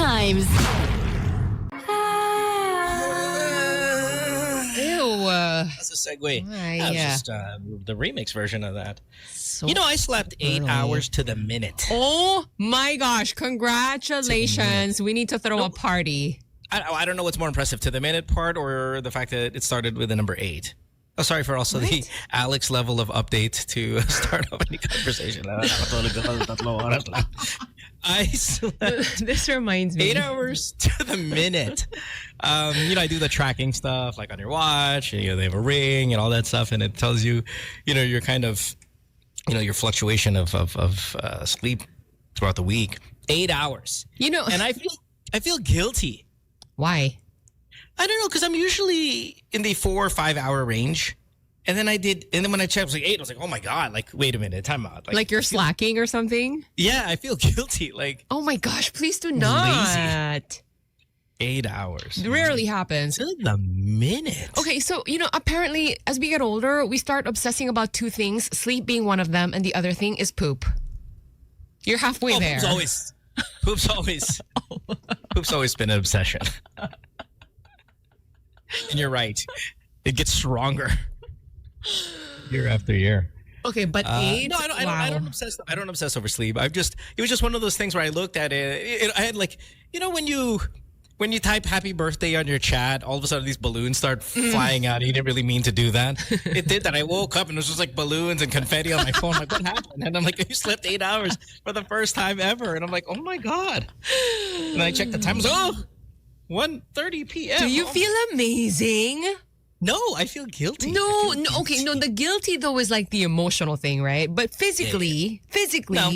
Times. Ew. That's a segue. That was just the remix version of that. So I slept 8 hours to the minute. Oh my gosh. Congratulations. We need to throw a party. I don't know what's more impressive, to the minute part or the fact that it started with the number 8. Oh, sorry for also the Alex level of update to start off any conversation. I slept This reminds me. 8 hours to the minute. I do the tracking stuff like on your watch. They have a ring and all that stuff, and it tells you, your kind of, your fluctuation of sleep throughout the week. 8 hours. And I feel guilty. Why? I don't know, because I'm usually in the 4 or 5 hour range. And then when I checked, it was like 8. I was like, oh my God, like, wait a minute, time out. Like you're slacking or something? Yeah, I feel guilty. Like, oh my gosh, please do not. Lazy. 8 hours. It rarely happens. To the minute. Okay, so, apparently as we get older, we start obsessing about two things, sleep being one of them, and the other thing is poop. You're halfway there. Poop's always been an obsession. And you're right. It gets stronger year after year. Okay, but 8? No, I don't obsess. I don't obsess over sleep. It was just one of those things where I looked at it. I had like, when you type happy birthday on your chat, all of a sudden these balloons start flying out. You didn't really mean to do that. It did that. I woke up and it was just like balloons and confetti on my phone. Like, what happened? And I'm like, you slept 8 hours for the first time ever. And I'm like, oh my God. And I checked the time. I was 1:30 p.m. Do you feel amazing? No, I feel guilty. No, the guilty though is like the emotional thing, right? But physically, no,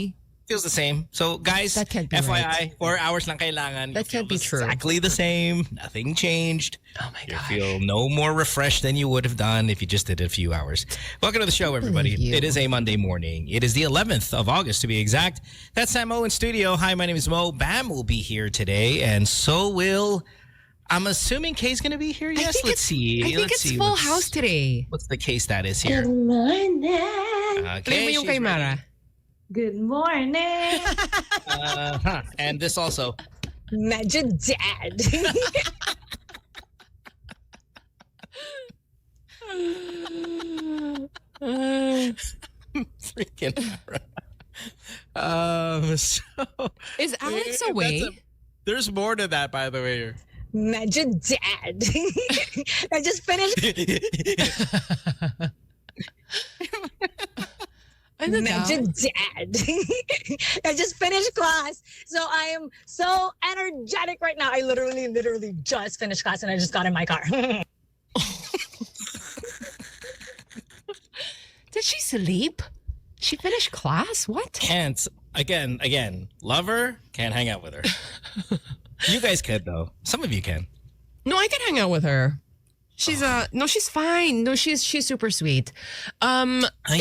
feels the same. So guys, that can't be FYI, right. 4 hours lang kailangan. That can't be true. Exactly the same. Nothing changed. Oh my gosh. You feel no more refreshed than you would have done if you just did it a few hours. Welcome to the show, everybody. It is a Monday morning. It is the 11th of August, to be exact. That's Sam Mo in studio. Hi, my name is Mo. Bam will be here today, and so will... I'm assuming Kay's going to be here. Yes, let's see. I think it's full house today. What's the Kay status here? Good morning. Okay, yung kay Mara. Good morning. And this also. Medyo dead. Freaking so is Alex away? There's more to that, by the way. Medyo dead. I just finished. Medyo dead. I just finished class, so I am so energetic right now. I literally just finished class, and I just got in my car. Did she sleep? She finished class? What? Can't. Again, love her, can't hang out with her. You guys can, though. Some of you can. No, I can hang out with her. She's she's fine. No, she's super sweet. I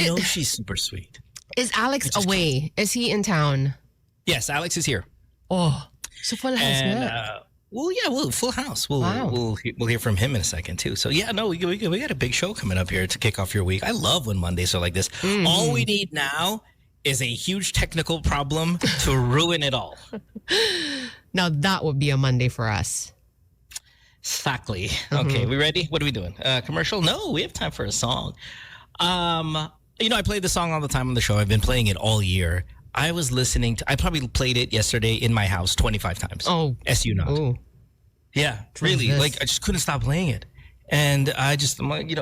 know she's super sweet. Is Alex away? Is he in town? Yes, Alex is here. Oh, so full house. Full house. We'll hear from him in a second too. So yeah, no, we got a big show coming up here to kick off your week. I love when Mondays are like this. All we need now is a huge technical problem to ruin it all. Now that would be a Monday for us. Exactly. Okay, we ready? What are we doing? Commercial? No, we have time for a song. I play the song all the time on the show. I've been playing it all year. I probably played it yesterday in my house 25 times. Oh. SU not. Ooh. Yeah, really. Like, I just couldn't stop playing it. And I'm just going to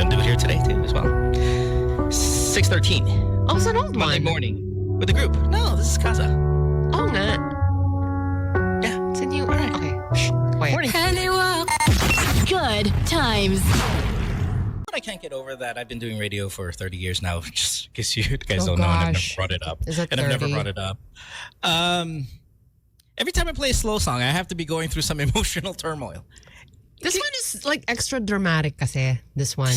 do it here today too as well. 6:13. Oh, it's an old Monday one. morning with the group. No, this is Casa. Oh, nga. Yeah. It's a new. All right. Okay. Shh. Quiet. Morning. Good times. But I can't get over that. I've been doing radio for 30 years now. Just because you guys don't know, and I've never brought it up. Is that 30? And I've never brought it up. Every time I play a slow song, I have to be going through some emotional turmoil. This one is like extra dramatic kasi, this one.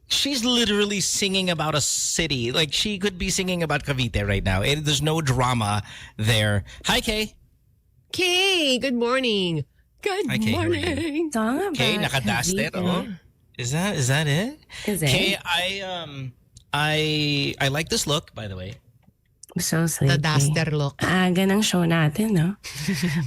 She's literally singing about a city. Like, she could be singing about Cavite right now. There's no drama there. Hi, Kay. Kay, good morning. Good Hi, Kay. morning. Song about Kay, nakadaster. Oh. Is that it? Is it? Kay, I like this look, by the way. So sleepy. The duster look. Aga ng show natin, no?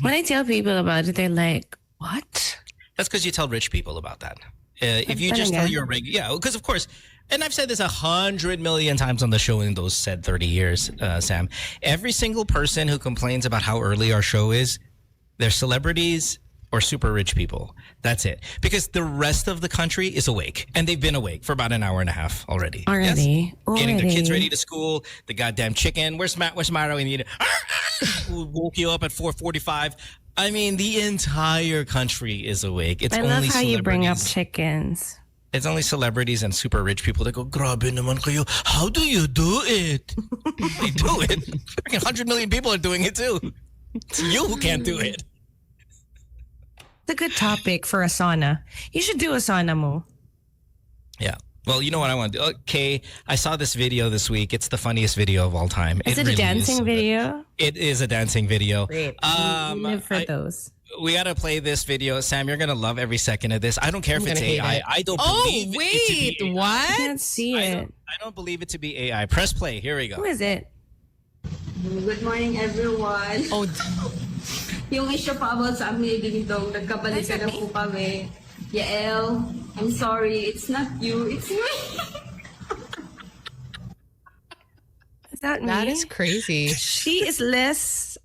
When I tell people about it, they're like, what? That's because you tell rich people about that. If you just tell your regular, yeah, because of course, and I've said this 100 million times on the show in those said 30 years, Sam. Every single person who complains about how early our show is, they're celebrities or super rich people. That's it. Because the rest of the country is awake. And they've been awake for about an hour and a half already. Already? Yes? Getting their kids ready to school. The goddamn chicken. Where's Maro? And you woke you up at 4:45. I mean, the entire country is awake. It's I only love how you bring up celebrities. chickens. It's only celebrities and super rich people that go, grabe naman kayo. How do you do it? They do it. Freaking 100 million people are doing it too. It's you who can't do it. It's a good topic for a sauna. You should do a sauna mo. Yeah. Well, you know what I want to do? Okay, I saw this video this week. It's the funniest video of all time. Is it a dancing video? It is a dancing video. Great. We live for those. We got to play this video. Sam, you're going to love every second of this. I don't care if it's AI. I don't believe it to be AI. I What? can't see it. I don't believe it to be AI. Press play. Here we go. Who is it? Good morning, everyone. Oh, Yung issue pa about sa amin dingdong, nagkabalikan na po kami. Yael, I'm sorry, it's not you, it's me. Is that me? that is crazy. She is less,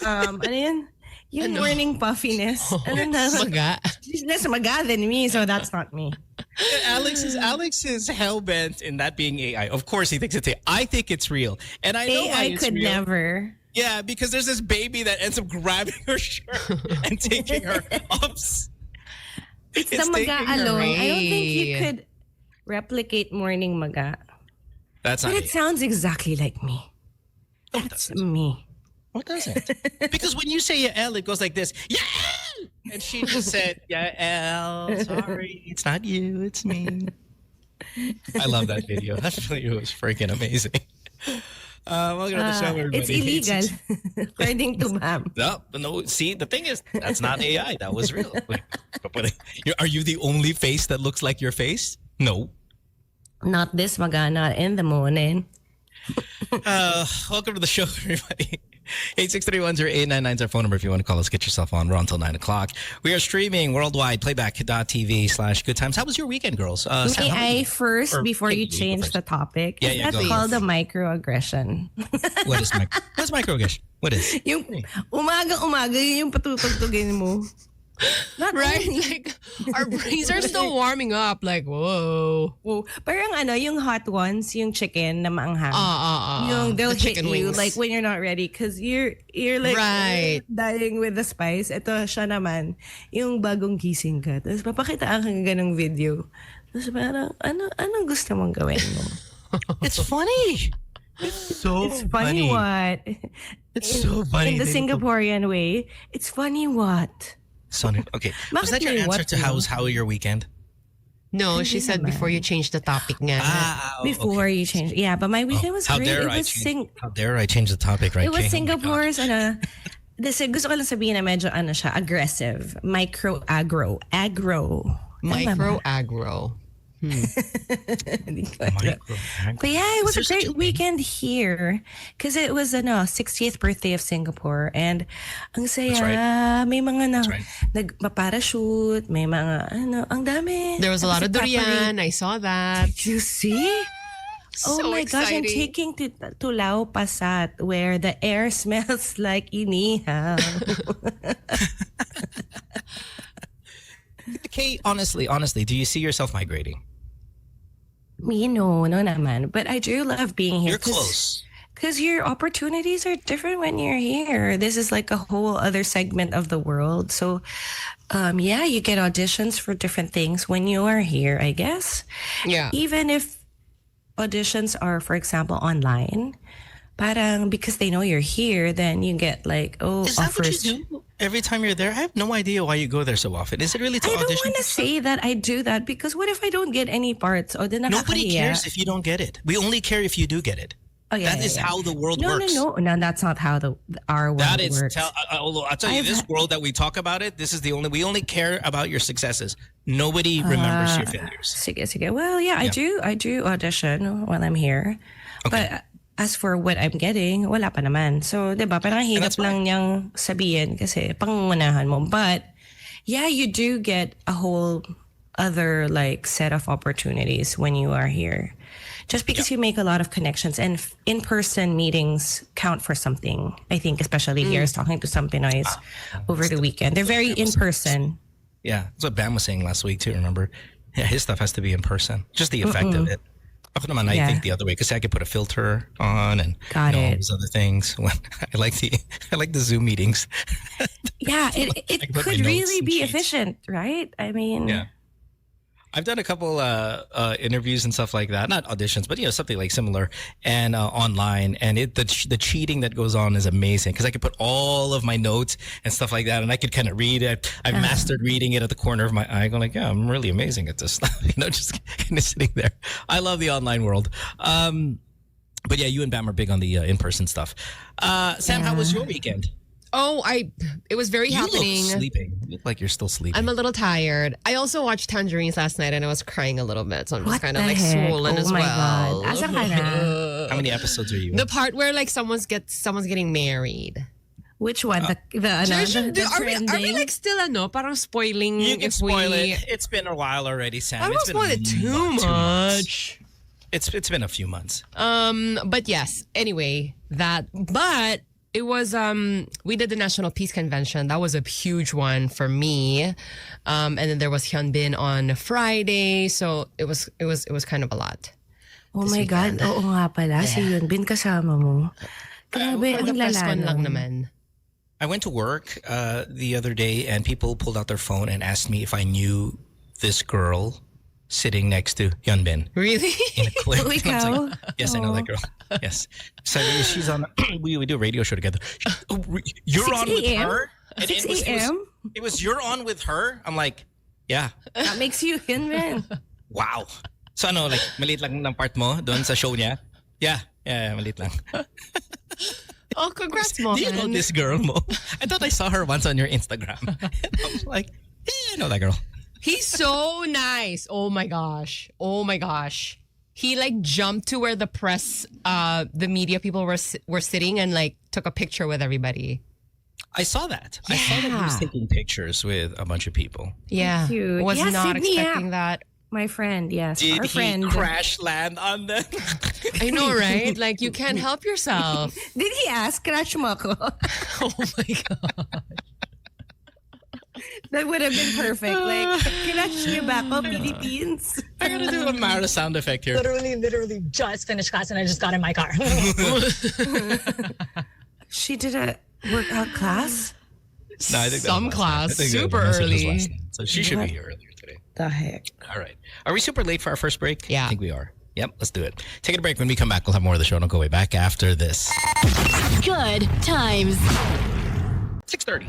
ano yun? Yung morning puffiness. Ano na? Maga. She's less maga than me, so that's not me. Alex is hell-bent in that being AI. Of course he thinks it's AI. I think it's real. And I know why AI it's could real. never. Yeah, because there's this baby that ends up grabbing her shirt and taking her ups. It's the maga taking her alone. I don't think you away. could replicate morning maga. That's But not it sounds exactly like me. No, it That's doesn't. me. What doesn't? Because when you say Yael, it goes like this. Yael! And she just said, Yael, sorry, it's not you, it's me. I love that video. That video was freaking amazing. Welcome to the show, everybody. It's illegal, according to Bam. No, see, the thing is, that's not AI. That was real. Are you the only face that looks like your face? No. Not this maga, not in the morning. Welcome to the show, everybody. 863-1089 is our phone number if you want to call us. Get yourself on. We're on until 9 o'clock. We are streaming worldwide, playback.tv/goodtimes. How was your weekend, girls? Sam, May how was I your- first, or before you Karylle, change first. the topic, Yeah, is yeah, that go called a microaggression? What is what's microaggression? What is? Yung umaga-umaga, yun yung patutugtugin mo. Not Right? only- Like, our brains are still warming up. Like, whoa. Oh, parang yung hot ones, yung chicken na maanghang. Yung they'll the hit chicken you wings. like when you're not ready because you're like Right. dying with the spice. Ito siya naman, yung bagong gising ka. Tapos papakitaan ka ng ganong video. Tapos parang, anong gusto mong gawin mo? It's funny. It's so It's funny what? It's so funny. In the Singaporean way, it's funny what? Okay. Was that your Bakit may answer what to how your weekend? No, she said naman. before you change the topic nga. Before you change. Yeah, but my weekend was How great. dare It I was change? How dare I change the topic, right? It was Kay? Oh my God. Singapore's gusto ko lang sabihin na medyo siya, aggressive. Agro. Micro aggro. Hindi ko alam. But yeah, it was a great weekend here because it was 60th birthday of Singapore and ang saya, That's right. may mga right. nagpa-parachute, may mga ang dami. There was a lot of durian. I saw that. Did you see? Oh So my gosh, I'm exciting. taking to Lao Pasat where the air smells like inihaw. Kay, honestly, do you see yourself migrating? Me, no naman. But I do love being here. You're close. Because your opportunities are different when you're here. This is like a whole other segment of the world. So, yeah, you get auditions for different things when you are here, I guess. Yeah. Even if auditions are, for example, online, parang because they know you're here, then you get like, Is that offers. what you do every time you're there? I have no idea why you go there so often. Is it really to I don't audition? want to say that I do that because what if I don't get any parts? O, di Nobody nakakahiya. cares if you don't get it. We only care if you do get it. Oh, yeah, That is how the world no, works. No, that's not how our world That is, works. although I'll tell you, I've this had- world that we talk about it, this is the only, we only care about your successes. Nobody remembers your failures. Sige. Well, yeah, I do audition while I'm here. Okay. But as for what I'm getting, wala pa naman. So, diba, parang hirap lang niyang sabihin kasi pangunahan mo. But, yeah, you do get a whole other like set of opportunities when you are here. Just because you make a lot of connections and in-person meetings count for something. I think especially here, I was talking to some Pinoys over the weekend. They're very in-person. Yeah, that's what Bam was saying last week too, remember? Yeah, his stuff has to be in person. Just the effect of it. Ako naman, I think the other way because I could put a filter on and all these other things. I like the Zoom meetings. Yeah, it could really be efficient, right? I mean, yeah. I've done a couple interviews and stuff like that. Not auditions, but something like similar and online. And the cheating that goes on is amazing because I could put all of my notes and stuff like that, and I could kind of read it. I've mastered reading it at the corner of my eye. Going like, yeah, I'm really amazing at this. Just kind of sitting there. I love the online world. But yeah, you and Bam are big on the in-person stuff. Sam, how was your weekend? Oh, it was very happening. You look sleeping. You look like you're still sleeping. I'm a little tired. I also watched Tangerines last night and I was crying a little bit. So I'm just kind of like heck? swollen as well. God. Asa ka na? How many episodes are you in? The part where like someone's getting married. Which one? Are we like still parang spoiling? You can if spoil we... it. It's been a while already, Sam. I don't spoil it too much. It's been a few months. But yes. Anyway, but it was we did the National Peace Convention. That was a huge one for me. And then there was Hyunbin on Friday, so it was kind of a lot. Oh my God. Oo nga pala, si Hyunbin kasama mo. Grabe, For the ang press con lang lala. naman. I went to work the other day and people pulled out their phone and asked me if I knew this girl sitting next to Hyunbin. Really? In a clip. Oh, I was ikaw? like, yes, I know that girl. Yes. So she's on, we do a radio show together. You're 6 on with a.m.? her? And 6 a.m.? It was you're on with her? I'm like, yeah. That makes you Hyunbin. Wow. So like, maliit lang ng part mo doon sa show niya? Yeah, maliit lang. Oh, congrats, Mohan. Do you know this girl, Mo? I thought I saw her once on your Instagram. And I was like, yeah, I know that girl. He's so nice. Oh my gosh. He like jumped to where the press, the media people were sitting and like took a picture with everybody. I saw that. I saw that he was taking pictures with a bunch of people. Yeah. Cute. Was Yeah, not Sydney, expecting that. My friend, yes. Did Our he friend. crash land on them? I know, right? Like you can't help yourself. Did he ask? Crush mo ako? Oh my God. That would have been perfect. Like, crush niyo ba ako, Philippines? I gotta do a Marital sound effect here. Literally just finished class and I just got in my car. She did a workout class? No, I think that Some was last class, night. I think that super was early. last night. So she should be here earlier today. The heck? All right. Are we super late for our first break? Yeah. I think we are. Yep, let's do it. Taking a break. When we come back, we'll have more of the show. Don't go way back after this. Good times. 6:30.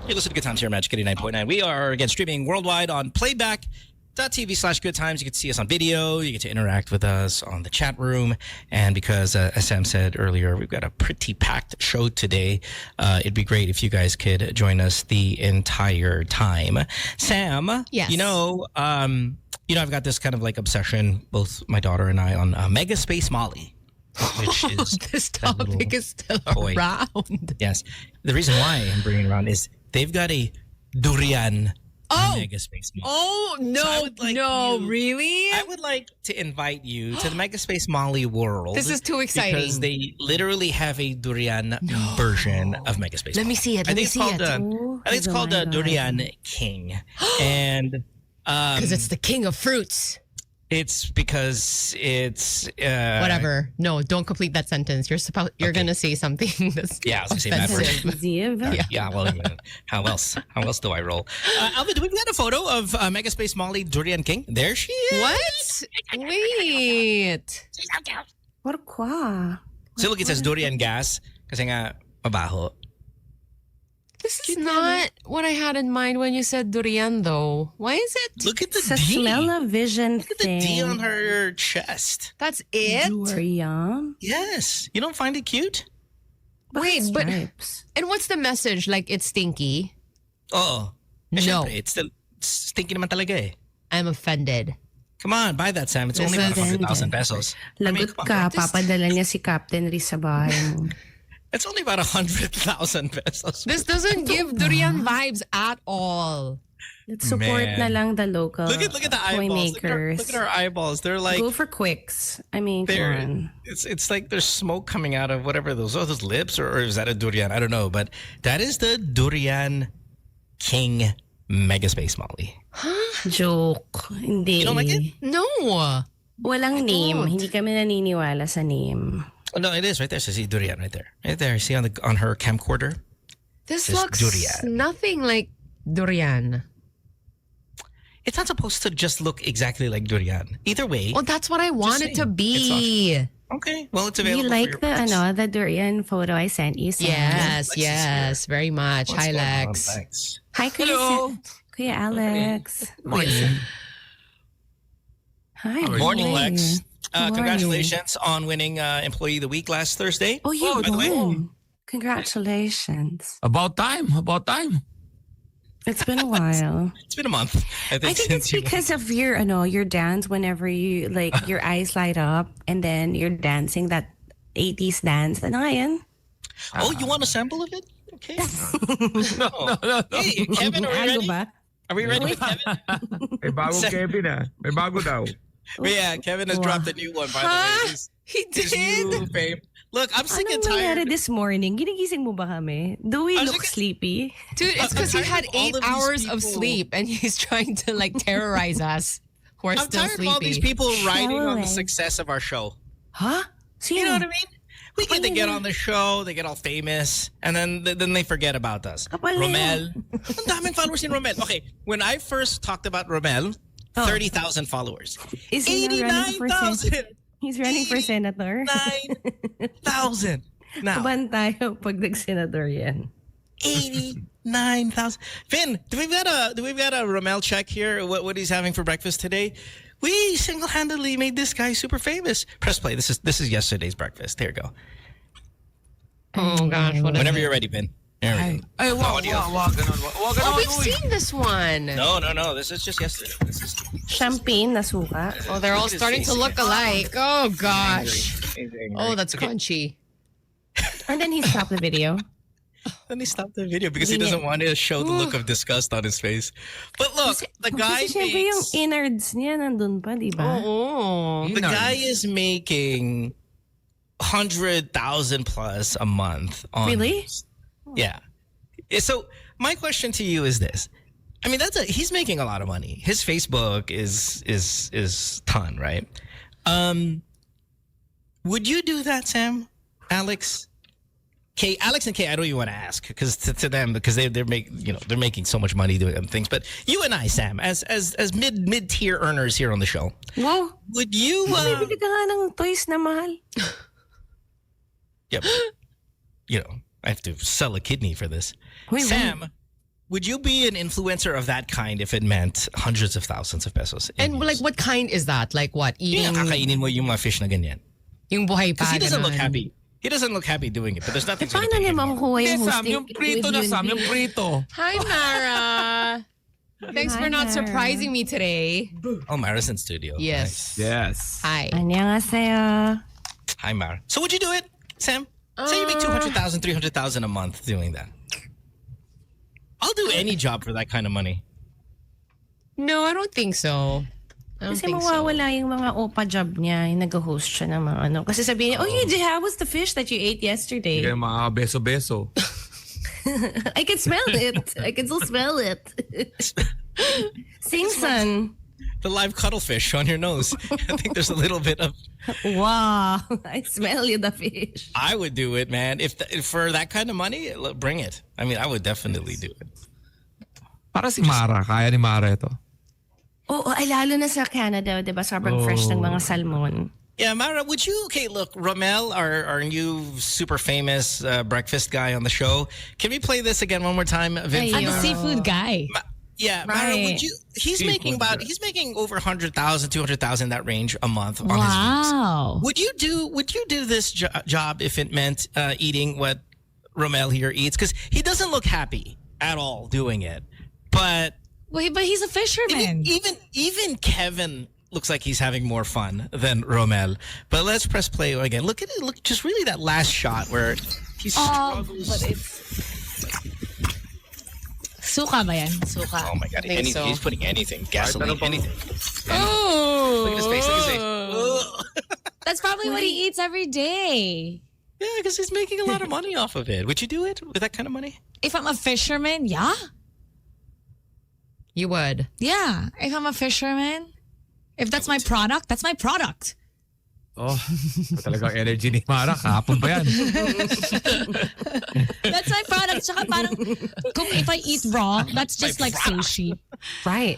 You listen to Good Times here on Magic 89.9. We are, again, streaming worldwide on playback.tv/goodtimes. You can see us on video. You get to interact with us on the chat room. And because, as Sam said earlier, we've got a pretty packed show today. It'd be great if you guys could join us the entire time. Sam, Yes. I've got this kind of like obsession, both my daughter and I, on Mega Space Molly. Which is This that little topic is still toy. around. Yes. The reason why I'm bringing it around is they've got a Durian Mega Space Molly. Oh, no, So I would like really? I would like to invite you to the Mega Space Molly world. This is too exciting. Because they literally have a Durian version of Mega Space Let me Molly. see it. I Let me think it's see called it. I think it's called the Durian King. And Because it's the king of fruits. it's because it's Whatever. No, don't complete that sentence. You're gonna say something that's Yeah, I was gonna say bad words. offensive. Ziv? Yeah, well, how else? How else do I roll? Alvin, do we got a photo of Mega Space Molly Durian King? There she is. What? Wait. Pourquoi? So look, it says Durian gas kasi nga mabaho. This is not what I had in mind when you said durian, though. Why is it? Look at the It's a D. smell-o-vision Look at the thing. D on her chest. That's it? Durian? Yes. You don't find it cute? Wait, but Stripes. and what's the message? Like it's stinky? Oh. No. Syempre, it's still stinky naman talaga eh. I'm offended. Come on, buy that, Sam. It's only about 100,000 pesos. Lagot ka, papadala niya si Captain Riz sa bahay mo. It's only about 100,000 pesos. This doesn't give Durian vibes at all. Let's support na lang the local Look at the toy eyeballs. makers. Look at our eyeballs. They're like Go for quicks. I mean, come on. it's like there's smoke coming out of whatever those lips or is that a durian? I don't know, but that is the Durian King Mega Space Molly. Joke. Hindi. You don't like it? No. Walang name. Hindi kami naniniwala sa name. Oh, no, it is right there. So see Durian right there. Right there. See on her camcorder? This This looks Durian. nothing like Durian. It's not supposed to just look exactly like Durian. Either way. Well, that's what I want it to saying. be. Okay. Well, it's Do available you for like your the purchase. the durian photo I sent you? Sam? Yes, Lex is yes, very much. What's Hi, going on, Lex. Lex? Hi, Kuya, Hello. Kuya Alex. Hi. Morning, Lex. Morning. Congratulations on winning Employee of the Week last Thursday. Oh, you by the way. won. Congratulations. About time. About time. It's been a while. It's been a month. I think I think it's since you because of your dance whenever you like your eyes light up and then you're dancing that 80s dance. Ano nga yan? Oh, you want a sample of it? Okay. No. Hey, Kevin, are we Ano ready? ba? Are we ready with Kevin? May bagong Kevin May bago daw. But yeah, Kevin has dropped a new one, by the way. He His new fame. Look, I'm sick and Anong nangyari tired. this morning? Ginigising mo ba kami? Do we I was look like- sleepy? Dude, it's because he tired had of all 8 of these hours of people. sleep and he's trying to like terrorize us who are I'm still tired of all these sleepy. people riding on the Showing. success of our show. Huh? Sino? You know what I mean? We get to get on the show, they get all famous, and then they forget about us. Kapal na Romel. Ang daming followers in Romel. Okay, when I first talked about Romel, 30,000 followers. Is he now running for 89,000. He's running for senator? 9,000. Now, Kaban tayo pag nag-senador yan. 89,000. Finn, do we got a Romel check here? What he's having for breakfast today? We single-handedly made this guy super famous. Press play. This is yesterday's breakfast. Here you go. Oh gosh, what Whenever you're ready, Finn. There we go. Ay, wag ganon. Wag Oh, ganon. we've seen this one. No. This is just yesterday. This is Champagne na suka. Oh, they're all Look at his starting to face. look alike. Oh gosh. He's angry. Oh, that's crunchy. And then he stopped the video. Then he stopped the video because he doesn't want to show the look of disgust on his face. But look, the guy Kasi syempre yung makes, innards niya nandun pa, di ba? Oh. the guy is making 100,000 plus a month. On Really? Yeah. So my question to you is this. I mean, he's making a lot of money. His Facebook is ton, right? Would you do that, Sam? Alex and Kay, I don't even want to ask because to them because they're making so much money doing other things. But you and I, Sam, as mid tier earners here on the show, Wow. would you? Bibili ka nga ng toys na mahal. Yeah, I have to sell a kidney for this. Wait, Sam, would you be an influencer of that kind if it meant hundreds of thousands of pesos? And like, what kind is that? Like what? Eating Yung kakainin mo yung mga fish na ganyan. yung buhay pa. Because he doesn't look ganon. happy. He doesn't look happy doing it, but there's nothing. Paano niya makukuha Hey, yung Sam, hosting? yung prito na, Sam. Yung prito. Hi, Mara. Thanks for not Mara. surprising me today. Oh, Mara's in studio. Yes. Yes. Hi. Annyeonghaseyo. Hi, Mara. So would you do it, Sam? Say you make 200,000, 300,000 a month doing that. I'll do any job for that kind of money. No, I don't think so. I don't Kasi think so. mawawala yung mga opa job niya, yung nag-host siya ng mga ano. Kasi sabihin niya, oh, yeah, how was the fish that you ate yesterday? Kaya mga beso-beso. I can smell it. I can still smell it. Singson. The live cuttlefish on your nose. I think there's a little bit of. Wow. I smell you, the fish. I would do it, man. If for that kind of money, bring it. I mean, I would definitely do it. Para si Mara. Kaya ni Mara ito. Oo, ay lalo na sa Canada, di ba? Sobrang fresh ng mga salmon. Yeah, Mara, would you? Okay, look, Romel, our new super famous breakfast guy on the show. Can we play this again one more time? Vin, I'm the seafood guy. yeah, Mara, would Right. you? He's making over 100,000, 200,000 that range a month on his Wow. views. Would you do this job if it meant eating what Romel here eats? Because he doesn't look happy at all doing it, but. Wait, but he's a fisherman. Even Kevin looks like he's having more fun than Romel. But let's press play again. Look at it. Look, just really that last shot where he struggles. But it's... Suka ba yan? Suka. Oh my God. think so. He's putting anything. Gasoline, anything. Oh. Look at his face. Look at his face. Ugh. That's probably what he eats every day. Yeah, because he's making a lot of money off of it. Would you do it with that kind of money? If I'm a fisherman, yeah. You would. Yeah. If I'm a fisherman, if that's my product, that's my product. Oh, talagang energy ni Mara. Kahapon pa yan. That's my product. Tsaka parang, kung if I eat raw, that's just like sushi. Right.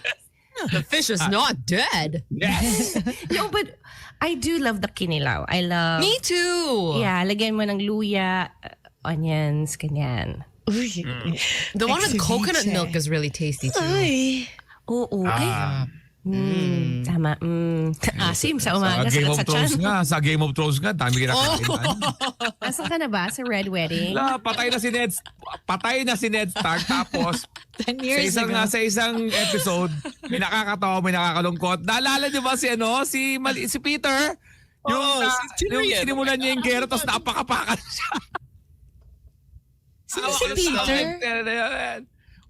The fish is not dead. Yes. No, but I do love the kinilaw. I love... Me too. Yeah, lagyan mo ng luya, onions, ganyan. The one with coconut milk is really tasty too. Oo. Ay. Tama. Asim sa umaga. Game of Sa Thrones tiyan. nga. Sa Game of Thrones nga. Dami kinakain. Asan ka na ba? Sa Red Wedding? Patay na si Ned Stark. Tapos, 10 years ago. sa isang episode, may nakakatawa, may nakakalungkot. Naalala niyo ba si Peter? Yung Tyrion. sinimulan niya yung gera, tapos napakapakan siya. Sino si Peter?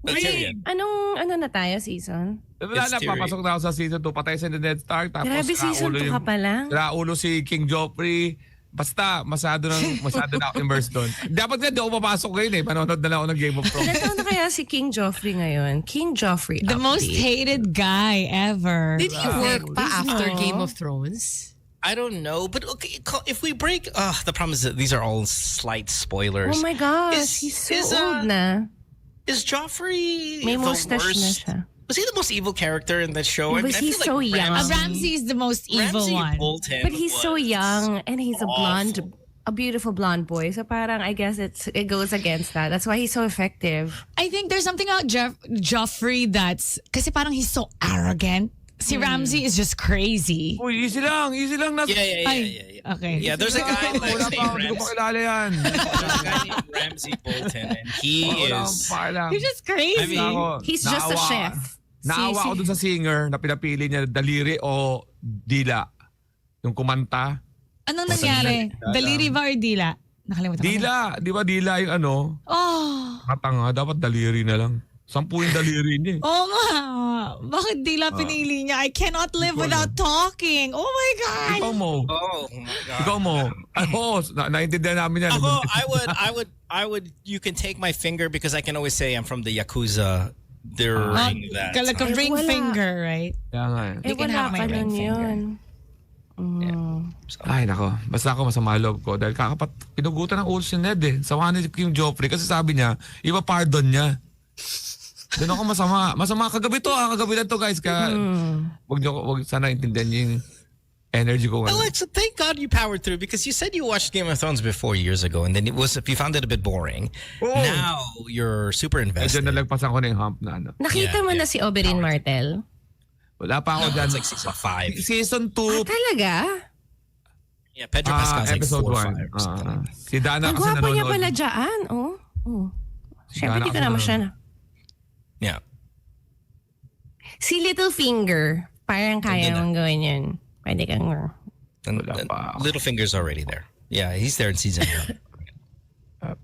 Tyrion. Ano na tayo season? Wala na, papasok na ako sa season 2. Patay si Ned Stark. Tapos Grabe, season 2 ka pa lang. Raulo si King Joffrey. Basta, masyado na ako immersed doon. Dapat nga, di ako papasok ngayon eh. Manonood na lang ako ng Game of Thrones. Ilan taon na kaya si King Joffrey ngayon? King Joffrey The most hated guy ever. Did he work pa after Game of Thrones? I don't know, but okay, if we break, the problem is that these are all slight spoilers. Oh my gosh, he's so old na. Is Joffrey May the mustache worst? na siya. Was he the most evil character in that show? But he's so young. Ramsey is the most evil Ramsey one. Bolton But he's so was young and he's awful. a beautiful blonde boy. So parang I guess it goes against that. That's why he's so effective. I think there's something about Joffrey that's, kasi parang he's so arrogant. Si Ramsey is just crazy. Uy, easy lang. Yeah. Okay. Yeah, there's a guy Wala named pa, hindi ko Ramsey. makilala yan. There's a guy named Ramsey Bolton, and he Wala is. pa lang. He's just crazy. He's just a chef. Naawa ako dun sa singer na pinapili niya daliri o dila. Yung kumanta. Anong nangyari? Daliri ba or dila? Nakalimutan ko. Dila. Di ba dila yung ano? Oh. Katanga. Dapat daliri na lang. 10 yung daliri niya eh. Oo nga. Bakit dila pinili niya? I cannot live without talking. Oh my God. Ikaw mo. Oh my God. Ikaw mo. Naintindihan namin yan. Ako, I would. You can take my finger because I can always say I'm from the Yakuza. During that Like a time. ring wala. finger, right? Kaya nga eh. You can have my ring finger. Ay, nako. Basta ako masama loob ko dahil pinugutan ng ulo si Ned eh. Sawa ni King Joffrey kasi sabi niya, iba pardon niya. Doon ako masama. Kagabi lang to guys. Kaya wag sana intindihan niyo yung energy ko. Alexa, thank God you powered through because you said you watched Game of Thrones before years ago and then you found it a bit boring. Oh. Now you're super Medyo invested. nalagpasan ko na yung hump na ano. Nakita mo na si Oberyn Martel? Wala pa ako dyan. It's like season 5. Season 2. Talaga? Yeah, Pedro Pascal's like episode 4 or 5 1. or something. Si Dana Ang kasi gwapo niya nanonood. pala dyan. Siyempre, Dana di ko kasi naman siya na. Yeah. Si Littlefinger, parang kaya mong gawin yun. Pwede kang... And Littlefinger's already there. Yeah, he's there in season 1.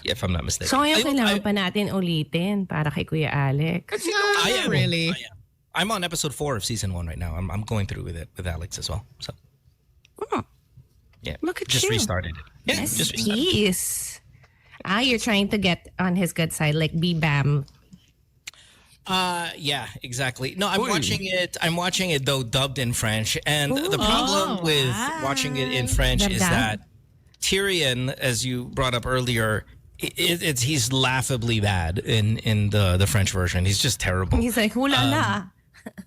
If I'm not mistaken. So ngayon kailangan pa natin ulitin para kay Kuya Alex. I am really. I am. I'm on episode 4 of season 1 right now. I'm going through with it with Alex as well. So yeah, Look at just you. restarted it. Yeah, Yes, just restarted. peace. You're trying to get on his good side, like be bam. Yeah, exactly. No, I'm watching it. I'm watching it though dubbed in French, and the problem with watching it in French is that Tyrion, as you brought up earlier, he's laughably bad in the French version. He's just terrible. He's like, hula la.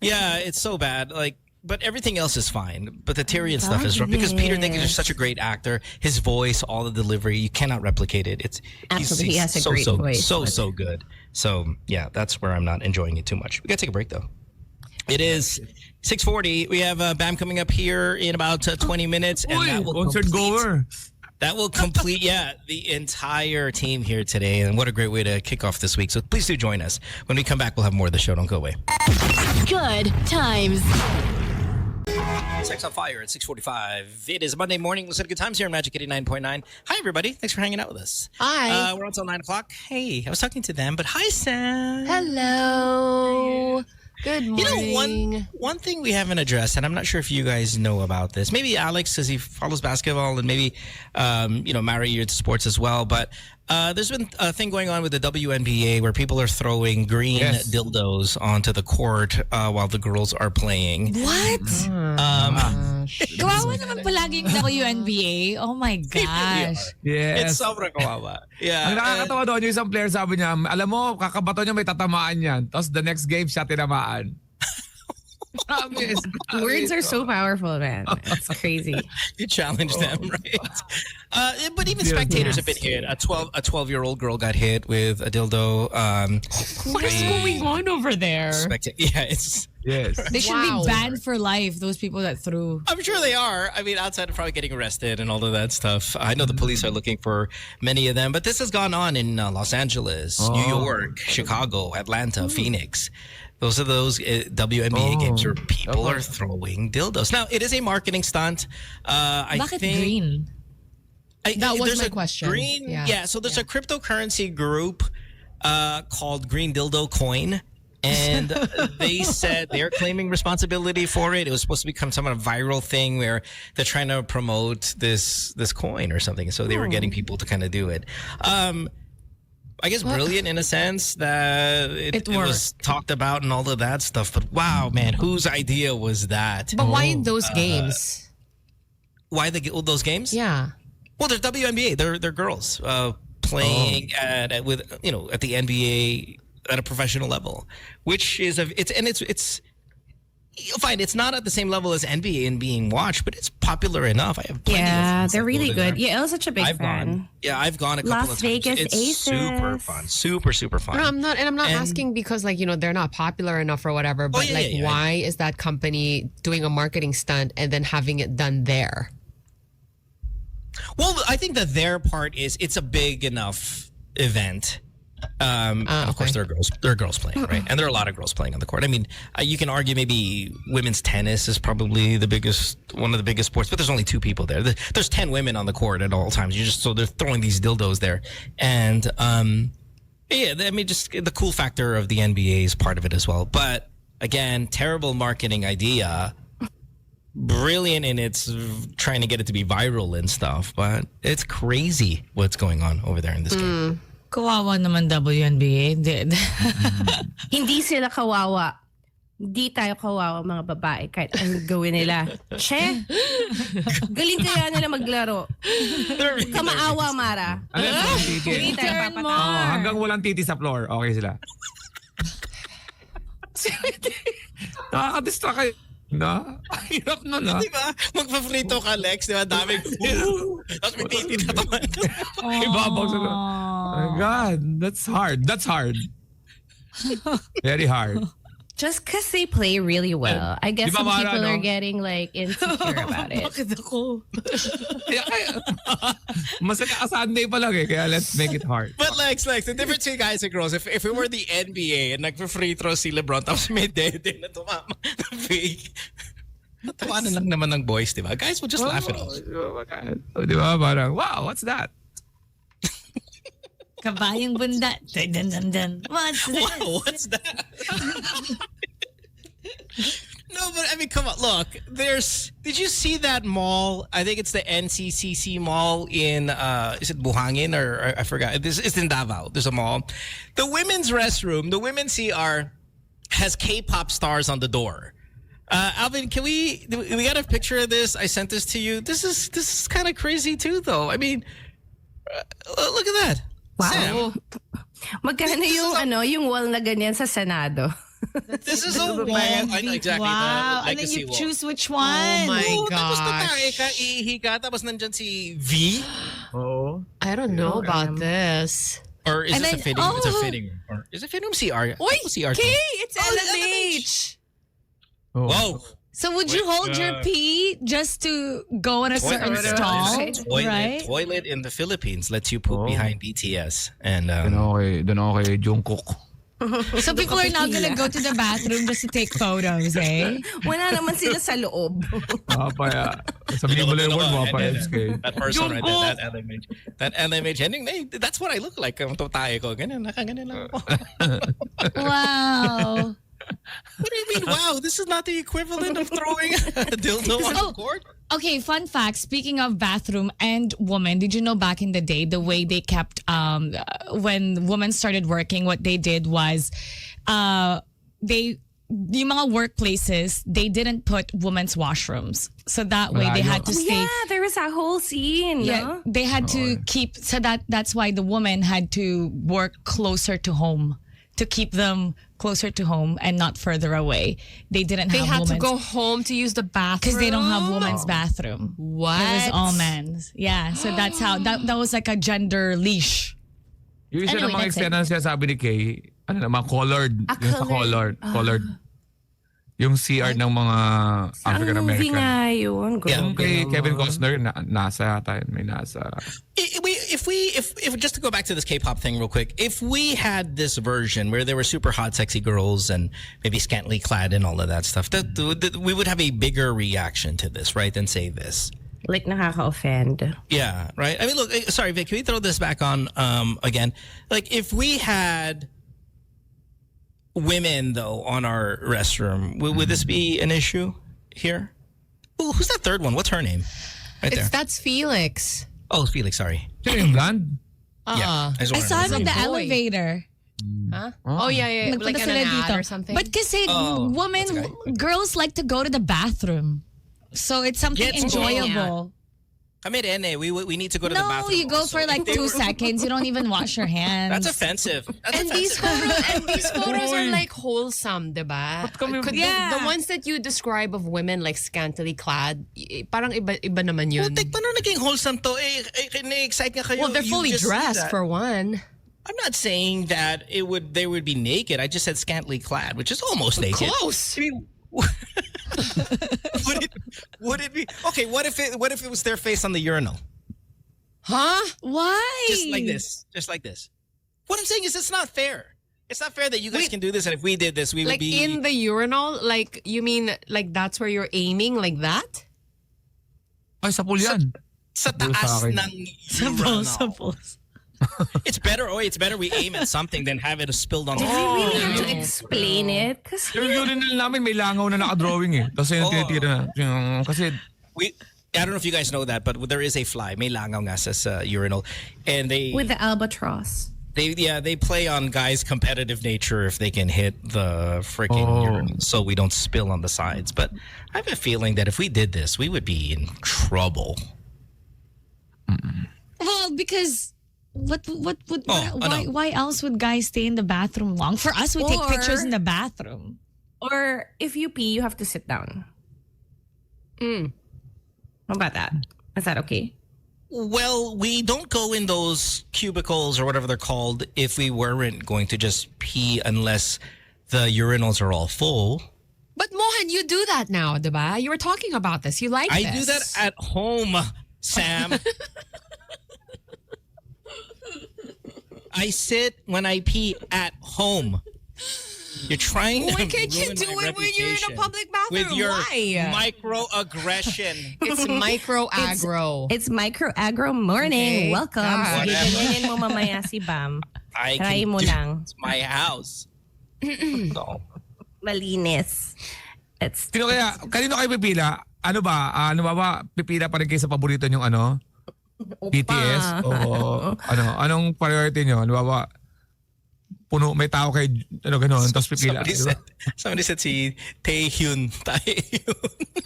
Yeah, it's so bad. Like, but everything else is fine. But the Tyrion stuff is wrong because Peter Dinklage is such a great actor. His voice, all the delivery, you cannot replicate it. Absolutely, he has a so, great so, voice. so good. So yeah, that's where I'm not enjoying it too much. We gotta take a break though. It is 6:40. We have Bam coming up here in about 20 minutes, and that will concert goer. That will complete, the entire team here today. And what a great way to kick off this week. So please do join us. When we come back, we'll have more of the show. Don't go away. Good times. Sex on Fire at 6:45. It is Monday morning. Listen to Good Times here on Magic 89.9. Hi, everybody. Thanks for hanging out with us. Hi. We're on until 9 o'clock. Hey, I was talking to them, but hi, Sam. Hello. Good morning. You know, one thing we haven't addressed, and I'm not sure if you guys know about this. Maybe Alex, because he follows basketball, and maybe, Mari, you're into sports as well. But there's been a thing going on with the WNBA where people are throwing green dildos onto the court while the girls are playing. What? Kawawa naman palagi yung WNBA. Oh my gosh. Yes. It's sobrang kawawa. Yeah. Ang nakakatawa doon, yung isang player sabi niya, alam mo, kakabato niya may tatamaan yan. Tapos the next game siya tinamaan. Words are so powerful, man. It's crazy. You challenge them, right? But even spectators have been hit. A 12-year-old girl got hit with a dildo. What is going on over there? It's... Yes. They should be banned for life, those people that threw. I'm sure they are. I mean, outside of probably getting arrested and all of that stuff. I know the police are looking for many of them, but this has gone on in Los Angeles, New York, Chicago, Atlanta, Phoenix. Those are those WNBA games where people are throwing dildos. Now, it is a marketing stunt. I Bakit think green? That was there's my a question. Green, Yeah. so there's a cryptocurrency group called Green Dildo Coin. And they said they're claiming responsibility for it. It was supposed to become some kind of viral thing where they're trying to promote this coin or something. So they were getting people to kind of do it. I guess brilliant in a sense that it was talked about and all of that stuff. But wow, man, whose idea was that? But why in those games? Why those games? Yeah. Well, they're WNBA. They're girls playing at the NBA at a professional level, which is it's fine. It's not at the same level as NBA and being watched, but it's popular enough. I have plenty of friends they're that really go good. there. Yeah, Elle's such a big fan. I've gone a couple Las of times. Vegas It's Aces. super fun, super fun. No, I'm not asking because they're not popular enough or whatever. But why is that company doing a marketing stunt and then having it done there? Well, I think that their part is it's a big enough event. Of course, there are girls playing, right? And there are a lot of girls playing on the court. I mean, you can argue maybe women's tennis is probably one of the biggest sports, but there's only 2 people there. There's 10 women on the court at all times. So they're throwing these dildos there, and I mean, just the cool factor of the NBA is part of it as well. But again, terrible marketing idea. Brilliant in its trying to get it to be viral and stuff, but it's crazy what's going on over there in this game. Kawawa naman WNBA. Hindi sila kawawa. Hindi tayo kawawa mga babae kahit ang gawin nila. Che, galing kaya nila maglaro. Kamaawa, Mara. Hindi tayo papatawa. Hanggang walang titi sa floor, okay sila. Nakaka-distract kayo. No? Hirap na na. Diba? Magpa-frito ka, Lex. Diba? Daming tapos may titi na naman. Ibabaw sila. Oh my God. That's hard. Very hard. Just because they play really well. I guess Di ba, some Mara, people no? are getting insecure about it. Bakit ako? Mas naka-Sunday pa lang kaya let's make it hard. But Lex, the difference between guys and girls, if it were the NBA and nagpa-free throw si LeBron tapos may dede na tumama na fake, natawanan lang naman ng boys, diba? Guys will just laugh it off. Di ba? Parang, wow, what's that? Kabayang bunda. Dun. What's that? Wow, what's that? No, but I mean, come on. Look, did you see that mall? I think it's the NCCC mall in, is it Buhangin or I forgot. It's in Davao. There's a mall. The women's restroom, the women's CR has K-pop stars on the door. Alvin, we got a picture of this? I sent this to you. This is kind of crazy too, though. I mean, look at that. Wow. Sam, Magkano yung wall na ganyan sa Senado? this is a wall. I know exactly. Wow. The And then legacy you wall. choose which one. Oh my Tapos gosh. tatake ka, iihi ka, tapos nandyan si V? Oo. I don't know about this. Or is And this a then- fitting? It's a oh. fitting room. Or is it fitting room CR? Oy, CR. Kay, it's LMH. Oh. Whoa. So would you hold your pee just to go in a certain stall? Right? Toilet in the Philippines lets you poop behind BTS. And Doon ako kay Jungkook. So people are now gonna go to the bathroom just to take photos, eh? Wala naman sila sa loob. Mapaya. Sabihin mo lang yung word, mapaya. That person right there, that LMH ending, that's what I look like. Ang totae ko, ganyan, nakaganyan lang ako. Wow. What do you mean, wow? This is not the equivalent of throwing a dildo on the court? Okay, fun fact. Speaking of bathroom and women, did you know back in the day, the way they kept, when women started working, what they did was, yung mga workplaces, they didn't put women's washrooms. So that way they had to stay. Yeah, there was a whole scene. Yeah, No? they had to keep, so that's why the woman had to work closer to home, to keep them closer to home and not further away. They didn't They have had to women's, go home to use the bathroom. because they don't have women's bathroom. What? It was all men's. Yeah, so that's how, that was like a gender leash. Yung isa Anyway, ng mga that's eksena na sinasabi ni Kay, ano naman, colored. Yung sa colored. colored. Yung CR ng mga Ang movie African-American. nga yun. Yung kay Kevin Costner, nasa yata yun. May nasa. If just to go back to this K-pop thing real quick, if we had this version where there were super hot, sexy girls and maybe scantily clad and all of that stuff, we would have a bigger reaction to this, right? Than say this. Like nakaka-offend. Yeah, right. I mean, look, sorry, Vic, can we throw this back on again? Like, if we had women though on our restroom, would this be an issue here? Ooh, who's that third one? What's her name? Right there. That's Felix. Oh, Felix. Sorry. Sino yung blonde? Yeah, I saw him in the Boy. elevator. Huh? Oh, yeah. Like Nagpunta an sila ad dito. or something. But kasi women, that's a guy. girls like to go to the bathroom. So it's something Yeah, it's enjoyable. Kami rin eh. We need to go to the No, bathroom. you go also. for like They 2 were- seconds. You don't even wash your hands. That's offensive. That's And these photos are like wholesome, diba? Yeah. The ones that you describe of women like scantily clad, parang iba naman yun. Putik, paano naging wholesome to? Na-excite nga kayo. Well, they're You fully just said dressed that. for one. I'm not saying that they would be naked. I just said scantily clad, which is almost naked. Close. I mean, would it be okay? What if it was their face on the urinal? Huh? Why? Just like this. What I'm saying is, it's not fair. It's not fair that you guys can do this, and if we did this, we would Like be in the urinal? Like, you mean like that's where you're aiming like that? Ay, sa pool yan. sa Sa taas akin. ng urinal. It's better we aim at something than have it spilled on the We floor. really have to explain it. Kasi Yung urinal namin, may langaw na naka-drawing eh. Tapos yung tinitira na. Kasi, I don't know if you guys know that, but there is a fly. May langaw nga sa urinal. And with the albatross. they play on guys' competitive nature if they can hit the freaking urinal so we don't spill on the sides. But I have a feeling that if we did this, we would be in trouble. Well, because ano? why else would guys stay in the bathroom long? For us, we take Or- pictures in the bathroom. Or if you pee, you have to sit down. How about that? Is that okay? Well, we don't go in those cubicles or whatever they're called if we weren't going to just pee unless the urinals are all full. But Mohan, you do that now, diba? You were talking about this. You like I this. do that at home, Sam. I sit when I pee at home. You're trying Why to can't you ruin do my it when you're in a reputation public bathroom? with your Why? microaggression. It's micro aggro. It's micro aggro morning. Okay. Welcome. God. Sige, ganyanin mo mamaya si Bam. I Try can mo do lang. It's my house. No. Malinis. It's sino kaya, kanino kayo pipila? Ano ba? Pipila pa rin kayo sa paborito nyong ano? BTS? O anong priority nyo? Ano ba? Puno, may tao kay, ano gano'n, tapos pipila. Somebody said si Taehyun.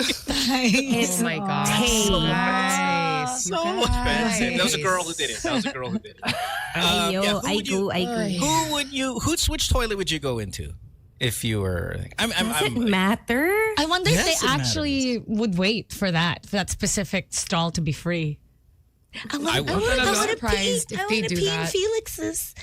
It's Oh my God. Hey. Guys. So offensive. That was a girl who did it. Ayo, I go. Which toilet would you go into if you were? Does it matter? I wonder if Yes, they it actually would wait for that specific stall to be free. I would. I'm surprised if they do that. Felix's.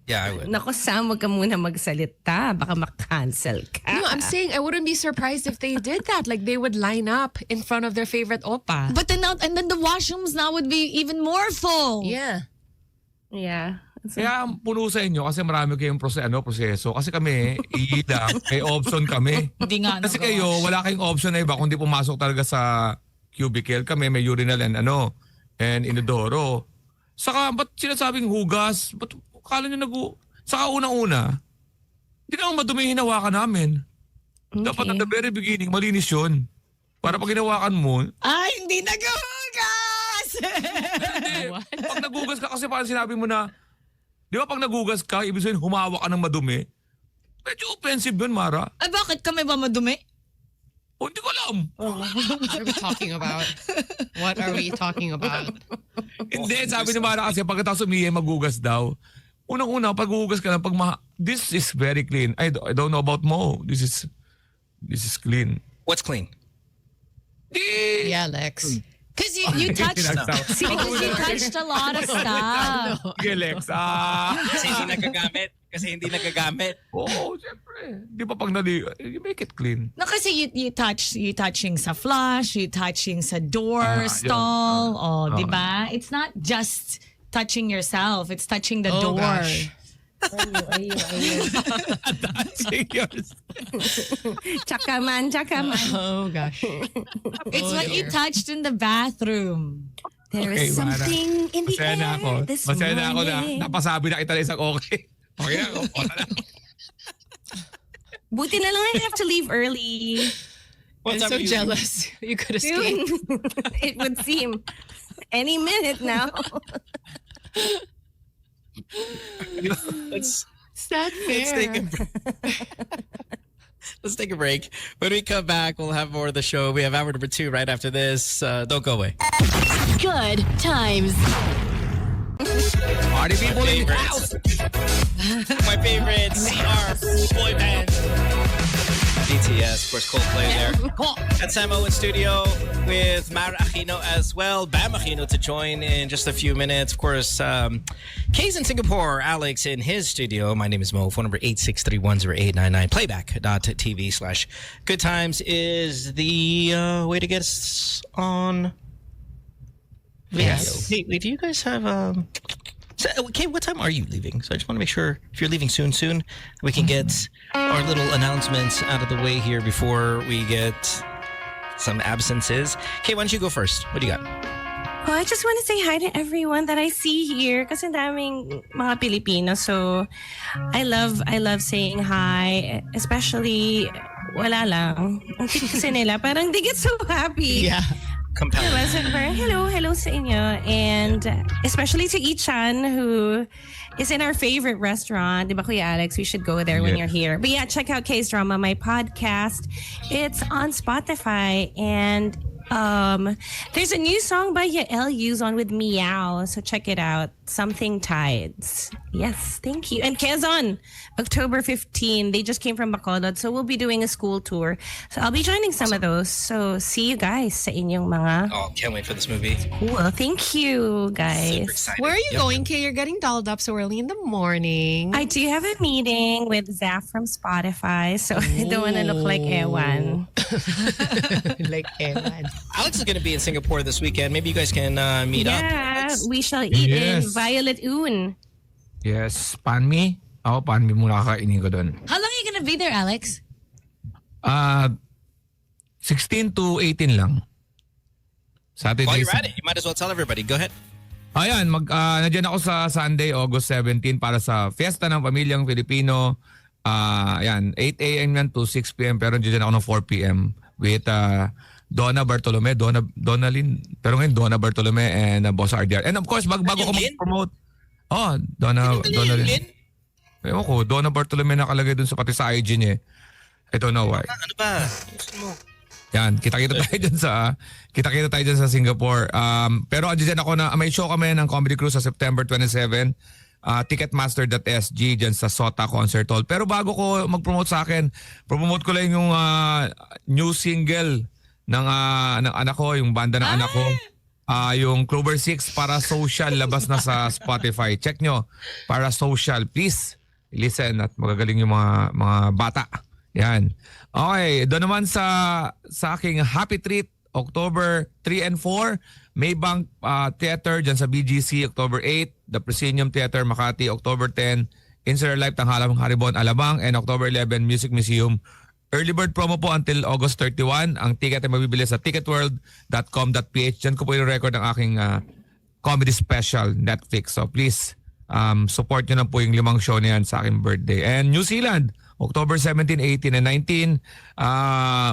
Yeah, I would. Nako, Sam, wag ka muna magsalita. Baka makancel ka. No, I'm saying I wouldn't be surprised if they did that. Like they would line up in front of their favorite oppa. But then the washrooms now would be even more full. Yeah. Yeah. Kaya puno sa inyo kasi marami kayong proseso. Kasi kami, iilang, may option kami. Hindi nga. Kasi kayo, wala kayong option na iba kundi pumasok talaga sa cubicle. Kami may urinal and and inodoro. Saka, ba't sinasabing hugas? Ba't kala nyo Saka unang-una, hindi naman madumi hinawakan namin. Dapat at the very beginning, malinis yun. Para pag hinawakan mo, Hindi naghuhugas! hindi. Pag nagugas ka kasi parang sinabi mo na, di ba pag nagugas ka, ibig sabihin humawak ka ng madumi. Medyo offensive yun, Mara. Bakit kami ba madumi? O, hindi ko alam. What are we talking about? What are we talking about? Hindi, sabi ni Mara kasi pagkatapos umihi, magugas daw. Unang-una, pag hugas ka na, this is very clean. I don't know about Mo. This is clean. What's clean? Yeah, Lex. Because you touched a lot of stuff. Okay, Lex. Kasi hindi nagagamit. Oo, siyempre. Di ba pag you make it clean. No, kasi you touching sa flush, you touching sa door stall, di ba? It's not just touching yourself, it's touching the door. Gosh. Touching yours. Tsaka man. Oh gosh. It's what you touched in the bathroom. There Okay, is Mara. something in the Masaya na ako. air this Masaya na ako na morning. napasabi na kita na isang okay. Okay na ako. Buti na lang I have to leave early. I'm so jealous. You could escape. It would seem any minute now. Let's Not fair. let's take a break. When we come back, we'll have more of the show. We have hour number 2 right after this. Don't go away. Good times. Party people in the house. My favorite CR boy band. BTS, of course, Coldplay there. And Samo in studio with Aquino as well. Bam Aquino to join in just a few minutes. Of course, Kay's in Singapore. Alex in his studio. My name is Mo. Phone number 863-10899. Playback.tv/Good Times is the way to get us on video. Yes. Hey, do you guys have okay, what time are you leaving? So I just want to make sure if you're leaving soon, we can get our little announcements out of the way here before we get some absences. Okay, why don't you go first? What do you got? Well, I just want to say hi to everyone that I see here kasi daming mga Pilipino. So I love saying hi, especially wala lang. Ang cute kasi nila. Parang they get so happy. Yeah. Compelling. Diba? So parang hello sa inyo. And especially to Ichan who is in our favorite restaurant. Diba, Kuya Alex? We should go there when you're here. But yeah, check out K's Drama, my podcast. It's on Spotify and there's a new song by Yael Yuzon with Meow. So check it out. Something Tides. Yes, thank you. And Quezon, October 15. They just came from Bacolod. So we'll be doing a school tour. So I'll be joining some of those. So see you guys sa inyong mga... Oh, can't wait for this movie. Cool. Thank you, Super guys. excited. Where are you Yep. going, Kay? You're getting dolled up so early in the morning. I do have a meeting with Zaf from Spotify. So I don't want to look like Ewan. Like Ewan. Alex is going to be in Singapore this weekend. Maybe you guys can meet up. Yeah, we shall eat in Yes. Violet Un. Yes, panmi. Ako, panmi muna kakainin ko doon. How long are you gonna be there, Alex? 16 to 18 lang. Saturday. While you're at it, you might as well tell everybody. Go ahead. Ayan, nandiyan ako sa Sunday, August 17 para sa Fiesta ng Pamilyang Pilipino. Ayan, 8 a.m. yan to 6 p.m. pero nandiyan ako ng 4 p.m. with Donna Bartolome, Donalyn, pero ngayon Donna Bartolome and Boss RDR. And of course, bago ko mag-promote. Oh, Donalyn. Ewan ko, Donna Bartolome nakalagay dun sa pati sa IG niya. I don't know why. Ano ba? Gusto mo? Yan, kita-kita tayo dyan sa Singapore. Pero andyan ako na, may show kami ng Comedy Cruise sa September 27. Ticketmaster.sg dyan sa Sota Concert Hall. Pero bago ko mag-promote sa akin, promote ko lang yung new single ng anak ko, yung banda ng anak ko. Yung Clover 6 para social, labas na sa Spotify. Check nyo, para social. Please, listen at magagaling yung mga bata. Yan. Okay, doon naman sa aking happy treat October 3 and 4, Maybank Theater dyan sa BGC, October 8. The Proscenium Theater, Makati, October 10. Insular Life, Tanghalang Haribon, Alabang. And October 11, Music Museum. Early bird promo po until August 31. Ang ticket ay mabibili sa ticketworld.com.ph. Dyan ko po yung record ng aking comedy special, Netflix. So please, support nyo na po yung 5 show na yan sa aking birthday. And New Zealand, October 17, 18, and 19.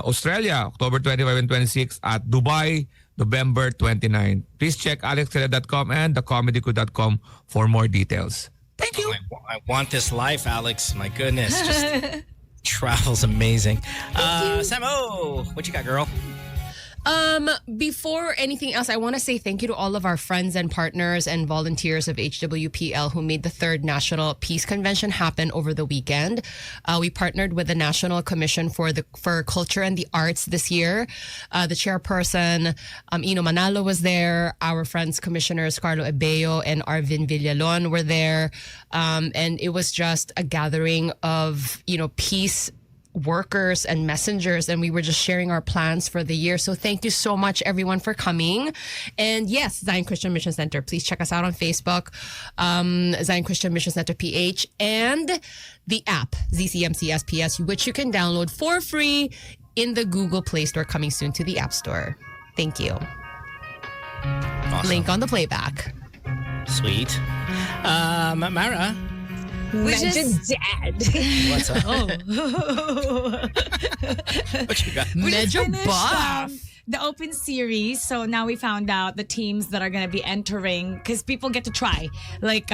Australia, October 25 and 26. At Dubai, November 29. Please check alexkele.com and thecomedyco.com for more details. Thank you. I want this life, Alex. My goodness. Just travel's amazing. Samo, what you got, girl? Before anything else, I want to say thank you to all of our friends and partners and volunteers of HWPL who made the 3rd National Peace Convention happen over the weekend. We partnered with the National Commission for Culture and the Arts this year. The chairperson, Ino Manalo, was there. Our friends Commissioners Carlo Ebeo and Arvin Villalon were there. And it was just a gathering of, peace workers and messengers, and we were just sharing our plans for the year. So thank you so much, everyone, for coming. And yes, Zion Christian Mission Center, please check us out on Facebook, Zion Christian Mission Center PH, and the app ZCMCSPS, which you can download for free in the Google Play Store, coming soon to the App Store. Thank you. Awesome. Link on the playback. Sweet. Mara, Medyo dad. what's up? What you got? Medyo finished, buff. the open series. So now we found out the teams that are going to be entering, because people get to try. Like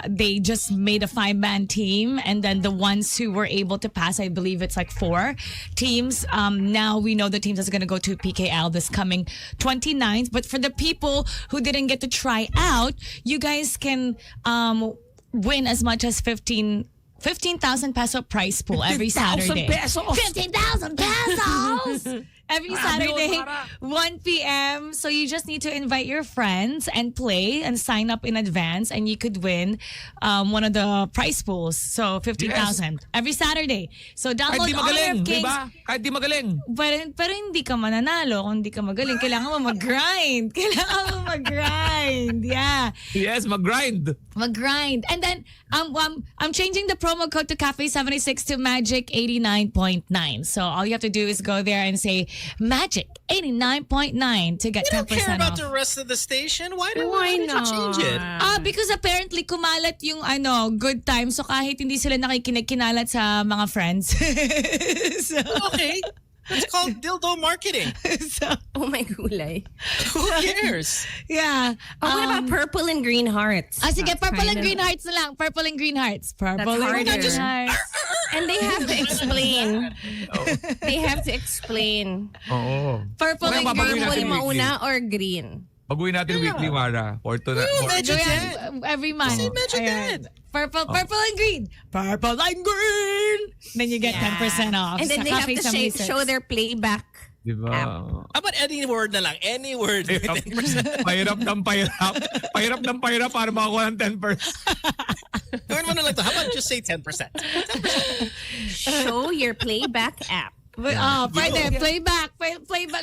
they just made a 5-man team, and then the ones who were able to pass, I believe it's like 4 teams. Now we know the teams that's going to go to PKL this coming 29th. But for the people who didn't get to try out, you guys can win as much as 15,000 peso prize pool every Saturday. 15,000 pesos! Every Saturday, 1 p.m. So you just need to invite your friends and play and sign up in advance, and you could win one of the prize pools. So 15,000 every Saturday. So Kahit download di Honor magaling, of di Kings. ba? Kahit di magaling. Pero hindi ka mananalo kung hindi ka magaling. Kailangan mo mag-grind. Kailangan mo mag-grind. Yeah. Yes, mag-grind. Mag-grind. And then, I'm changing the promo code to Cafe76 to Magic 89.9. So all you have to do is go there and say Magic 89.9 to get You don't 10% care about off. the rest of the station? Why did you not? change it? Because apparently kumalat yung good time. So kahit hindi sila nakikinig, kinalat sa mga friends. So, Okay. It's called dildo marketing. Oh my gulay. Who cares? yeah. Oh, what about purple and green hearts? Sige, That's purple and kind green of- hearts na lang. Purple and green hearts. Purple That's and harder. green hearts. And they have to explain. They have to explain. Oo. Purple Wala, and babaguhin green. natin Purple weekly. mauna or green? Baguhin natin weekly, Mara. Medyo dead. Every month. Say medyo Ayan. dead. Purple and green. Purple and green. Then you get 10% off. And then sa they have to Cafe 76. show their playback. Diba? How about any word na lang? Any word. Pahirap ng pahirap. Pahirap ng pahirap para makakuha ng 10%. Gawin mo na lang to. How about just say 10%? Show your playback app. Pwede. Playback.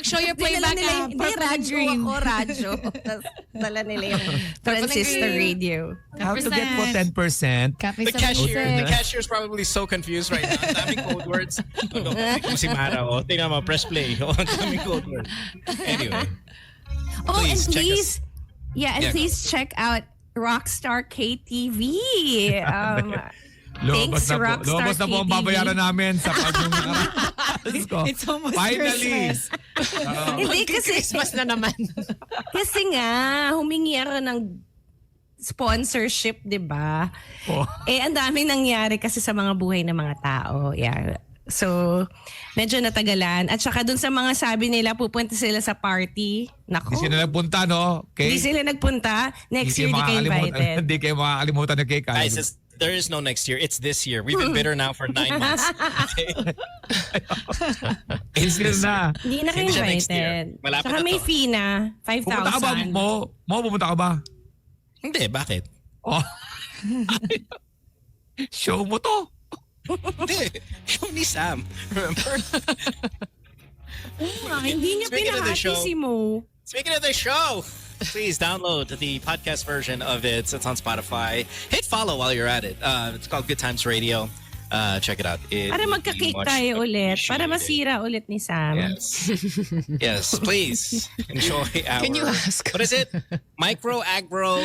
Show your playback app. Hindi, Purple and radyo green. ako, radyo. Tapos dala nila yung transistor green. radio. How to get po 10%? Cafe The 76. cashier is probably so confused right now. Ang daming code words. Tingnan mo si Mara. Tingnan mo, press play. Ang daming code words. Anyway. Oh, Please, and check please, us. yeah, and Yeah, please check out Rockstar KTV. Lumabas Thanks, Rockstar na po ang KTV. babayaran namin sa pag-yung It's almost Finally. Christmas. Hindi kasi, Christmas na naman. kasi nga, humingi ako ng sponsorship, di ba? Oh. Ang daming nangyari kasi sa mga buhay ng mga tao. Yeah. So, medyo natagalan. At saka dun sa mga sabi nila, pupunta sila sa party. Nako. Hindi sila nagpunta, no? Okay? Hindi sila nagpunta. Next year, di kayo invited. Hindi kayo makakalimutan ng cake. Guys, there is no next year. It's this year. We've been bitter now for 9 months. Okay? It's this year. na. Hindi na kayo Hindi siya next year. invited. Malapit Saka na may to. fee na. Pumunta ka ba, 5,000. Mo, pumunta ka ba? Hindi, bakit? Oh. Show mo to. Hindi. Show ni Sam. Remember? Hindi niya Speaking of the pinahati show, si Mo. Speaking of the show, please download the podcast version of it. It's on Spotify. Hit follow while you're at it. It's called Good Times Radio. Check it out. Para magka-cake tayo ulit. Para masira ulit ni Sam. Yes. Yes, please enjoy our... Can you ask? What is it? Micro-agro.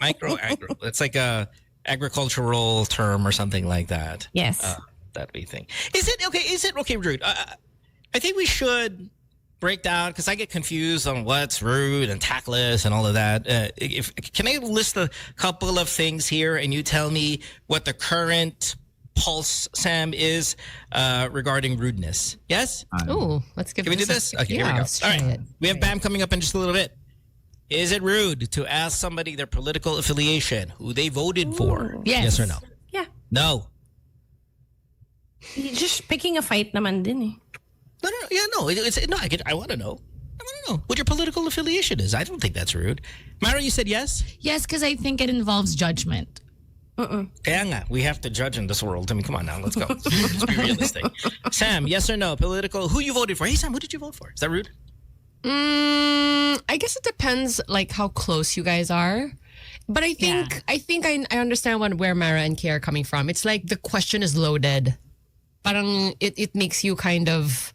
Micro-agro. It's like a agricultural term or something like that. Yes. That we think. Is it okay, rude? I think we should break down, because I get confused on what's rude and tactless and all of that. Can I list a couple of things here and you tell me what the current pulse, Sam, is regarding rudeness? Yes? Oh, let's give Can we do this this? Okay, here we go. let's All try right. it. We have Bam coming up in just a little bit. Is it rude to ask somebody their political affiliation, who they voted for? Yes. Yes or no? Yeah. No. Just picking a fight naman din eh. No. Yeah, no. I want to know. I want to know what your political affiliation is. I don't think that's rude. Mara, you said yes? Yes, because I think it involves judgment. Kaya nga, we have to judge in this world. I mean, come on now. Let's go. Let's be realistic. Sam, yes or no? Political. Who you voted for? Hey, Sam, who did you vote for? Is that rude? I guess it depends, like how close you guys are. But I think I understand where Mara and Kay are coming from. It's like the question is loaded. Parang it makes you kind of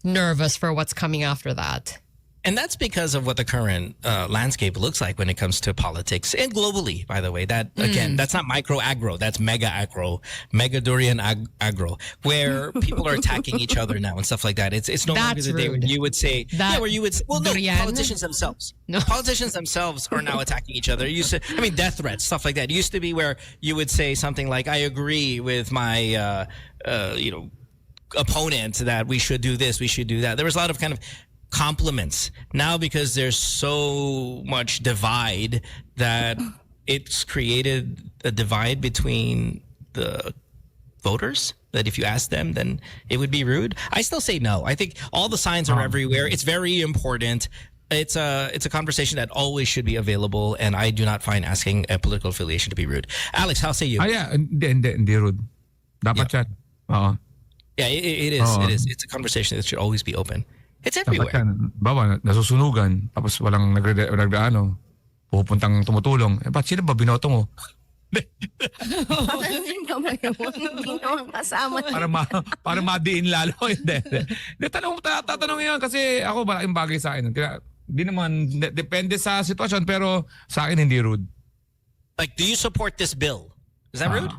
nervous for what's coming after that. And that's because of what the current landscape looks like when it comes to politics and globally, by the way. That, again, that's not micro-aggro. That's mega-aggro, mega-Durian aggro, where people are attacking each other now and stuff like that. It's no longer That's the day where rude. you would say, where you would say, well, no, Durian? politicians themselves. No. Politicians themselves are now attacking each other. Death threats, stuff like that. It used to be where you would say something like, I agree with my, opponent that we should do this, we should do that. There was a lot of kind of compliments. Now, because there's so much divide, that it's created a divide between the voters, that if you ask them, then it would be rude. I still say no. I think all the signs are everywhere. It's very important. It's a conversation that always should be available, and I do not find asking a political affiliation to be rude. Alex, how say you? Yeah, hindi rude. Dapat yan. Oo. Yeah, it is. It is. It's a conversation that should always be open. It's everywhere. Dapat yan. Bawa, nasusunugan, tapos walang nagdaano, pupuntang tumutulong. Ba't sino ba binoto mo? Hindi naman kasama. Para madiin lalo. Hindi. Tatanong yan kasi ako malaking bagay sa akin. Kaya, di naman, depende sa sitwasyon, pero sa akin hindi rude. Like, do you support this bill? Is that rude?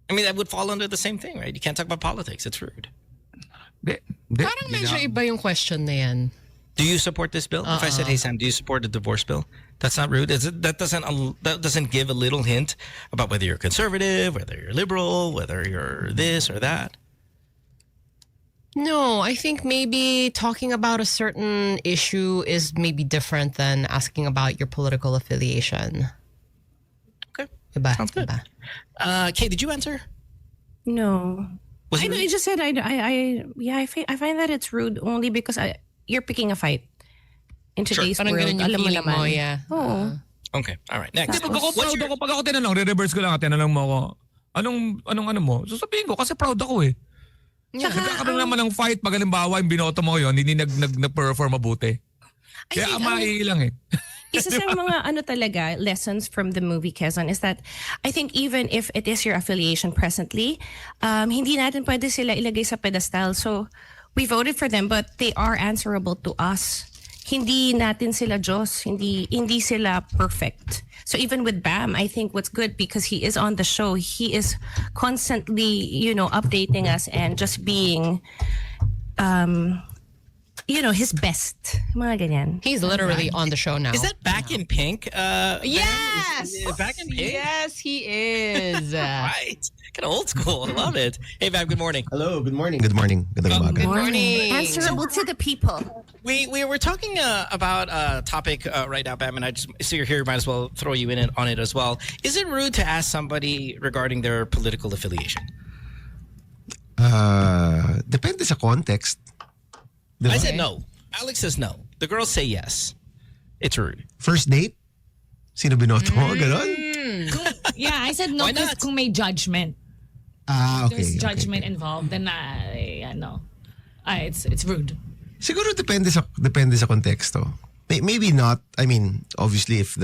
I mean, that would fall under the same thing, right? You can't talk about politics. It's rude. Parang medyo iba yung question na yan. Do you support this bill? If I said, hey, Sam, do you support the divorce bill? That's not rude. That doesn't give a little hint about whether you're conservative, whether you're liberal, whether you're this or that. No, I think maybe talking about a certain issue is maybe different than asking about your political affiliation. Okay. Iba, Sounds good. iba. Kay, did you answer? No. I know, I just said I find that it's rude only because you're picking a fight in today's Parang world. ganun yung Alam mo feeling naman. mo, yeah. Oo. Okay. All right. Next. Pag ako tinanong, re-reverse ko lang, tinanong mo ako, anong mo? So sabihin ko, kasi proud ako eh. Nagkakaroon naman ng fight pag halimbawa yung binoto mo yun, hindi nag-perform mabuti. Kaya lang eh. Isa sa mga talaga lessons from the movie Quezon is that I think even if it is your affiliation presently, hindi natin pwede sila ilagay sa pedestal. So we voted for them, but they are answerable to us. Hindi natin sila Diyos, hindi sila perfect. So even with Bam, I think what's good because he is on the show, he is constantly, updating us and just being his best. Mga ganyan. He's literally on the show now. Is that Back in Pink? Yes! Is Back in Pink? Yes, he is. Right. Kind of old school. I love it. Hey, Bam, good morning. Hello, good morning. Good morning. Good morning. Answerable to the people. We were talking about a topic right now, Bam, and I just so you're here, might as well throw you in on it as well. Is it rude to ask somebody regarding their political affiliation? Depende sa context. Diba? I said no. Alex says no. The girls say yes. It's rude. First date? Sino binoto mo? Ganon? Yeah, I said no Why because not? kung may judgment. Okay. There's judgment involved, then no. It's rude. Siguro depende sa konteksto. Maybe not. I mean, obviously if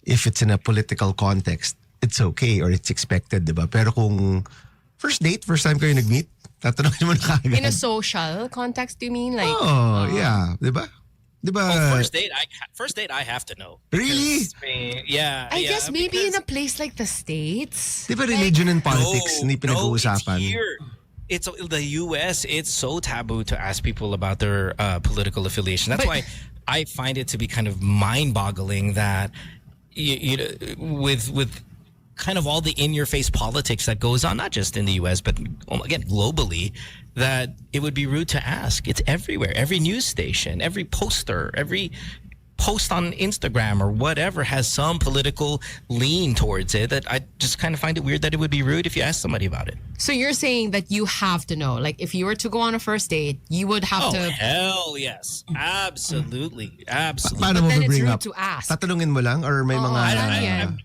it's in a political context, it's okay or it's expected, 'di ba? Pero kung first time kayo nag-meet, tatanungin mo na kaagad. In a social context, do you mean? Like, yeah, 'di ba? 'Di ba? Oh, first date I have to know. Really? Yeah. I guess maybe in a place like the States. 'Di ba religion and politics hindi pinag-uusapan? It's here. It's the U.S. It's so taboo to ask people about their political affiliation. That's why I find it to be kind of mind-boggling that you know, with kind of all the in-your-face politics that goes on, not just in the U.S. but again globally, that it would be rude to ask. It's everywhere. Every news station, every poster, every post on Instagram or whatever has some political lean towards it, that I just kind of find it weird that it would be rude if you ask somebody about it. So you're saying that you have to know, like if you were to go on a first date, you would have to. Hell yes. Absolutely. Absolutely. Paano But mo then it's bring rude up? to ask. Tatanungin mo lang or may mga...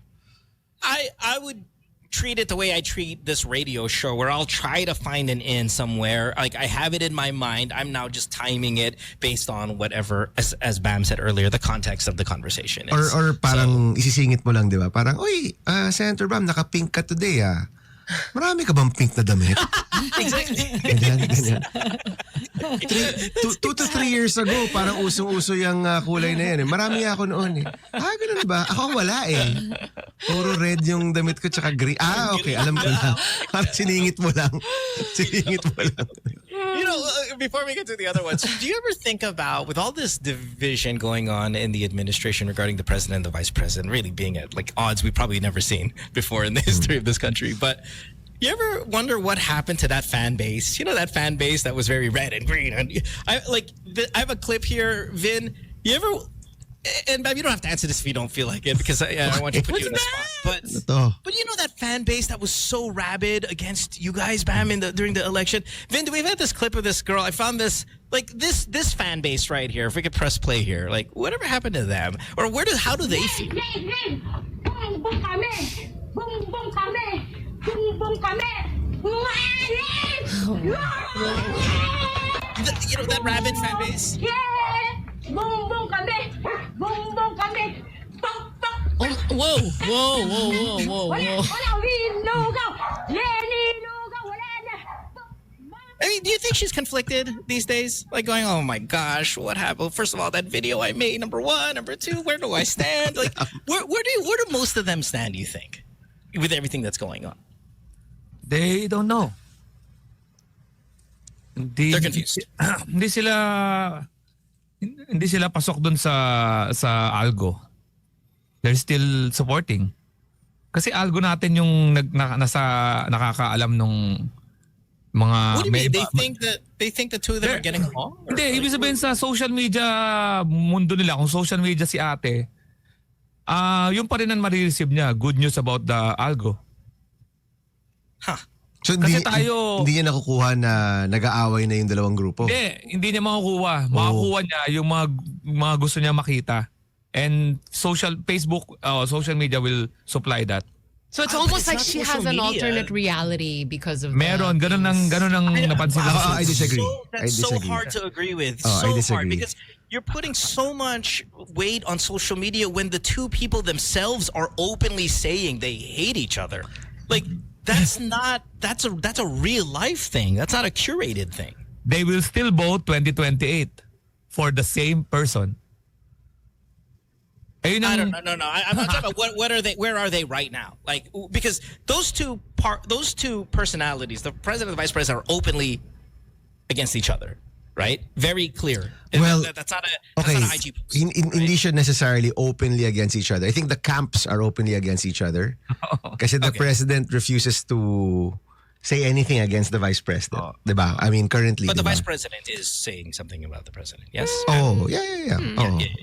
I would treat it the way I treat this radio show, where I'll try to find an in somewhere. Like I have it in my mind. I'm now just timing it based on whatever, as Bam said earlier, the context of the conversation is. Or parang isisingit mo lang, di ba? Parang, uy, Senator Bam, naka-pink ka today Marami ka bang pink na damit? Exactly. Ganyan. 2 to 3 years ago, parang usong-uso yung kulay na yan. Marami ako noon ganun ba? Ako wala Puro red yung damit ko tsaka green. Okay, alam ko na. Parang siningit mo lang. You know, before we get to the other ones, do you ever think about, with all this division going on in the administration regarding the president and the vice president really being at like odds we've probably never seen before in the history of this country, but you ever wonder what happened to that fan base? You know, that fan base that was very red and green. And I have a clip here, Vin. You ever... And Bam, you don't have to answer this if you don't feel like it, because I want to put you in a spot. But you know that fan base that was so rabid against you guys, Bam, during the election. Vin, we've had this clip of this girl. I found this this fan base right here. If we could press play here, like whatever happened to them, or how do they feel? Boom boom kami, boom boom kami, boom boom kami. You know that rabid fan base. Bongbong kami! Bongbong kami! Tok, tok! Whoa. Wala, lugaw! Lenny, lugaw! Wala na! I mean, do you think she's conflicted these days? Like going, oh my gosh, what happened? First of all, that video I made, number one. Number two, where do I stand? Like, where do most of them stand, do you think, with everything that's going on? They don't know. They're confused. Hindi sila pasok dun sa algo. They're still supporting. Kasi algo natin yung nasa nakakaalam nung mga... What do you mean? They think the two of them are getting along? Hindi, ibig sabihin sa social media mundo nila, kung social media si ate, yung pa rin ang marireceive niya, good news about the algo. Huh. So Kasi hindi niya nakukuha na nag-aaway na yung dalawang grupo? Hindi niya makukuha. Makakuha niya yung mga gusto niya makita. And social media will supply that. So it's almost like she has an alternate reality because of Meron, ganun ang napansin ko. I disagree. That's so hard to agree with. So hard, because you're putting so much weight on social media when the two people themselves are openly saying they hate each other. Like, that's a real life thing. That's not a curated thing. They will still vote 2028 for the same person. No. I'm not talking about what are they? Where are they right now? Like, because those two personalities, the president and the vice president, are openly against each other, right? Very clear. Well, that's not an IG post. Hindi siya necessarily openly against each other. I think the camps are openly against each other. Kasi the president refuses to say anything against the vice president. Diba? I mean, currently. But the diba? vice president is saying something about the president. Yes? Oh, yeah. Okay,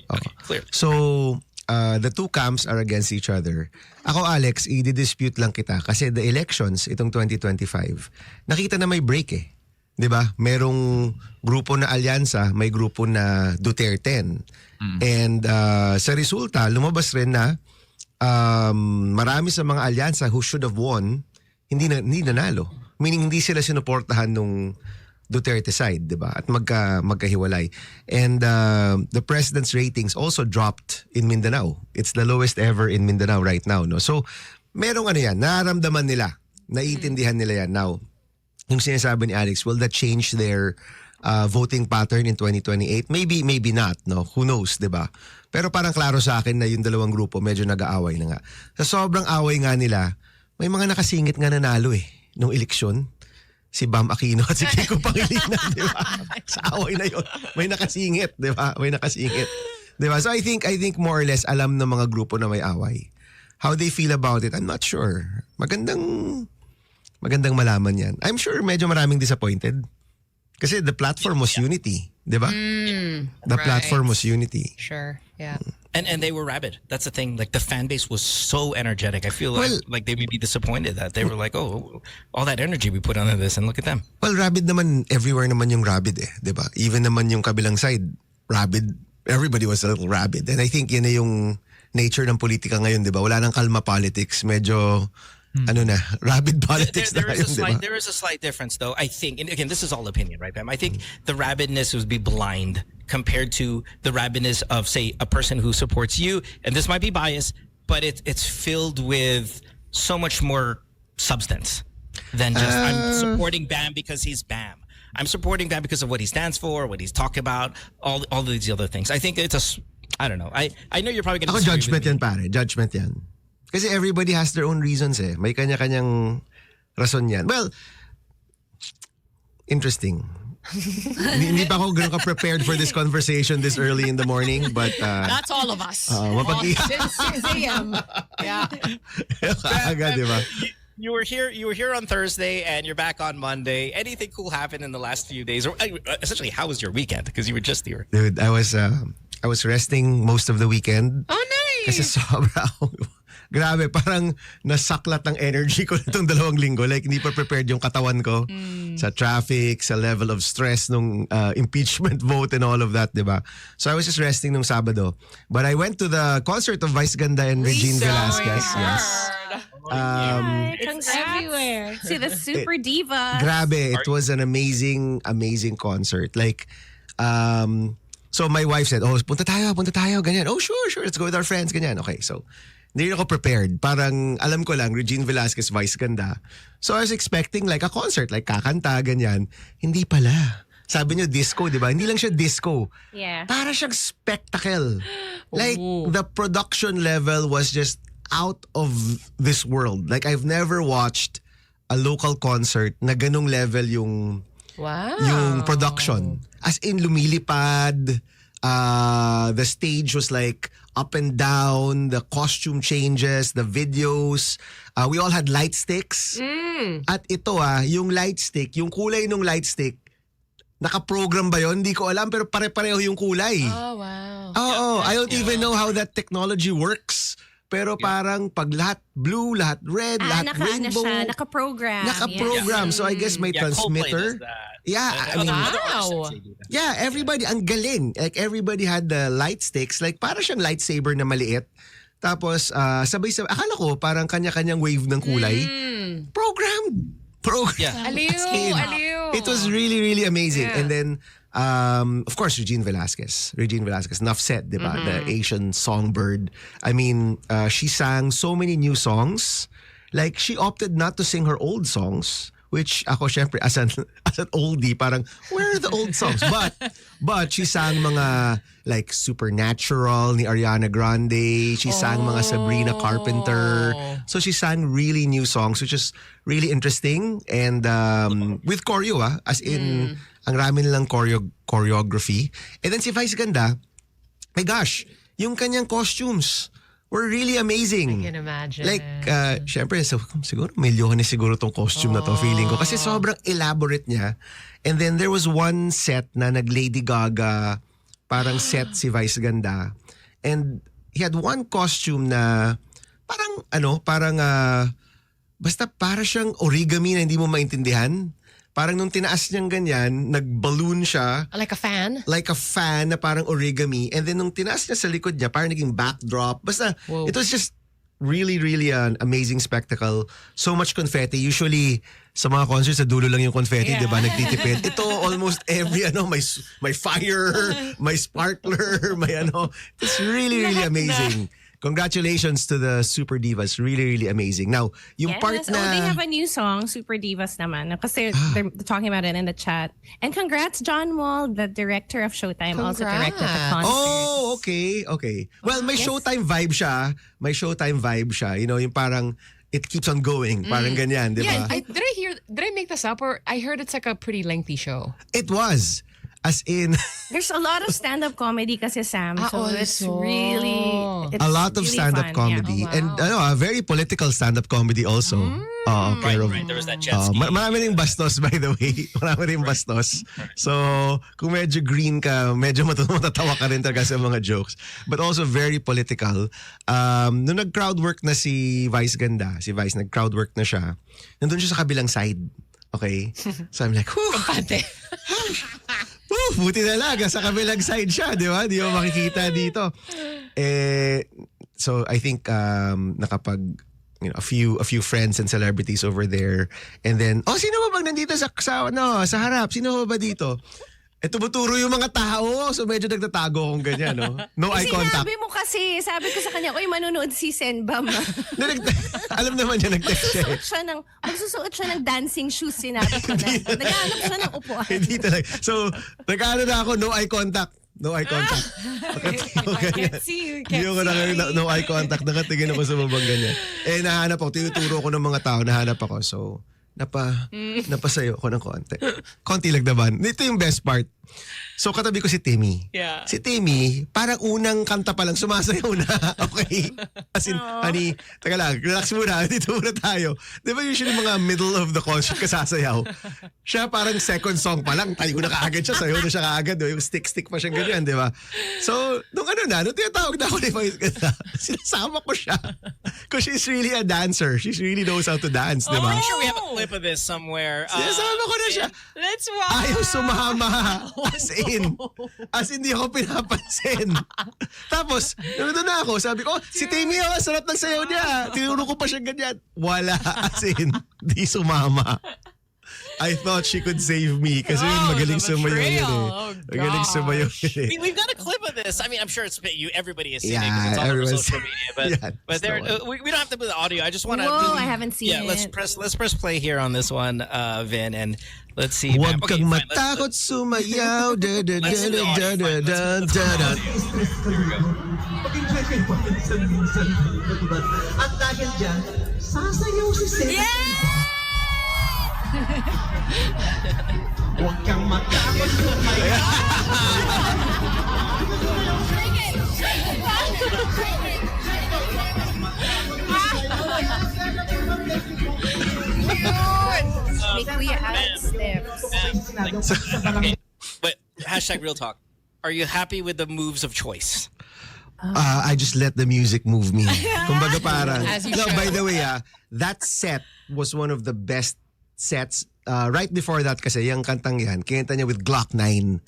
clear. So, the two camps are against each other. Ako, Alex, i-dispute lang kita kasi the elections, itong 2025, nakita na may break 'Di ba? Merong grupo na alyansa, may grupo na Duterte. And sa resulta, lumabas rin na marami sa mga alyansa who should have won, hindi nanalo. Meaning hindi sila sinuportahan nung Duterte side, di ba? At magkahiwalay. And the president's ratings also dropped in Mindanao. It's the lowest ever in Mindanao right now, no? So, merong yan, nararamdaman nila, naiintindihan nila yan. Now, yung sinasabi ni Alex, will that change their voting pattern in 2028? Maybe, maybe not, no? Who knows, di ba? Pero parang klaro sa akin na yung dalawang grupo medyo nag-aaway na nga. Sa sobrang away nga nila, may mga nakasingit nga nanalo nung eleksyon. Si Bam Aquino at si Kiko Pangilinan, di ba? Sa away na yun. May nakasingit, di ba? May nakasingit. Di ba? So I think more or less alam ng mga grupo na may away. How they feel about it, I'm not sure. Magandang malaman yan. I'm sure medyo maraming disappointed. Kasi the platform was unity, di ba? The platform was unity. Sure, yeah. And they were rabid. That's the thing. Like the fan base was so energetic. I feel like they may be disappointed that they were like, oh, all that energy we put onto this and look at them. Well, rabid naman, everywhere naman yung rabid di ba? Even naman yung kabilang side, rabid. Everybody was a little rabid. And I think yun na yung nature ng politika ngayon, di ba? Wala nang kalma politics. Medyo, rabid politics na ngayon, di ba? There is a slight difference though, I think. And again, this is all opinion, right, Pam? I think the rabidness would be blind compared to the rabidness of, say, a person who supports you. And this might be biased, but it's filled with so much more substance than just, I'm supporting Bam because he's Bam. I'm supporting Bam because of what he stands for, what he's talking about, all these other things. I think it's I don't know. I know you're probably going to Ako judgment yan, pare. Judgment yan. Kasi everybody has their own reasons May kanya-kanyang rason yan. Well, interesting. Hindi pa ako ganun ka-prepared for this conversation this early in the morning, but That's all of us. Since 6 a.m. Yeah. Aga, di ba? You were here on Thursday and you're back on Monday. Anything cool happened in the last few days? Or essentially, how was your weekend? Because you were just here. Dude, I was resting most of the weekend. Oh, nice. Kasi grabe, parang nasaklat ang energy ko nitong 2 linggo. Like, hindi pa prepared yung katawan ko sa traffic, sa level of stress nung impeachment vote and all of that, di ba? So I was just resting nung Sabado. But I went to the concert of Vice Ganda and Regine Velasquez. Yes. It's everywhere. See the super diva. Grabe, it was an amazing concert. Like, so my wife said, punta tayo, ganyan. Oh, sure, let's go with our friends, ganyan. Okay, so hindi ako prepared. Parang alam ko lang, Regine Velasquez, Vice Ganda. So I was expecting like a concert, like kakanta, ganyan. Hindi pala. Sabi niyo disco, di ba? Hindi lang siya disco. Yeah. Para siyang spectacle. Like, the production level was just out of this world. Like, I've never watched a local concert na ganung level yung production. As in, lumilipad. The stage was like up and down, the costume changes, the videos. We all had light sticks. At ito yung light stick, yung kulay ng light stick, naka-program ba yun? Hindi ko alam, pero pare-pareho yung kulay. Oh, wow. Oo, I don't even know how that technology works. Pero parang pag lahat blue, lahat red, lahat rainbow. Naka-program. Naka-program. So I guess may transmitter. Yeah, I mean, Wow. yeah, everybody, ang galing. Like everybody had the light sticks. Like para siyang lightsaber na maliit. Tapos sabay-sabay, akala ko parang kanya-kanyang wave ng kulay. Programmed. Yeah. Aliw. It was really, really amazing. And then, of course, Regine Velasquez. Enough said, di ba? The Asian songbird. I mean, she sang so many new songs. Like, she opted not to sing her old songs, which ako, syempre, as an oldie, parang, where are the old songs? But she sang mga, like, Supernatural ni Ariana Grande. She sang mga Sabrina Carpenter. So she sang really new songs, which is really interesting. And with choreo, as in, ang rami nilang choreography. And then si Vice Ganda, my gosh, yung kanyang costumes were really amazing. I can imagine. Like, syempre, siguro may liyohan siguro tong costume na to, feeling ko. Kasi sobrang elaborate niya. And then there was one set na nag-Lady Gaga, parang set si Vice Ganda. And he had one costume na parang basta para siyang origami na hindi mo maintindihan. Parang nung tinaas niyang ganyan, nag-balloon siya. Like a fan? Like a fan na parang origami. And then nung tinaas niya sa likod niya, parang naging backdrop. Basta, it was just really, really an amazing spectacle. So much confetti. Usually, sa mga concerts, sa dulo lang yung confetti, di ba? Nagtitipid. Ito, almost every, may fire, may sparkler, may It's really, really amazing. Congratulations to the Super Divas. Really, really amazing. Now, yung part na... they have a new song, Super Divas naman. Kasi they're talking about it in the chat. And congrats, John Wall, the director of Showtime, also directed the concert. Oh, okay. Well, may Showtime vibe siya. You know, yung parang it keeps on going. Parang ganyan, di ba? Yeah, did I make this up, or I heard it's like a pretty lengthy show? It was. As in... There's a lot of stand-up comedy kasi, Sam. So it's so. really... It's a lot of really stand-up fun, comedy. yeah. And a very political stand-up comedy also. Right. There was that jet ski. Marami ring bastos, by the way. Marami ring bastos. So, kung medyo green ka, medyo matatawa ka rin talaga sa mga jokes. But also very political. Nung nag-crowd work na si Vice Ganda, nag-crowd work na siya, nandun siya sa kabilang side. Okay? So I'm like, whew. Buti na lang, sa kabilang side siya, di ba? Di mo makikita dito. So I think a few friends and celebrities over there, and then sino ba bang nandito sa harap? Sino ba dito? Tumuturo yung mga tao, so medyo nagtatago akong ganyan, no? No eye contact. Sabi ko sa kanya, manonood si Senbam. Alam naman niya, nag-text siya. Magsusuot siya ng dancing shoes, sinabi ko na. Naghahanap siya ng upuan. Hindi talaga. So, nag-ano na ako, no eye contact. No eye contact. Can't see you. Hindi ako no eye contact. Nakatingin ako sa babang ganyan. Nahanap ako. Tinuturo ko ng mga tao. Nahanap ako. So, napasayo ako ng konti. Konti lang naman. Ito yung best part. So, katabi ko si Timmy. Yeah. Si Timmy, parang unang kanta pa lang, sumasayaw na. Okay? As in, honey, taga lang, relax muna, dito muna tayo. Di ba usually mga middle of the concert kasasayaw? Siya parang second song pa lang, tayo na kaagad siya, sayaw na siya kaagad. Yung stick pa siyang ganyan, di ba? So, nung tinatawag na ako ni Vice Ganda, sinasama ko siya. Because she's really a dancer. She really knows how to dance, di ba? I'm sure we have a clip of this somewhere. Sinasama ko na siya. Let's watch. Ayaw sumama. As in, di ako pinapansin. Tapos, nandun na ako, sabi ko, si Timmy, sarap ng sayaw niya. Tinuro ko pa siya ganyan. Wala. As in, di sumama. I thought she could save me kasi magaling sumayaw yun Magaling sumayaw yun We've got a clip of this. I mean, I'm sure everybody has seen it Yeah, because it's all over everyone's- social media. But there, we don't have to put the audio. I just want to. Whoa, I haven't seen Yeah, it. let's press play here on this one, Vin, and let's see. Huwag Okay, kang fine, matakot sumayaw. Da, da, da, da, da, da, da, da. At dahil dyan, sasayaw si Seth. Huwag kang matakot sumayaw. May kuya Alex steps. Okay. But hashtag real talk. Are you happy with the moves of choice? I just let the music move me. Kumbaga parang. As you No, should. by the way, that set was one of the best sets. Right before that kasi, yung kantang yan, kinanta niya with Glock 9.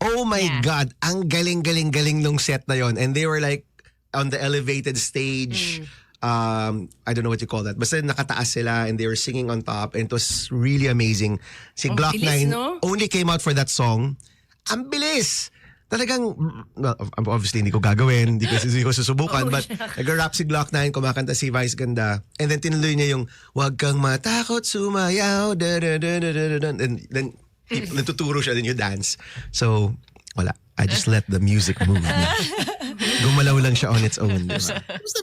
Oh my God, ang galing nung set na yon. And they were like on the elevated stage. I don't know what you call that. Basta nakataas sila and they were singing on top and it was really amazing. Si Glock bilis, 9 no? only came out for that song. Ang bilis! Talagang, well, obviously hindi ko gagawin, hindi ko susubukan, but nag-rap si Glock 9, kumakanta si Vice Ganda, and then tinuloy niya yung, huwag kang matakot sumayaw, and then natuturo siya, then you dance. So, wala. I just let the music move me. Gumalaw lang siya on its own. Diba?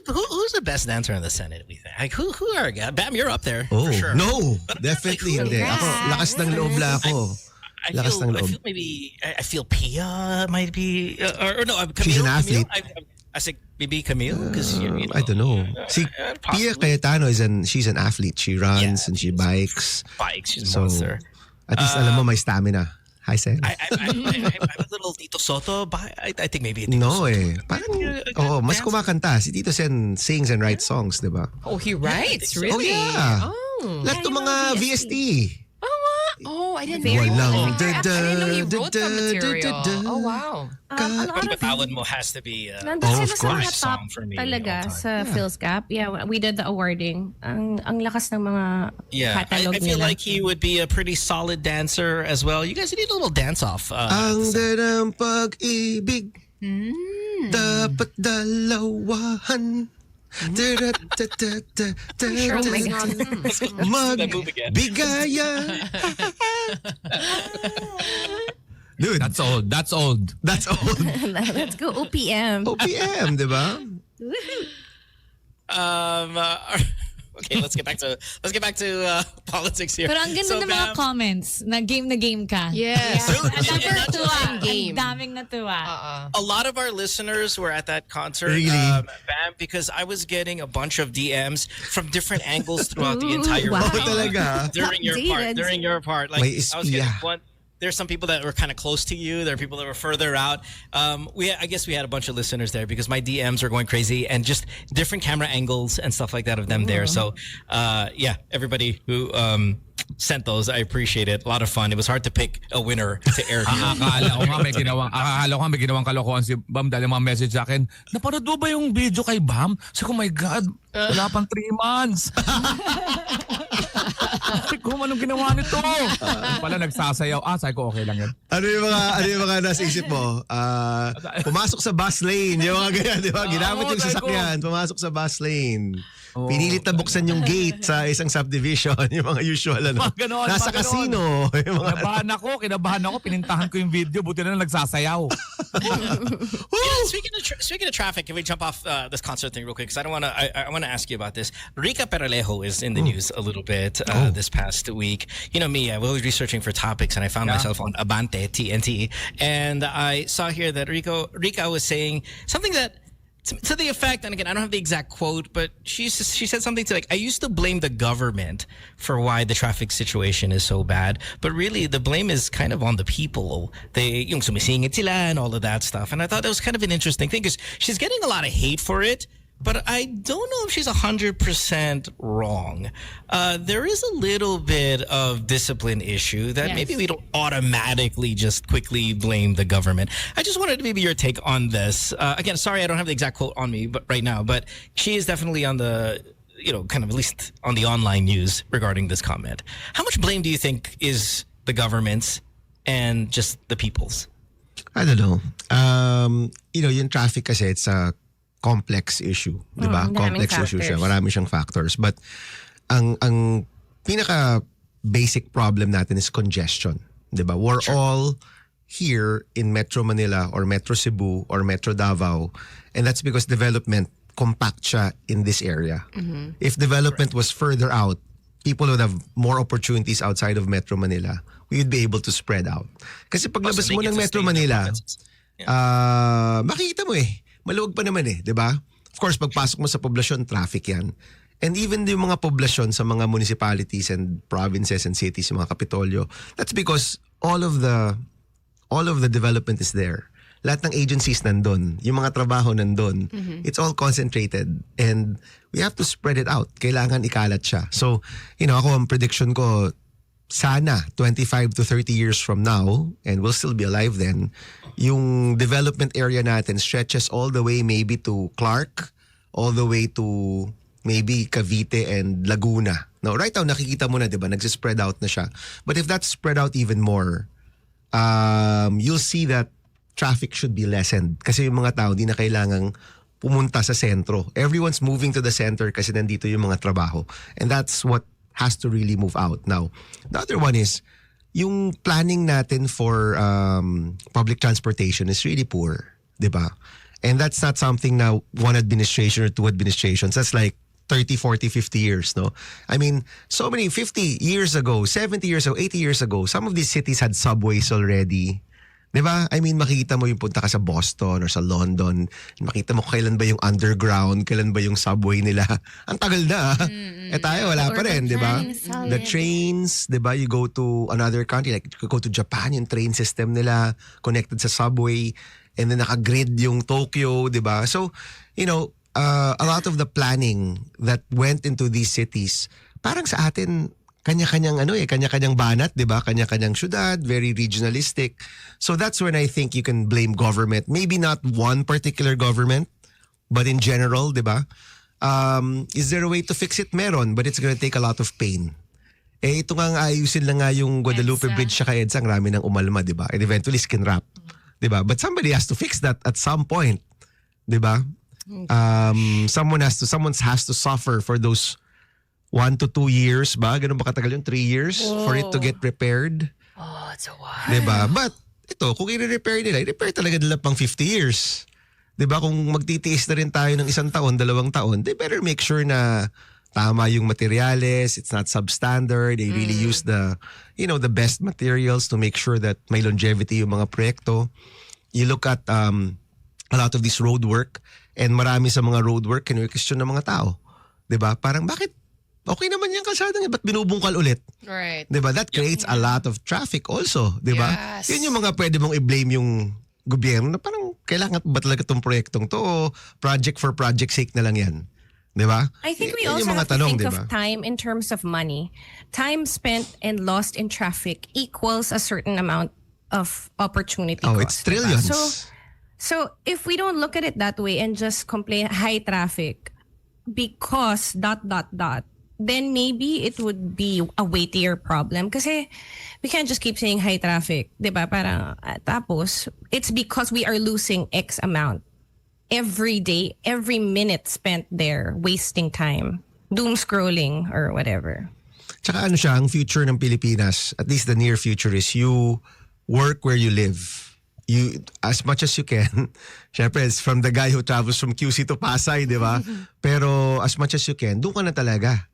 Who's the best dancer in the Senate, we think? Like, who are guys? Bam, you're up there. Oh, for sure. no. Definitely hindi. Ako, lakas ng loob lang ako. I Lakas ng feel loob. maybe I feel Pia might be or no Camille, She's an athlete. I say maybe Camille because I don't know. See, Pia Cayetano she's an athlete. She runs and she bikes. Bikes. She's a So, monster. at least alam mo may stamina. Hi, Sen. I'm a little Tito Soto, but I think maybe Tito No Soto. Parang, mas kumakanta. Si Tito Sen sings and writes songs, di ba? Oh, he writes, so. really? Oh, yeah. Oh. Lahat ng mga VST. Oh, I didn't Walang know. da- I didn't know he da- wrote da- the da- material. da- Oh, wow. A lot But of Bawad Mo has to be nandun Oh, sila of sa mga course. top Song for me talaga all sa Phil's Gap. Yeah, we did the awarding. Ang lakas ng mga Yeah, catalog I feel nila. like he would be a pretty solid dancer as well. You guys need a little dance off. Ang darang pag-ibig dapat dalawahan. Magbigaya. Dude, That's old. That's old. that's old. Let's go OPM. OPM, di ba? Okay, let's get back to politics here. Pero ang ganda So, ng mga Bam, comments na game ka. Yes. Really? Ang daming And not just natuwa. in game. Ang daming natuwa. a lot of our listeners were at that concert, Really? Bam, because I was getting a bunch of DMs from different angles throughout the entire wow. room. Talaga? during your part. David. During your part, like May I was getting espiya. one. There's some people that were kind of close to you. There are people that were further out. I guess we had a bunch of listeners there because my DMs were going crazy and just different camera angles and stuff like that of them there. So, yeah, everybody who sent those, I appreciate it. A lot of fun. It was hard to pick a winner to air here. Akala ko nga may ginawang kalokohan si Bam dahil mga message sa akin, napanood mo ba yung video kay Bam? Sabi ko, my God, wala pang 3 months. Sabi ko, anong ginawa nito? Pala nagsasayaw. Sabi ko, okay lang yan. Ano yung mga nasa isip mo? Pumasok sa bus lane. Yung mga ganyan, di ba? Ginamit yung sabi ko. sasakyan. Pumasok sa bus lane. Pinilit na buksan yung gate sa isang subdivision. Yung mga usual, ano? Mga ganon, Nasa mga ganon. casino. Yung mga, Kinabahan ako, pinintahan ko yung video, buti na lang nagsasayaw. Yeah, speaking of traffic, can we jump off this concert thing real quick? Because I don't want to. I want to ask you about this. Rica Peralejo is in the news a little bit this past week. You know me, I was researching for topics, and I found myself on Abante TNT, and I saw here that Rica was saying something that. To the effect, and again, I don't have the exact quote, but she said something to like, I used to blame the government for why the traffic situation is so bad, but really the blame is kind of on the people. Yung sumisingit sila and all of that stuff. And I thought that was kind of an interesting thing because she's getting a lot of hate for it, but I don't know if she's 100% wrong. There is a little bit of discipline issue that maybe we don't automatically just quickly blame the government. I just wanted maybe your take on this. Again, sorry, I don't have the exact quote on me, but right now, but she is definitely on the, kind of at least on the online news regarding this comment. How much blame do you think is the government's and just the people's? I don't know. Yung traffic kasi, it's a complex issue, 'di ba? Complex issue siya. Marami siyang factors, but ang pinaka basic problem natin is congestion, 'di ba? We're all here in Metro Manila or Metro Cebu or Metro Davao, and that's because development compact siya in this area. If development was further out, people would have more opportunities outside of Metro Manila. We would be able to spread out. Kasi paglabas mo ng Metro Manila, makikita mo maluwag pa naman di ba? Of course, pagpasok mo sa poblasyon, traffic yan. And even yung mga poblasyon sa mga municipalities and provinces and cities, yung mga kapitolyo, that's because all of the development is there. Lahat ng agencies nandun, yung mga trabaho nandun, it's all concentrated and we have to spread it out. Kailangan ikalat siya. So, ako ang prediction ko, sana 25 to 30 years from now, and we'll still be alive then, yung development area natin stretches all the way maybe to Clark, all the way to maybe Cavite and Laguna. Now, right now, nakikita mo na, di ba? Nagsispread out na siya. But if that's spread out even more, you'll see that traffic should be lessened. Kasi yung mga tao, di na kailangang pumunta sa sentro. Everyone's moving to the center kasi nandito yung mga trabaho. And that's what has to really move out. Now, the other one is, yung planning natin for public transportation is really poor, di ba? And that's not something na one administration or two administrations. That's like 30, 40, 50 years, no? I mean, so many, 50 years ago, 70 years ago, 80 years ago, some of these cities had subways already. Di ba? I mean, makikita mo yung punta ka sa Boston or sa London, makita mo kailan ba yung underground, kailan ba yung subway nila. Ang tagal na. Tayo, wala pa rin, di ba? The trains, di ba? You go to another country, like you go to Japan, yung train system nila connected sa subway, and then naka-grid yung Tokyo, di ba? So, a lot of the planning that went into these cities, parang sa atin, kanya-kanyang kanya-kanyang banat, 'di ba? Kanya-kanyang syudad, very regionalistic. So that's when I think you can blame government. Maybe not one particular government, but in general, 'di ba? Is there a way to fix it? Meron, but it's gonna take a lot of pain. Ito nga ayusin lang nga yung Guadalupe EDSA. Bridge sa EDSA, ang rami ng umalma, 'di ba? And eventually skin wrap, 'di ba? But somebody has to fix that at some point, 'di ba? Someone has to suffer for those 1 to 2 years ba? Ganun ba katagal yung 3 years for it to get repaired? Oh, it's a while. 'Di ba? But ito, kung i-repair nila, i-repair talaga nila pang 50 years. 'Di ba? Kung magtitiis na rin tayo ng 1 taon, 2 taon, they better make sure na tama yung materials, it's not substandard, they really use the best materials to make sure that may longevity yung mga proyekto. You look at a lot of this road work, and marami sa mga road work kinu-question ng mga tao. 'Di ba? Parang bakit okay naman yung kalsadang ba't binubungkal ulit? Right. 'Di ba? That creates a lot of traffic also, 'di ba? Yes. Yun yung mga pwede mong i-blame yung gobyerno na parang kailangan ba talaga tong proyektong to o project for project sake na lang yan. 'Di ba? I think we Yun also yung mga have to tanong, think 'di of ba? time in terms of money. Time spent and lost in traffic equals a certain amount of opportunity Oh, cost. it's trillions. Diba? So if we don't look at it that way and just complain high traffic because ... then maybe it would be a weightier problem. Kasi we can't just keep saying high traffic. Diba? Parang, tapos, it's because we are losing X amount. Every day, every minute spent there, wasting time. Doom scrolling or whatever. Tsaka ano siya, ang future ng Pilipinas, at least the near future, is you work where you live. You, as much as you can. Syempre, it's from the guy who travels from QC to Pasay, di ba? Pero as much as you can, doon ka na talaga.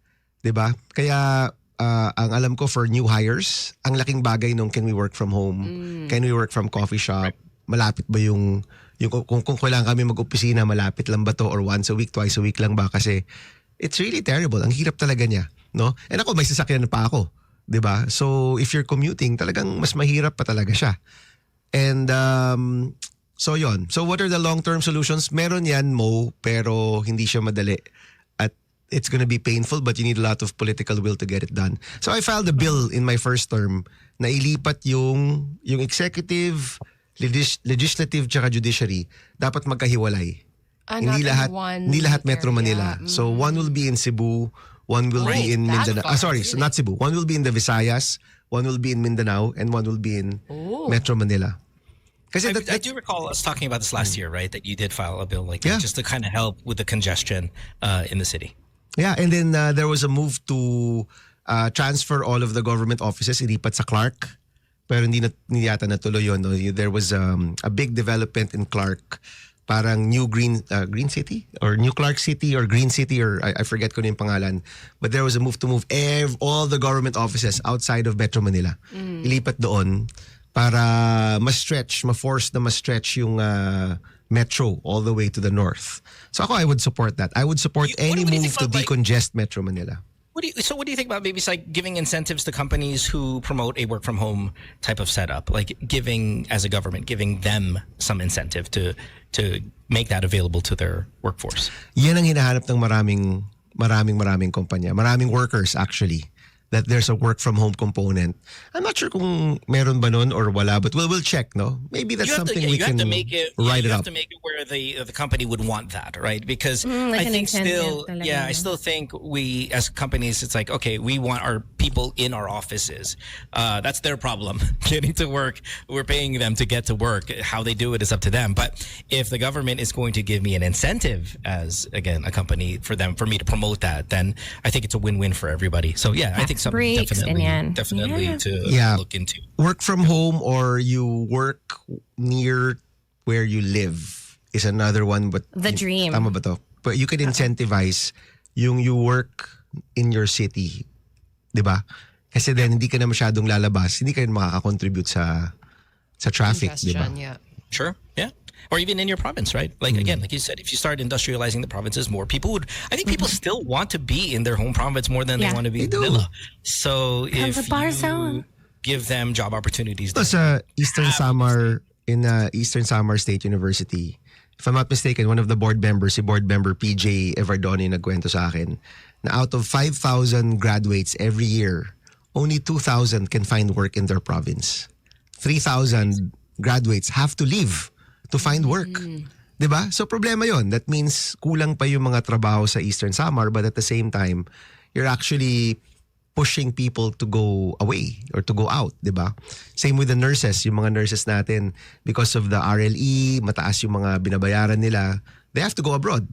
Di ba? Kaya ang alam ko for new hires, ang laking bagay nung can we work from home? Can we work from coffee shop? Malapit ba yung kung kailangan kami mag-opisina, malapit lang ba to? Or once a week, twice a week lang ba? Kasi it's really terrible. Ang hirap talaga niya. No? And ako, may sasakyan pa ako. Di ba? So if you're commuting, talagang mas mahirap pa talaga siya. And so yon. So what are the long-term solutions? Meron yan, Mo, pero hindi siya madali. At it's gonna be painful, but you need a lot of political will to get it done. So I filed a bill in my first term na ilipat yung executive, legislative, tsaka judiciary. Dapat magkahiwalay. Hindi lahat Metro Manila. So one will be in Cebu, one will be in Mindanao. So not Cebu. One will be in the Visayas, one will be in Mindanao, and one will be in Metro Manila. I do recall us talking about this last year, right? That you did file a bill like that just to kind of help with the congestion in the city. Yeah, and then there was a move to transfer all of the government offices, ilipat sa Clark. Pero hindi yata natuloy yun. No? There was a big development in Clark. Parang New Green City? Or New Clark City or Green City or I forget ko na yung pangalan. But there was a move to move all the government offices outside of Metro Manila. Ilipat doon para ma-force yung metro all the way to the north. So ako, I would support that. I would support any move to decongest Metro Manila. What do you think about maybe like giving incentives to companies who promote a work from home type of setup, like giving them some incentive to make that available to their workforce? Yan ang hinahanap ng maraming kumpanya, maraming workers actually, that there's a work from home component. I'm not sure kung meron ba nun or wala, but we'll check, no? Maybe that's something we can write it up. You have to make it where the company would want that, right? Because like I think I still think we as companies, it's like, okay, we want our people in our offices. That's their problem. Getting to work, we're paying them to get to work. How they do it is up to them. But if the government is going to give me an incentive as, again, a company for me to promote that, then I think it's a win-win for everybody. So yeah, I think something definitely to look into. Work from home or you work near where you live is another one. But The dream. Tama ba to? But you can incentivize yung you work in your city. Diba? Kasi then hindi ka na masyadong lalabas, hindi ka rin makaka-contribute sa traffic. Diba? Yeah. Sure. Yeah. Or even in your province, right? Like again, like you said, if you start industrializing the provinces more, I think people still want to be in their home province more than they want to be in Manila. So if you give them job opportunities. Ito sa Eastern Samar, in Eastern Samar State University, if I'm not mistaken, one of the board members, si board member PJ Evardoni, nagkwento sa akin na out of 5,000 graduates every year, only 2,000 can find work in their province. 3,000 graduates have to leave to find work. Diba? So problema yon. That means kulang pa yung mga trabaho sa Eastern Samar, but at the same time, you're actually pushing people to go away or to go out, diba? Same with the nurses. Yung mga nurses natin, because of the RLE, mataas yung mga binabayaran nila, they have to go abroad,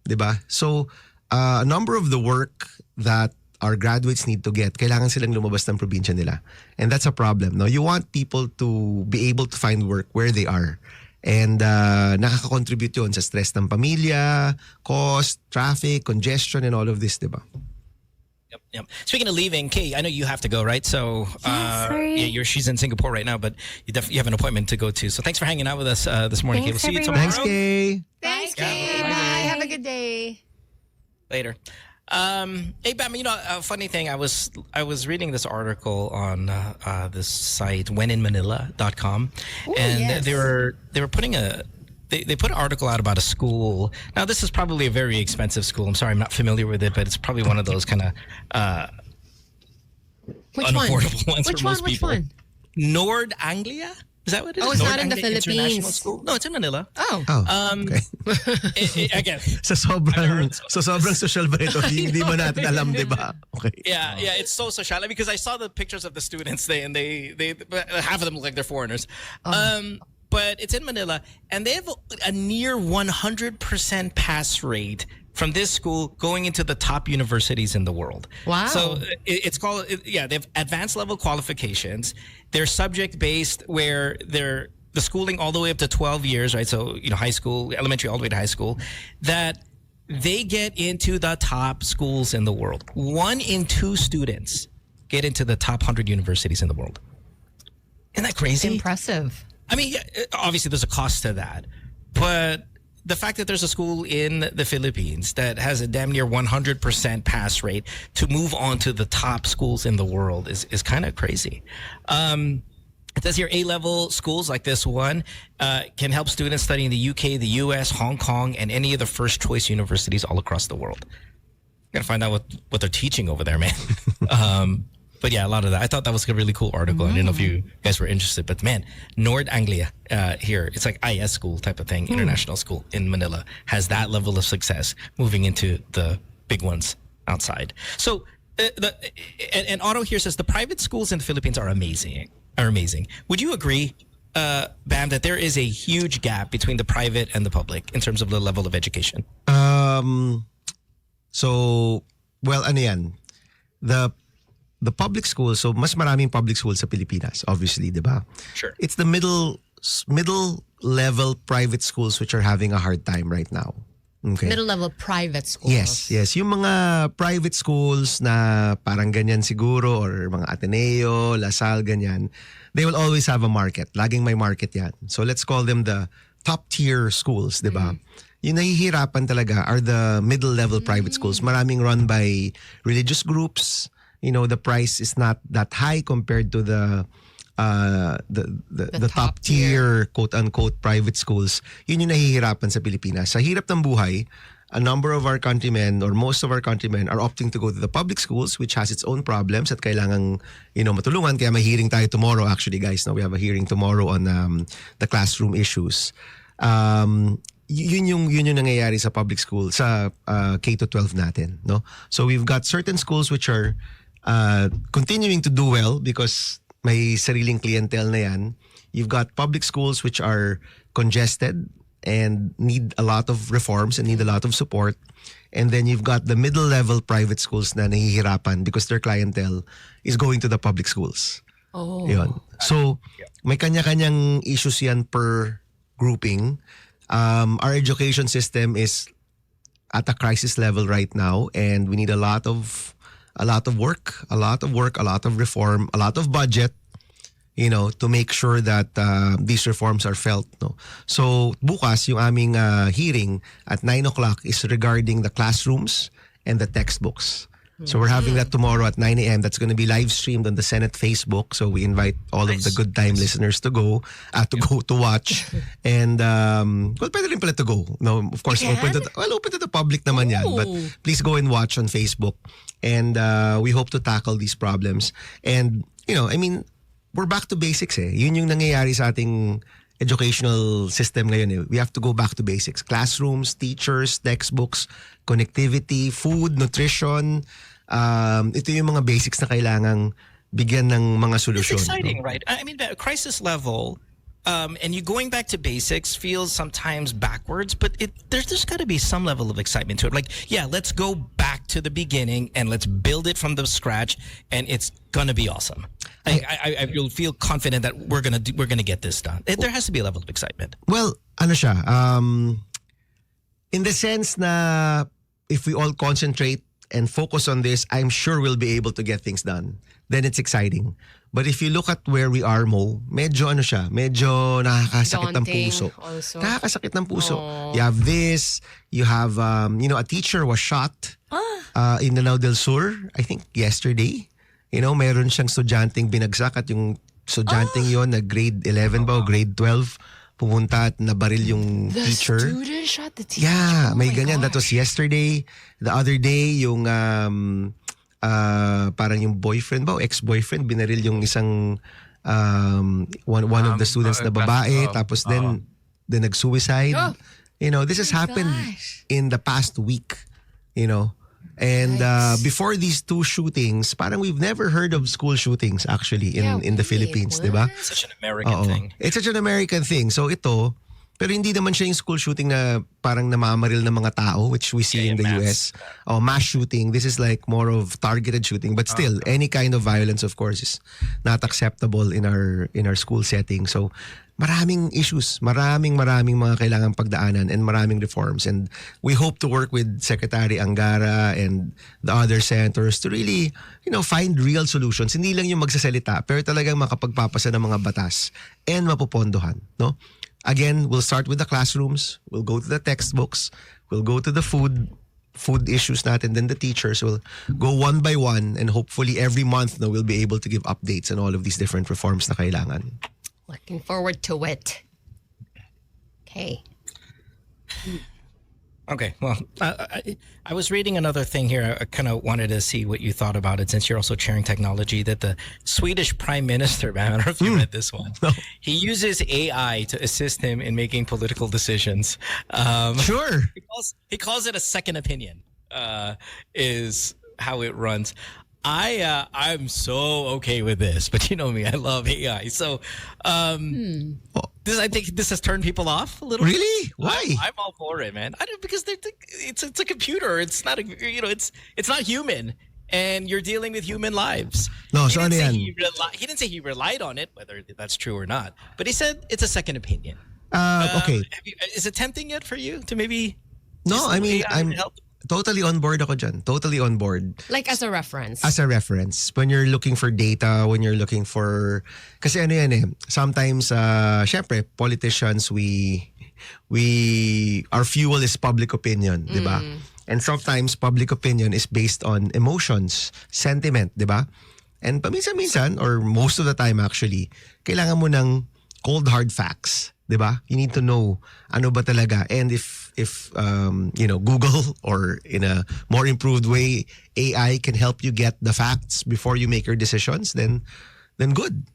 diba? So, a number of the work that our graduates need to get, kailangan silang lumabas ng probinsya nila. And that's a problem. No? You want people to be able to find work where they are. And nakaka-contribute yun sa stress ng pamilya, cost, traffic, congestion, and all of this, diba? Yep. Speaking of leaving, Kay, I know you have to go, right? So, sorry. she's in Singapore right now, but you have an appointment to go to. So, thanks for hanging out with us this morning, Kay. We'll Thanks, see you tomorrow. Thanks, Kay. Thanks, Kay. Bye. Have a good day. Later. Hey, Batman, a funny thing, I was reading this article on this site, wheninmanila.com, and yes. they were putting they put an article out about a school. Now, this is probably a very expensive school. I'm sorry, I'm not familiar with it, but it's probably one of those kind of unaffordable ones for most people. Which one? Nord Anglia? Is that what it is? Oh, it's Nord not in the Anglia International Philippines. School? No, it's in Manila. Oh. Okay. Again, Sa sobrang social ba ito? Hindi mo natin alam, di ba? Okay. yeah, it's so social. Because I saw the pictures of the students, they half of them look like they're foreigners. But it's in Manila, and they have a near 100% pass rate from this school going into the top universities in the world. Wow. So it's called, they have advanced level qualifications. They're subject based, where they're the schooling all the way up to 12 years, right? So, high school, elementary, all the way to high school, that they get into the top schools in the world. 1 in 2 students get into the top 100 universities in the world. Isn't that crazy? Impressive. I mean, obviously there's a cost to that, but the fact that there's a school in the Philippines that has a damn near 100% pass rate to move on to the top schools in the world is kind of crazy. It says here A-level schools like this one can help students study in the UK, the US, Hong Kong, and any of the first choice universities all across the world. Gotta find out what they're teaching over there, man. But yeah, a lot of that. I thought that was a really cool article. I didn't know if you guys were interested. But man, Nord Anglia here, it's like IS school type of thing, international school in Manila, has that level of success moving into the big ones outside. So, and Otto here says the private schools in the Philippines are amazing. Would you agree, Bam, that there is a huge gap between the private and the public in terms of the level of education? So, well, ano yan? The public schools, so mas maraming public schools sa Pilipinas, obviously, di ba? Sure. It's the middle level private schools which are having a hard time right now. Okay. Middle level private schools. Yes. Yung mga private schools na parang ganyan siguro, or mga Ateneo, Lasal, ganyan, they will always have a market. Laging may market yan. So let's call them the top tier schools, di ba? Yung nahihirapan talaga are the middle level private schools. Maraming run by religious groups. The price is not that high compared to the top tier, quote unquote, private schools. Yun yung nahihirapan sa Pilipinas. Sa hirap ng buhay, a number of our countrymen, or most of our countrymen, are opting to go to the public schools, which has its own problems at kailangang matulungan. Kaya may hearing tayo tomorrow, actually, guys. No, we have a hearing tomorrow on the classroom issues. Yun yung nangyayari sa public school, sa K-12 natin, no? So we've got certain schools which are continuing to do well because may sariling clientele na yan. You've got public schools which are congested and need a lot of reforms and need a lot of support. And then you've got the middle-level private schools na nahihirapan because their clientele is going to the public schools. Oh. Yun. So, may kanya-kanyang issues yan per grouping. Our education system is at a crisis level right now, and we need a lot of work, a lot of reform, a lot of budget, to make sure that these reforms are felt. No? So bukas yung aming hearing at 9 o'clock is regarding the classrooms and the textbooks. So we're having that tomorrow at 9 a.m. That's going to be live streamed on the Senate Facebook. So we invite all of the Good Time listeners to go, to watch. And, well, pwede rin pala to go. No, of course, open to the public naman yan. But please go and watch on Facebook. And we hope to tackle these problems. And, I mean, we're back to basics eh. Yun yung nangyayari sa ating educational system ngayon eh. We have to go back to basics. Classrooms, teachers, textbooks, connectivity, food, nutrition. Ito yung mga basics na kailangang bigyan ng mga solusyon. It's exciting, right? I mean, at crisis level, and you going back to basics feels sometimes backwards, but there's got to be some level of excitement to it. Like, yeah, let's go back to the beginning and let's build it from the scratch, and it's gonna be awesome. I will feel confident that we're gonna get this done. There has to be a level of excitement. Well, ano siya? In the sense na if we all concentrate and focus on this, I'm sure we'll be able to get things done. Then it's exciting. But if you look at where we are, Mo, medyo nakakasakit ng puso. Also. Nakakasakit ng puso. You have this, you have, a teacher was shot in Lanao del Sur, I think yesterday. Meron siyang estudyanteng binagsak at yung estudyanteng yon na grade 11 ba o grade 12, pumunta at nabaril yung teacher. The student shot the teacher? Yeah, may ganyan. Gosh. That was yesterday. The other day, yung parang yung boyfriend ba o ex-boyfriend, binaril yung isang one of the students na babae. Tapos then nag-suicide. This has happened in the past week. And before these two shootings, parang we've never heard of school shootings actually in the Philippines, di ba? Such an American thing. It's such an American thing. So ito, pero hindi naman siya yung school shooting na parang namamaril ng mga tao, which we see in the US. Mass shooting. This is like more of targeted shooting. But still, any kind of violence, of course, is not acceptable in our school setting. So maraming issues, maraming mga kailangang pagdaanan and maraming reforms. And we hope to work with Secretary Angara and the other senators to really, find real solutions. Hindi lang yung magsasalita, pero talagang makapagpapasa ng mga batas and mapopondohan, no? Again, we'll start with the classrooms, we'll go to the textbooks, we'll go to the food issues natin, then the teachers will go one by one, and hopefully every month we'll be able to give updates on all of these different reforms na kailangan. Looking forward to it. Okay. Okay, well, I was reading another thing here. I kind of wanted to see what you thought about it, since you're also chairing technology, that the Swedish Prime Minister, man, I don't know if you read this one. No. He uses AI to assist him in making political decisions. Sure. He calls it a second opinion, is how it runs. I'm so okay with this, but you know me, I love AI. So, I think this has turned people off a little. Really? Why? I'm all for it, man. Because it's a computer. It's not it's not human, and you're dealing with human lives. No, he so didn't ano say yan? he didn't say he relied on it, whether that's true or not. But he said it's a second opinion. Okay. Is it tempting yet for you to maybe? No, I mean, AI I'm to help? totally on board ako dyan. Totally on board. Like as a reference. As a reference. When you're looking for data, when you're looking for... Kasi ano yan eh, sometimes, syempre, politicians, our fuel is public opinion, di ba? And sometimes, public opinion is based on emotions, sentiment, di ba? And paminsan-minsan, or most of the time actually, kailangan mo ng cold hard facts. Diba? You need to know ano ba talaga. And if Google, or in a more improved way, AI can help you get the facts before you make your decisions, then good.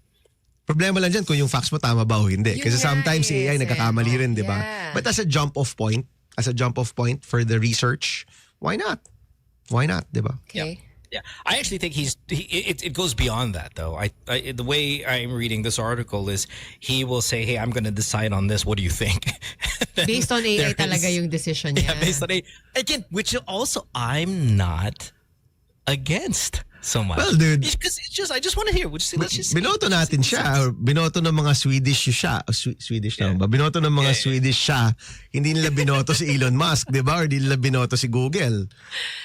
Problema lang dyan kung yung facts mo tama ba o hindi. Kasi sometimes AI nagkakamali rin, diba? Yeah. But as a jump off point for the research, why not? Why not, diba? Okay. Yeah, I actually think it goes beyond that, though. The way I'm reading this article is he will say, "Hey, I'm going to decide on this. What do you think?" Based on AI talaga yung decision niya. Yeah, based on AI. Again, which also I'm not against so much. Well, dude, because it's just I just want to hear. Let's just binoto natin siya. Or binoto ng mga Swedish siya. Swedish na ba? Binoto ng mga Swedish siya. Hindi nila binoto si Elon Musk, di ba? Or hindi nila binoto si Google.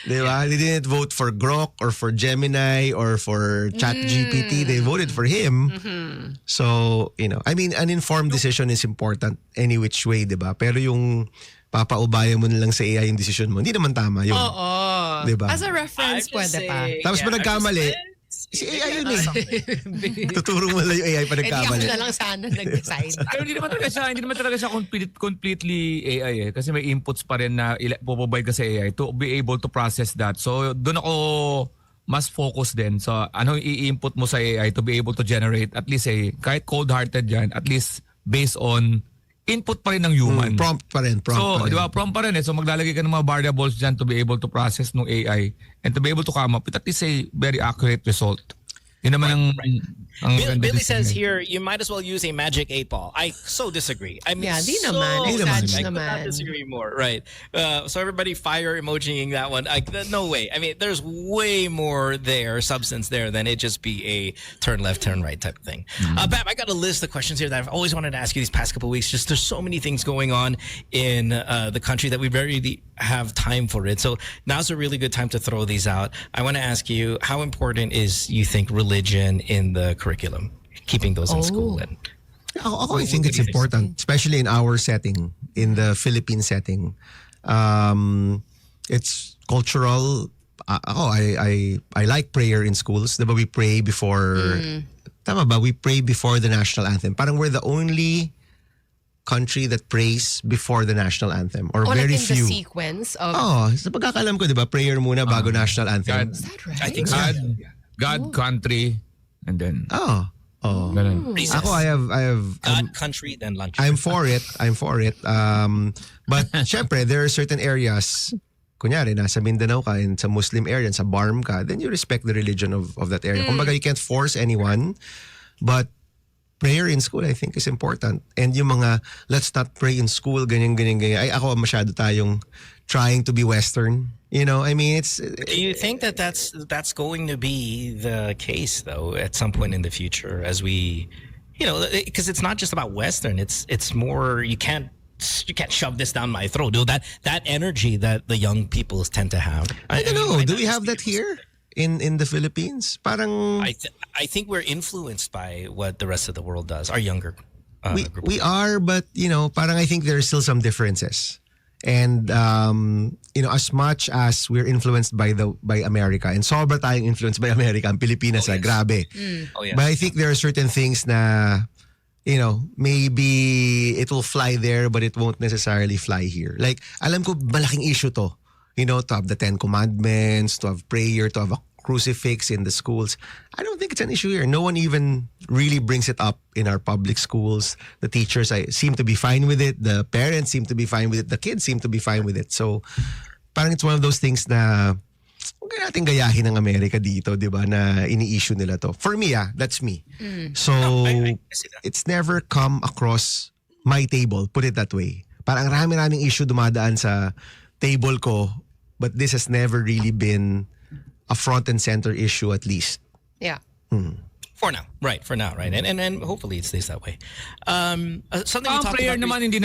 Di ba? They didn't vote for Grok or for Gemini or for ChatGPT. They voted for him. So, I mean, an informed decision is important any which way, di ba? Pero yung papaubayan mo na lang sa AI yung decision mo. Hindi naman tama yun. Oo. Diba? As a reference, pwede pa. Tapos pa nagkamali, si AI yun eh. Tuturo mo lang yung AI pa Eh di ako nagkamali. na lang sana nag-decide. Pero hindi naman talaga siya completely AI eh. Kasi may inputs pa rin na provide ka sa AI to be able to process that. So doon ako mas focus din. So ano i-input mo sa AI to be able to generate at least kahit cold-hearted yan, at least based on input pa rin ng human. Prompt pa rin. Di ba, prompt pa rin eh. So maglalagay ka ng mga variables dyan to be able to process ng AI and to be able to come up with at least a very accurate result. Yun naman ang Billy says here, you might as well use a magic 8-ball. I so disagree. I mean, Yeah, di so naman. disagree. Exag I could naman. not disagree more. Right. So everybody fire emojiing that one. No way. I mean, there's way more there, substance there, than it just be a turn left, turn right type of thing. Bam, I got a list of questions here that I've always wanted to ask you these past couple of weeks. Just there's so many things going on in the country that we barely have time for it. So now's a really good time to throw these out. I want to ask you, how important is, you think, religion in the curriculum? Keeping those in school. And I think it's important, especially in our setting, in the Philippine setting. It's cultural. I like prayer in schools. Diba we pray before, tama ba? We pray before the national anthem. Parang we're the only country that prays before the national anthem, or like very in few. the sequence of... Sa pagkakalam ko, di ba, prayer muna bago national anthem. Is that right? I think so. God, country, and then... Ganun. Ako, I have God, country, then lunch. I'm for it. But syempre, there are certain areas, kunyari, nasa Mindanao ka, and sa Muslim area, and sa Barm ka, then you respect the religion of that area. Kumbaga, you can't force anyone, but prayer in school, I think, is important. And yung mga, let's not pray in school, ganyan. Ay, ako masyado tayong trying to be Western. You know, I mean, it's... Do you think that that's going to be the case, though, at some point in the future, as we, because it's not just about Western. It's more, you can't shove this down my throat. That energy that the young people tend to have. I don't know. Do we have that here in the Philippines? Parang... I think we're influenced by what the rest of the world does. Our younger group. We are, but, parang I think there are still some differences. And as much as we're influenced by America, and sobra tayong influenced by America, ang Pilipinas, grabe. Oh, yeah. But I think there are certain things na, maybe it will fly there, but it won't necessarily fly here. Like, alam ko, malaking issue to. To have the 10 Commandments, to have prayer, to have a crucifix in the schools. I don't think it's an issue here. No one even really brings it up in our public schools. The teachers seem to be fine with it. The parents seem to be fine with it. The kids seem to be fine with it. So, parang it's one of those things na huwag natin gayahin ng Amerika dito, di ba, na ini-issue nila to. For me, that's me. So, I see that. it's never come across my table, put it that way. Parang raming issue dumadaan sa table ko, but this has never really been a front and center issue, at least. Yeah. For now, right? And hopefully it stays that way. Something we Ang talked prayer about. naman hindi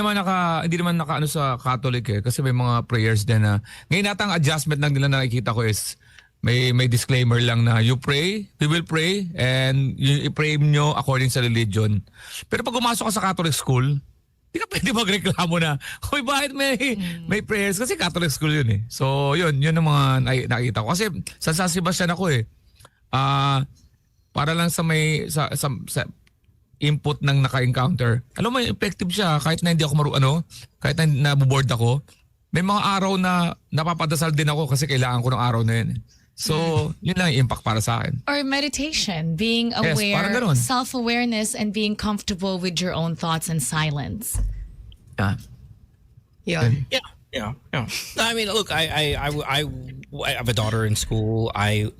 naman naka sa Catholic eh, kasi may mga prayers din na ngayon natang adjustment lang nila nakikita ko is may disclaimer lang na we will pray, and you pray nyo according sa religion. Pero pag umasok ka sa Catholic school, di ka pwede magreklamo na, hoy, bakit may prayers? Kasi Catholic school yun eh. So yun ang mga nakikita ko. Kasi sa San Sebastian ako eh. Para lang sa input ng naka-encounter. Alam mo, effective siya kahit na hindi ako kahit na naboboard ako. May mga araw na napapadasal din ako kasi kailangan ko ng araw na yun. So, yun lang yung impact para sa akin. Or meditation, being Yes, parang aware, ganun. self-awareness, and being comfortable with your own thoughts and silence. Yeah. Yeah. I mean, look, I have a daughter in school. I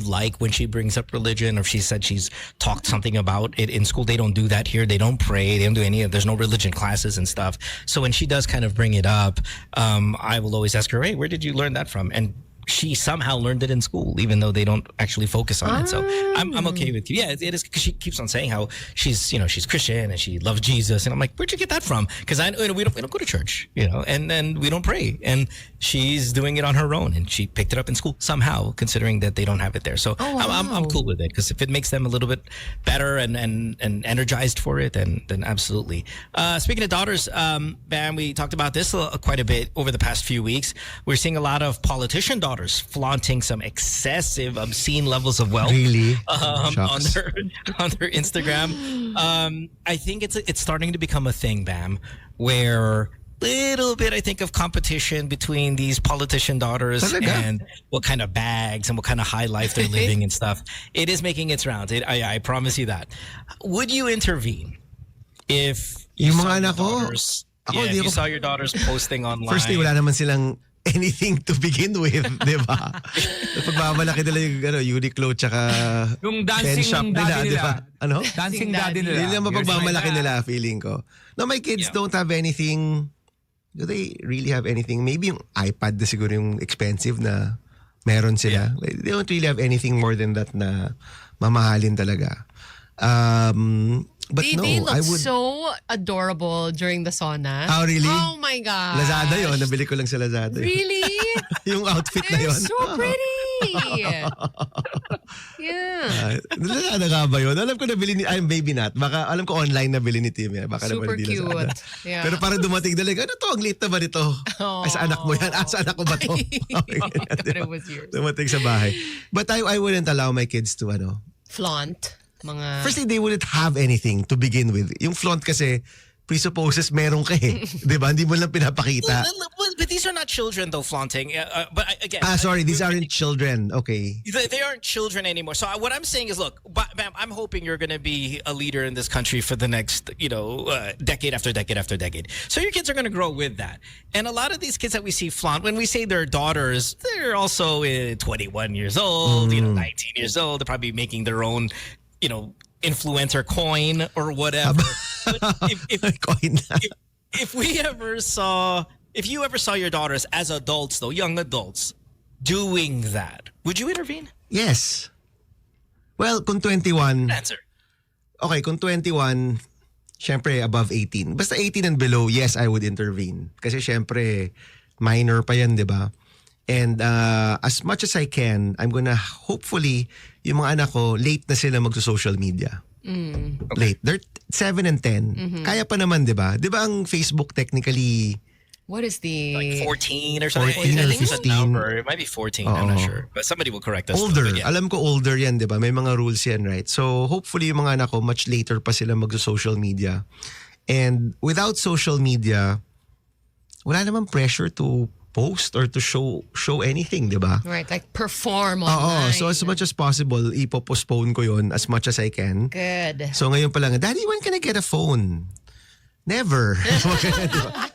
like when she brings up religion, or if she said she's talked something about it in school. They don't do that here. They don't pray. They don't do there's no religion classes and stuff. So when she does kind of bring it up, I will always ask her, hey, where did you learn that from? And she somehow learned it in school, even though they don't actually focus on it. So I'm okay with you. Yeah, it is, because she keeps on saying how she's Christian and she loves Jesus, and I'm like, where'd you get that from? Because we don't go to church, and then we don't pray, and she's doing it on her own, and she picked it up in school somehow, considering that they don't have it there. So I'm cool with it, because if it makes them a little bit better and energized for it, then absolutely. Speaking of daughters, Bam, we talked about this quite a bit over the past few weeks. We're seeing a lot of politician daughters flaunting some excessive, obscene levels of wealth. Really? on their Instagram. I think it's starting to become a thing, Bam, where little bit, I think, of competition between these politician daughters and what kind of bags and what kind of high life they're living and stuff. It is making its rounds. I promise you that. Would you intervene if you saw your daughters? If you saw your daughters posting online. Firstly, wala naman silang anything to begin with, di ba? Pagmamalaki nila yung Uniqlo tsaka Yung pen shop dancing nila, daddy di nila. ba? Ano? Dancing daddy nila. Hindi lang mapagmamalaki nila, feeling ko. No, my kids don't have anything. Do they really have anything? Maybe yung iPad na siguro yung expensive na meron sila. Like, they don't really have anything more than that na mamahalin talaga. But they no, look I would... so adorable during the sauna. Oh, really? Oh my god. Lazada yun. Nabili ko lang sa Lazada. Really? Yung outfit na They're yun. so pretty. Yeah. Lazada nga ba yun? Alam ko nabili ni... I'm baby not. Baka alam ko online nabili ni Tim. Baka Super naman hindi Lazada. cute. Yeah. Pero parang dumating na like, ano to? Ang liit na ba nito? Ay, sa anak mo yan. Sa anak ko ba to? It was yours. Dumating sa bahay. But I wouldn't allow my kids to flaunt. Mga... Firstly, they wouldn't have anything to begin with. Yung flaunt kasi presupposes meron ka eh. Di ba? Hindi mo lang pinapakita. But these are not children though, flaunting. But again... sorry. These aren't children. Okay. They aren't children anymore. So what I'm saying is, look, Bam, I'm hoping you're going to be a leader in this country for the next, decade after decade after decade. So your kids are going to grow with that. And a lot of these kids that we see flaunt, when we say they're daughters, they're also 21 years old, 19 years old. They're probably making their own, influencer coin or whatever. But if you ever saw your daughters as adults, though, young adults, doing that, would you intervene? Yes. Well, kung 21... Answer. Okay, kung 21, syempre above 18. Basta 18 and below, yes, I would intervene. Kasi syempre, minor pa yan, di ba? And as much as I can, I'm gonna hopefully, yung mga anak ko, late na sila magso-social media. Okay. Late. They're 7 and 10. Kaya pa naman, di ba? Di ba ang Facebook technically... What is the... Like 14 or something? 14 or I think it's a 15. number. It might be 14. I'm not sure. But somebody will correct us. Older. Though, yeah. Alam ko older yan, di ba? May mga rules yan, right? So hopefully yung mga anak ko, much later pa sila magso-social media. And without social media, wala namang pressure to post or to show anything, di ba? Right, like perform online. So as much as possible, ipo-postpone ko yon as much as I can. Good. So ngayon pa lang, Daddy, when can I get a phone? Never.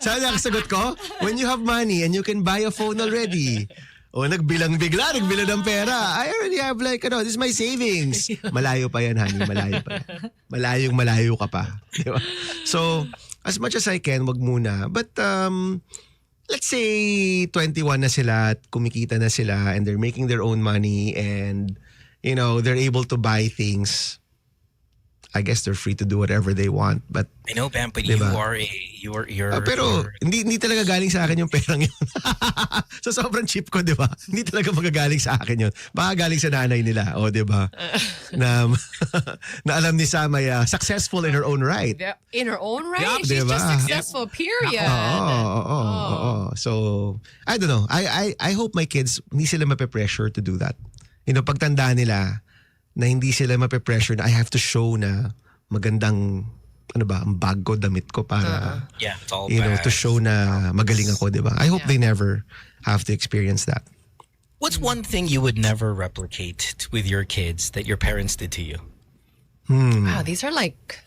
Saan ang sagot ko? When you have money and you can buy a phone already. O nagbilang ng pera. I already have this is my savings. Malayo pa yan, honey. Malayo pa yan. Malayo ka pa. Diba? So, as much as I can, wag muna. But, let's say 21 na sila at kumikita na sila and they're making their own money and, they're able to buy things. I guess they're free to do whatever they want, but I know, Bam, but diba? Pero hindi talaga galing sa akin yung perang yun. So sobrang cheap ko, di ba? Hindi talaga magagaling sa akin yun. Baka galing sa nanay nila, di ba? na alam ni Sam ay successful in her own right. In her own right? Yep, She's diba? just successful, period. Oo. So, I don't know. I hope my kids, hindi sila mape-pressure to do that. Pagtanda nila, na hindi sila mape-pressure na I have to show na magandang ang bag ko, damit ko para it's all to show na magaling ako, di ba? I hope they never have to experience that. What's one thing you would never replicate with your kids that your parents did to you? Wow, these are like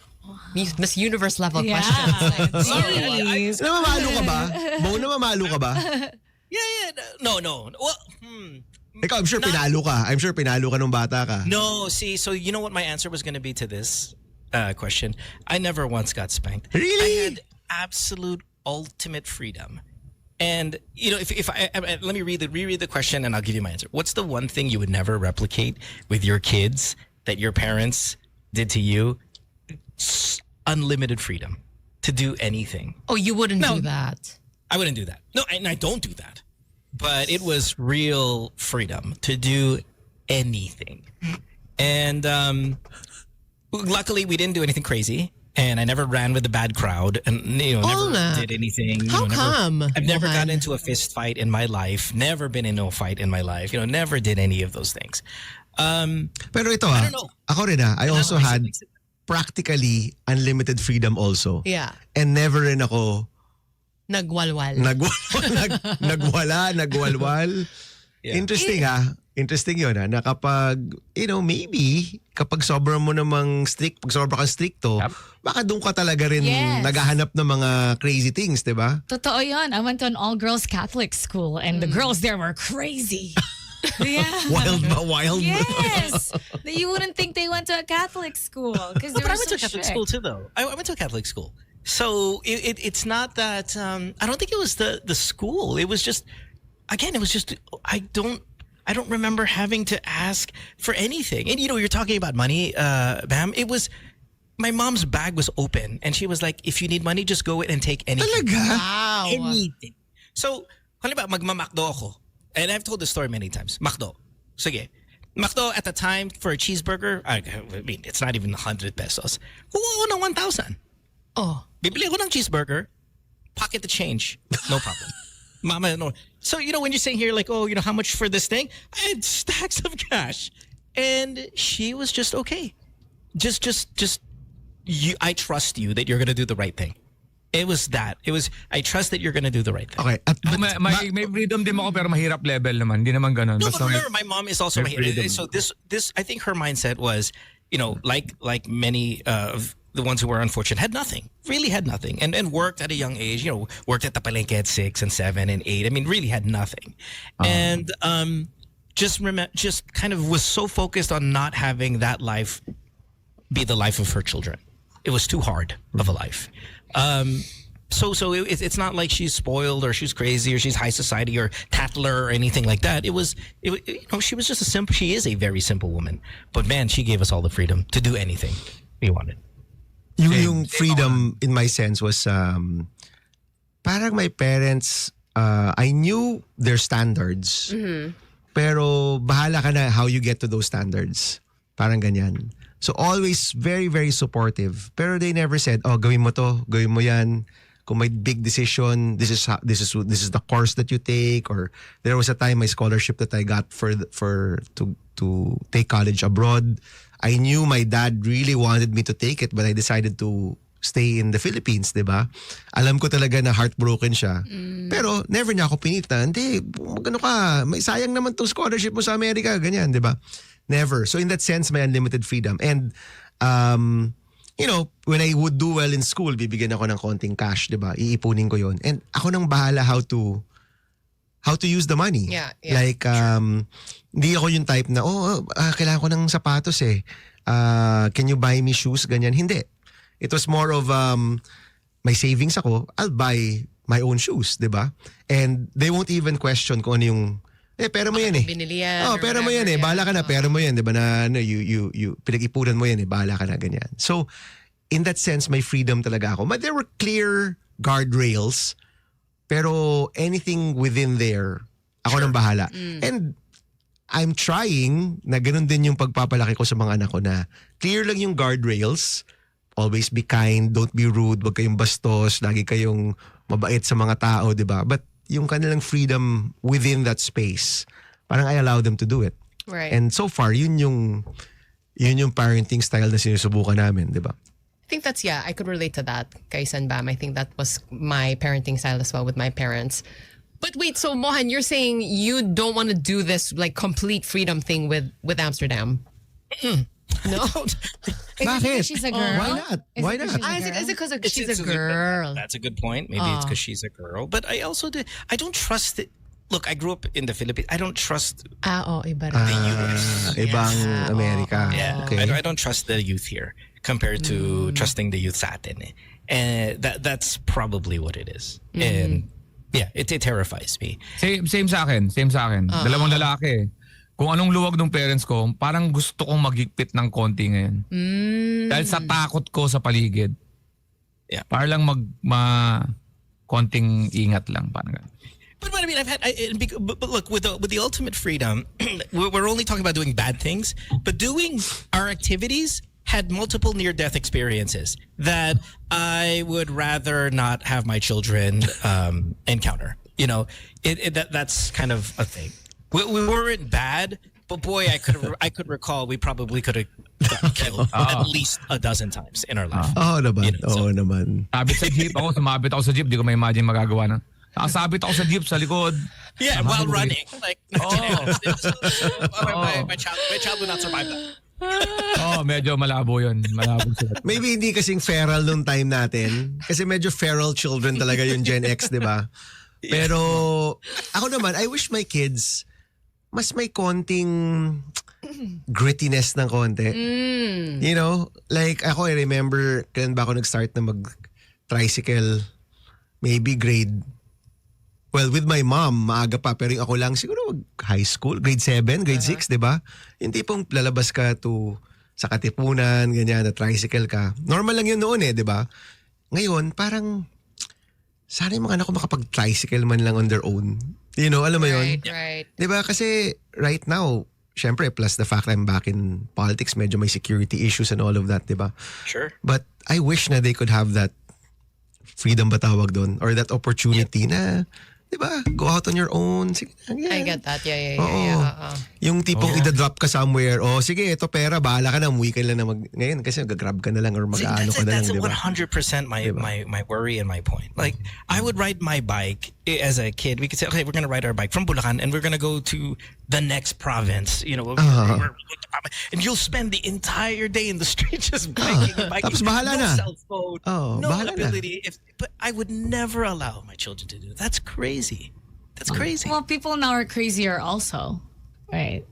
Miss Universe level questions. Jeez. Namamalo ka ba? Bo, namamalo ka ba? Yeah. No. Well, Ikaw, I'm sure pinalo ka. I'm sure pinalo ka nung bata ka. No, see, so you know what my answer was going to be to this question? I never once got spanked. Really? I had absolute ultimate freedom. And if let me reread the question, and I'll give you my answer. What's the one thing you would never replicate with your kids that your parents did to you? Unlimited freedom to do anything. Oh, you wouldn't do that. I wouldn't do that. No, and I don't do that. But it was real freedom to do anything. And luckily, we didn't do anything crazy. And I never ran with a bad crowd, and never did anything. How come? I've never gotten into a fist fight in my life. Never been in a fight in my life. Never did any of those things. Pero ito I don't know. ako rin I also had practically unlimited freedom also. Yeah. And never rin ako Nagwalwal. nagwalwal. Yeah. Interesting Interesting yun na kapag, maybe, kapag sobra mo namang strict, pag sobra ka stricto, baka doon ka talaga rin naghahanap ng mga crazy things, di ba? Totoo yun. I went to an all-girls Catholic school and the girls there were crazy. Yeah. Wild ba? Wild? Yes. You wouldn't think they went to a Catholic school because they But were I went so to a Catholic strict. school too, though. I went to a Catholic school. So it's not that, I don't think it was the school. It was just, again, I don't remember having to ask for anything. And you're talking about money, Bam. It was, my mom's bag was open and she was like, if you need money, just go in and take anything. Talaga? Wow. Anything. So, halimbawa, magmamakdo ako. And I've told this story many times. Makdo. Sige. Makdo at the time for a cheeseburger, I mean, it's not even 100 pesos. Kuha ko ng 1,000. Oh. Bibili ako ng cheeseburger, pocket the change. No problem. Mama, no. So, when you're saying here, like, oh, how much for this thing? I had stacks of cash. And she was just okay. Just I trust you that you're going to do the right thing. It was that. It was, I trust that you're going to do the right thing. Okay. May freedom din ako pero mahirap level naman. Hindi naman ganun. No, Basta but remember, my mom is also freedom. so this I think her mindset was, like many of the ones who were unfortunate, had nothing. Really had nothing. And worked at a young age, worked at the palengke at 6 and 7 and 8. I mean, really had nothing. And just kind of was so focused on not having that life be the life of her children. It was too hard of a life. So it's not like she's spoiled or she's crazy or she's high society or tattler or anything like that. She was just she is a very simple woman. But man, she gave us all the freedom to do anything we wanted. Yung freedom in my sense was parang my parents, I knew their standards. Mm-hmm. Pero bahala ka na how you get to those standards. Parang ganyan. So always very, very supportive. Pero they never said, oh, gawin mo to, gawin mo yan. Kung may big decision, this is the course that you take. Or there was a time my scholarship that I got to take college abroad. I knew my dad really wanted me to take it, but I decided to stay in the Philippines, di ba? Alam ko talaga na heartbroken siya. Pero never niya ako pinita. Hindi, magano ka, may sayang naman tong scholarship mo sa Amerika, ganyan, di ba? Never. So in that sense, may unlimited freedom. And, when I would do well in school, bibigyan ako ng konting cash, di ba? Iipunin ko yon. And ako nang bahala how to use the money. Yeah. Like, hindi ako yung type na, kailangan ko ng sapatos eh. Can you buy me shoes? Ganyan. Hindi. It was more of, may savings ako, I'll buy my own shoes, di ba? And they won't even question kung ano yung, pera mo yan eh. Binili yan. Oh, pera mo yan eh. Bahala ka na. Pera mo yan. Di ba na you pinag-ipunan mo yan eh. Bahala ka na. Ganyan. So, in that sense, may freedom talaga ako. But there were clear guardrails. Pero anything within there, ako nang bahala. And I'm trying na ganun din yung pagpapalaki ko sa mga anak ko na clear lang yung guardrails. Always be kind. Don't be rude. Huwag kayong bastos. Lagi kayong mabait sa mga tao. Di ba? But yung kanilang freedom within that space, parang I allow them to do it. Right. And so far, yun yung parenting style na sinusubukan namin, di ba? I think that's, I could relate to that, Karylle and Bam. I think that was my parenting style as well with my parents. But wait, so Mohan, you're saying you don't want to do this like complete freedom thing with Amsterdam? No. Bakit? She's a girl. Why not? Why not? Is it because she's a girl? That's a good point. Maybe it's because she's a girl. But I also I don't trust it. Look, I grew up in the Philippines. I don't trust Iba rin. the youth. Ibang Amerika. Yeah, Okay. I don't trust the youth here compared to trusting the youth sa atin. And that's probably what it is. And it terrifies me. Same sa akin. Dalawang lalaki. Kung anong luwag ng parents ko, parang gusto kong magigpit ng konti ngayon. Dahil sa takot ko sa paligid. Yeah. Para lang konting ingat lang. Parang ganun. But I mean, but look, with the ultimate freedom, we're only talking about doing bad things, but doing our activities had multiple near-death experiences that I would rather not have my children encounter. You know, that's kind of a thing. We weren't bad, but boy, I could recall we probably could have gotten killed at least a dozen times in our life. naman. You know, naman. Sabit sa jeep ako, sumabit ako sa jeep, di ko ma-imagine magagawa na. Nakasabit ako sa jeep sa likod. Yeah, while running. Like, Oh. my child would not survive that. Medyo malabo yun. Malabo sila. Maybe hindi kasing feral nung time natin. Kasi medyo feral children talaga yung Gen X, di ba? Pero ako naman, I wish my kids mas may konting grittiness ng konti. You know? Like ako, I remember kailan ba ako nag-start na mag-tricycle? Maybe with my mom, maaga pa. Pero yung ako lang, siguro high school, grade 7, grade 6, di ba? Yung tipong lalabas ka sa Katipunan, ganyan, na tricycle ka. Normal lang yun noon di ba? Ngayon, parang, sana yung mga anak ko makapag-tricycle man lang on their own. You know, alam mo yun? Right. Di ba? Kasi right now, syempre, plus the fact that I'm back in politics, medyo may security issues and all of that, di ba? Sure. But I wish na they could have that freedom ba tawag doon? Or that opportunity na, di ba? Go out on your own. Sige, I get that. Yeah. Yung tipong idadrop ka somewhere, sige, ito pera, bahala ka na, umuwi ka lang na ngayon kasi gagrab ka na lang or mag-ano ka na lang, That's di ba? 100% my worry and my point. Like, I would ride my bike as a kid. We could say, okay, we're going to ride our bike from Bulacan and we're going to go to the next province. You know, and you'll spend the entire day in the street just biking. Tapos bahala no na. cell phone, no ability. But I would never allow my children to do that. That's crazy. That's crazy. Well, people now are crazier also. Right.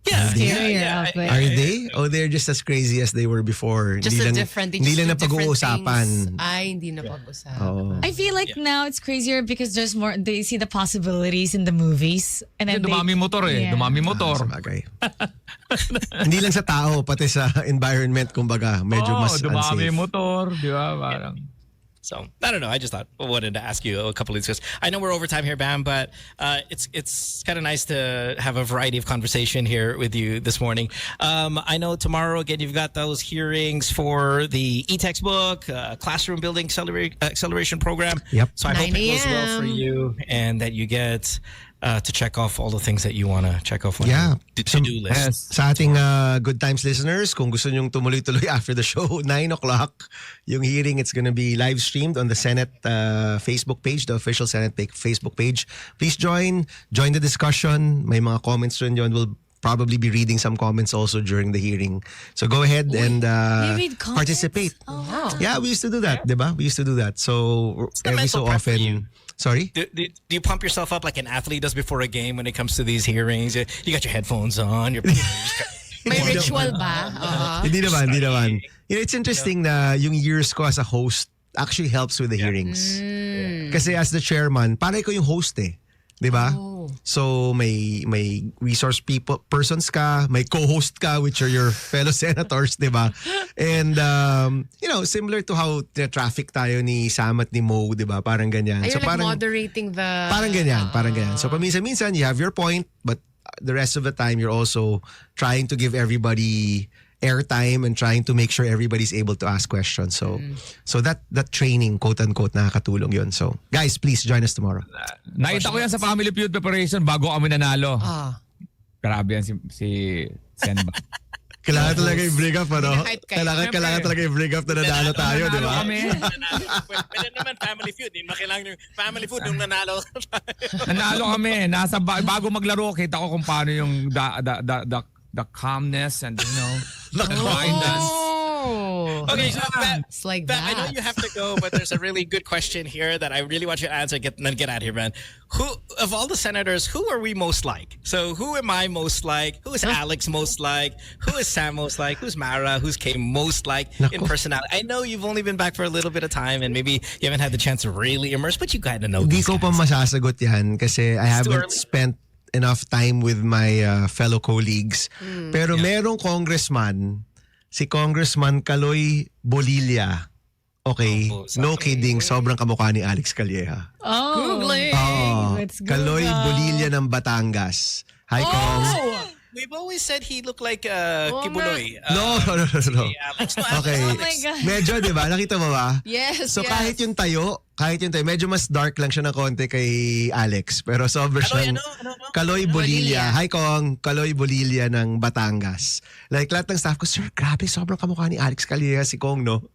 Yeah. Are they? They're just as crazy as they were before. Just Hindi a different. Hindi lang na pag-uusapan. Hindi na pag-usapan. I feel like now it's crazier because there's more. They see the possibilities in the movies, and then Dumami motor Yeah. Dumami motor. Sabagay. Hindi lang sa tao, pati sa environment, kumbaga, medyo mas dumami unsafe. motor. Di ba? Parang. So I don't know. I just wanted to ask you a couple of these questions. I know we're over time here, Bam, but it's kind of nice to have a variety of conversation here with you this morning. I know tomorrow again you've got those hearings for the e-textbook classroom building acceleration program. Yep. So I hope it goes well for you and that you get to check off all the things that you want to check off on your to-do list. Yes. Sa ating Good Times listeners, kung gusto nyong tumuloy-tuloy after the show, 9 o'clock, yung hearing, it's gonna be live streamed on the Senate Facebook page, the official Senate Facebook page. Please join the discussion. May mga comments rin yun. We'll probably be reading some comments also during the hearing. So go ahead and read comments? participate. Oh, wow. Yeah, we used to do that, diba? We used to do that. So the every mental so prep for you. often. Sorry? Do you pump yourself up like an athlete does before a game when it comes to these hearings? You got your headphones on. May ritual ba? Hindi naman. You know, it's interesting na yung years ko as a host actually helps with the hearings. Kasi as the chairman, pare ko yung host Di ba? So may resource persons ka, may co-host ka which are your fellow senators, di ba? And you know, similar to how traffic tayo ni Sam at ni Mo, di ba? Parang ganyan. You're So like parang moderating the... parang ganyan. So paminsan-minsan you have your point, but the rest of the time you're also trying to give everybody airtime and trying to make sure everybody's able to ask questions. So that training, quote unquote, nakakatulong yun. So guys, please join us tomorrow. Nakita ko yan sa Family Feud preparation bago kami nanalo. Grabe yan si Senba. Kailangan talaga yung break up, ano? Hype kayo. Kailangan talaga yung break up na nanalo tayo, di ba? Pwede naman Family Feud. Hindi makailangan yung Family Feud nung nanalo. Nanalo kami. Bago maglaro, kita ko kung paano yung the calmness and the guidance. Okay, It's like Bam, I know that. you have to go, but there's a really good question here that I really want you to answer. Then get out of here, man. Who of all the senators, who are we most like? So who am I most like? Who is Alex most like? Who is Sam most like? Who's Mara? Who's Kay most like in personality? I know you've only been back for a little bit of time and maybe you haven't had the chance to really immerse, but you kind of know Hindi these ko pa guys. masasagot yan kasi I It's too haven't early. spent enough time with my fellow colleagues. Pero merong congressman, si Congressman Karylle Bolilla. Okay, no kidding, sobrang kamukha ni Alex Calleja. Googling. Let's Karylle Bolilla ng Batangas. Hi, Kong. We've always said he looked like Kibuloy. No. Alex. No, Okay. Oh my God. Medyo, di ba? Nakita mo ba? Yes, So yes. kahit yung tayo, medyo mas dark lang siya ng konti kay Alex. Pero sobrang siyang Karylle Bolilla. Hi Kong, Karylle Bolilla ng Batangas. Like lahat ng staff ko, sir, grabe, sobrang kamukha ni Alex Calleja si Kong, no?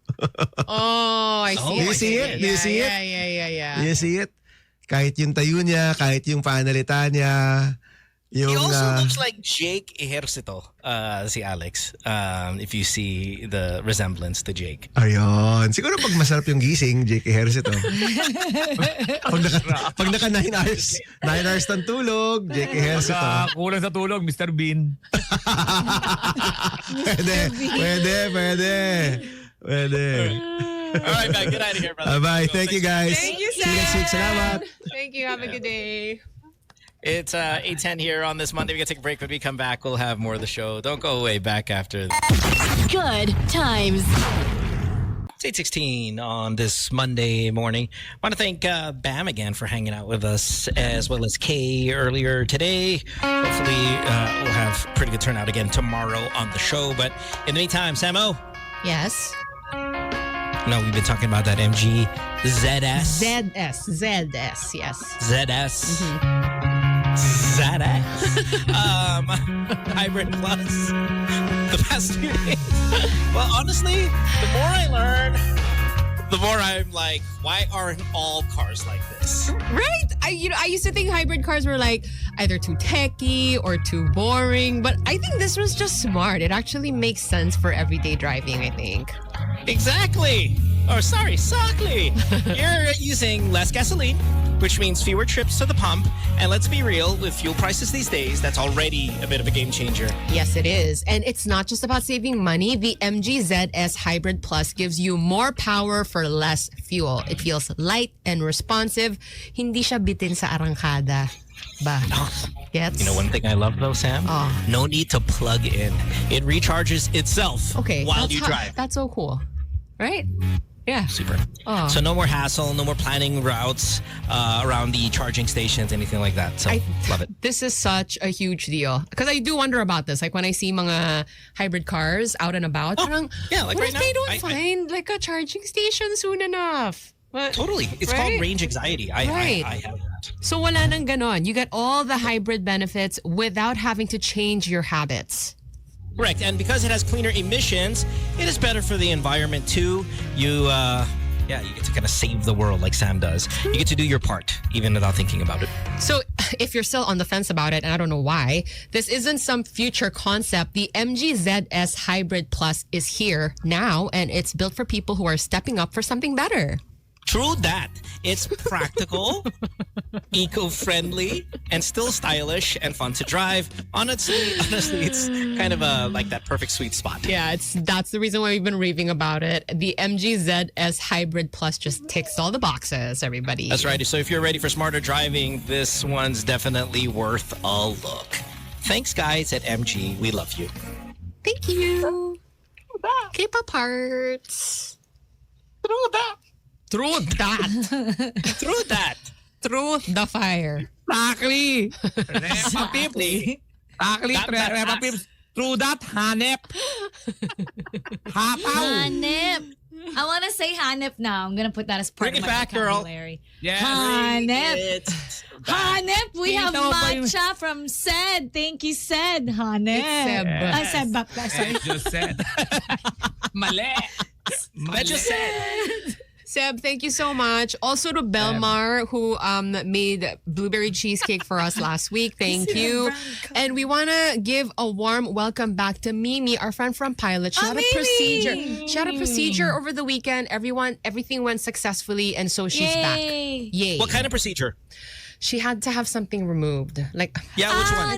Oh, I see. Do you see it? Do you see it? Yeah. You see it? Kahit yung tayo niya, kahit yung panalita niya, yung... He also looks like Jake Ejercito, si Alex. If you see the resemblance to Jake. Ayun. Siguro pag masarap yung gising, Jake Ejercito. pag naka 9 hours ng tulog, Jake Ejercito. Kulang sa tulog, Mr. Bean. Pwede. All right, man. Get out of here, brother. Bye-bye. Thank you, guys. Thank you, See you next week. Salamat. Thank you. Have a good day. It's 8:10 here on this Monday. We gotta take a break. When we come back, we'll have more of the show. Don't go away. Back after. Good times. It's 8:16 on this Monday morning. I want to thank Bam again for hanging out with us, as well as Kay earlier today. Hopefully, we'll have pretty good turnout again tomorrow on the show. But in the meantime, Samo. Yes. No, we've been talking about that MG ZS. ZS, yes. ZS. ZS. Hybrid Plus. The past 2 days. Well, honestly, the more I learn, the more I'm like, why aren't all cars like this? Right? I used to think hybrid cars were like either too techy or too boring, but I think this was just smart. It actually makes sense for everyday driving, I think. Exactly. Oh, sorry, exactly. You're using less gasoline, which means fewer trips to the pump. And let's be real, with fuel prices these days, that's already a bit of a game changer. Yes, it is. And it's not just about saving money. The MG ZS Hybrid Plus gives you more power for less fuel. It feels light and responsive. Hindi siya bitin sa arangkada. Ba? Gets? You know one thing I love though, Sam? No need to plug in. It recharges itself while you drive. That's so cool. Right? Yeah. Super. So no more hassle, no more planning routes around the charging stations, anything like that. So love it. This is such a huge deal. Because I do wonder about this. Like when I see mga hybrid cars out and about, parang, yeah, like what right if now, they don't find like a charging station soon enough? What? Totally. It's called range anxiety. I have that. So wala nang ganon. You get all the hybrid benefits without having to change your habits. Correct. And because it has cleaner emissions, it is better for the environment too. You get to kind of save the world like Sam does. You get to do your part, even without thinking about it. So if you're still on the fence about it, and I don't know why, this isn't some future concept. The MG ZS Hybrid Plus is here now, and it's built for people who are stepping up for something better. True that. It's practical, eco-friendly, and still stylish and fun to drive. Honestly, it's kind of like that perfect sweet spot. Yeah, that's the reason why we've been raving about it. The MG ZS Hybrid Plus just ticks all the boxes, everybody. That's right. So if you're ready for smarter driving, this one's definitely worth a look. Thanks, guys, at MG. We love you. Thank you. Keep apart. Through the fire. Exactly. Repapips. Repapips. Through that, hanep. Hapaw. Hanep. I want to say Hanep now. I'm going to put that as part Bring of it my back, girl. vocabulary. Yes. Hanep. Hanep. We have Dito pa yung- matcha from Sed. Thank you, Sed. Hanep. It's Seb. Seb. Sorry. I just said. Mali. I just said. Seb, thank you so much. Also to Belmar, who made blueberry cheesecake for us last week. Thank you. And we want to give a warm welcome back to Mimi, our friend from Pilot. She had a procedure. She had a procedure over the weekend. Everything went successfully, and so she's back. Yay. What kind of procedure? She had to have something removed. Like, Yeah, which one?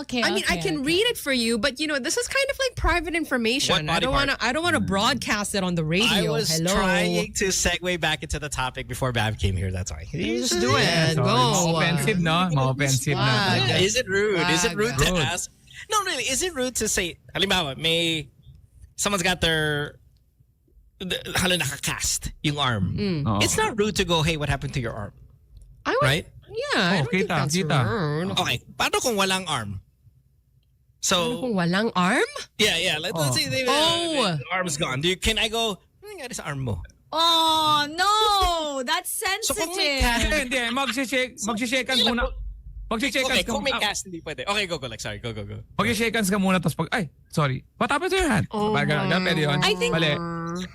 Okay. I mean, I can read it for you, but this is kind of like private information. What body I don't want to broadcast it on the radio. I was Hello. trying to segue back into the topic before Bav came here. That's why. Just do it. Go. Offensive, no? Offensive na. Is it rude? Is it rude to Rude. ask? No, really. Is it rude to say, halimbawa, someone's got hala nakakast yung arm. Oo. It's not rude to go, hey, what happened to your arm? I would, Right? Yeah. I don't think kita, that's kita. rude. Okay. Paano kung walang arm? So, Kung walang arm? yeah. Let's say the arm's gone. Can I go, ano nangyari sa arm mo? Oh, no. That's So kung may sensitive. Hindi, magsishake hands muna. Magsishake Okay, hands kung may ka. cast, hindi pwede. Okay, go. Like, sorry, go. Magsishake hands ka muna, tapos sorry. What happened to your hand? Ganun, pwede yun. I think-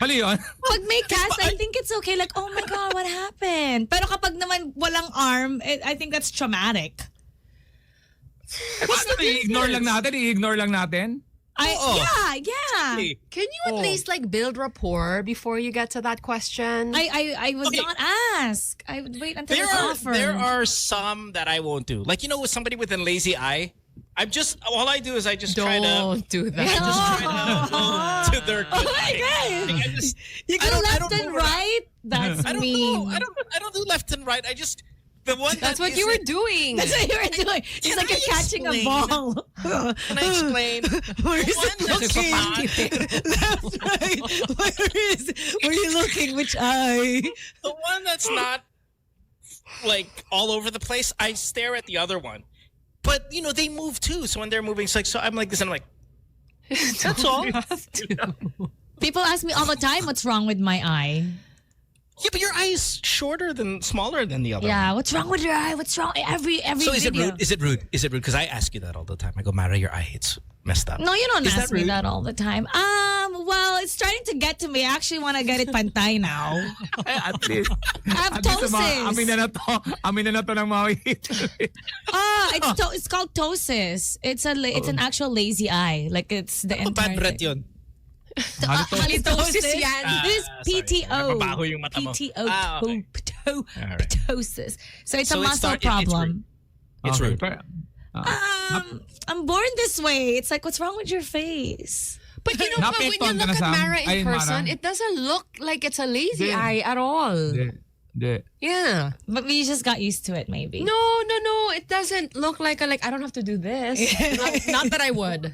Mali yun. Pag may cast, I think it's okay. Like, oh my God, what happened? Pero kapag naman walang arm, I think that's traumatic. Paano i-ignore lang natin? Yeah. Can you at least like build rapport before you get to that question? I would Okay. not ask. I would wait until it's offered. There are some that I won't do. Like, with somebody with a lazy eye, all I do is I just try to Don't do that. to their good eye. Like, You go I left don't and know what right? That's I don't mean. know. I don't do left and right. I just the one That's that what you were isn't- doing. That's what you were doing. It's Can like I you're catching a explain? ball. Can I explain? Where is One it that's looking? not- Left, right. Where are you looking? Which eye? The one that's not like all over the place, I stare at the other one. But they move too. So when they're moving, so I'm like this, and I'm like, that's all. People ask me all the time, what's wrong with my eye? Yeah, but your eye is smaller than the other. Yeah, one. what's wrong with your eye? What's wrong? Every So is it video. rude? Is it rude? Is it rude? Because I ask you that all the time. I go, Mara, your eye, it's messed up. No, you don't Is that ask me rude? that all the time. Well, it's starting to get to me. I actually want to get it pantay now. At least. I have ptosis. Amin na to ng mga It's called ptosis. It's an actual lazy eye. Like it's the Ano bad entire breath thing. yun? Halitosis yan. This is sorry. PTO. Nababaho yung mata mo. PTO. Okay. Right. Ptosis. So it's a So it's muscle not- it's problem. It's rude. I'm born this way. It's like, what's wrong with your face? But but when you Napektuhan ka look na, at Sam? Mara in Ay, Mara. person, it doesn't look like it's a lazy Hindi. eye at all. Hindi. Yeah. But we just got used to it, maybe. No. It doesn't look like I don't have to do this. not that I would.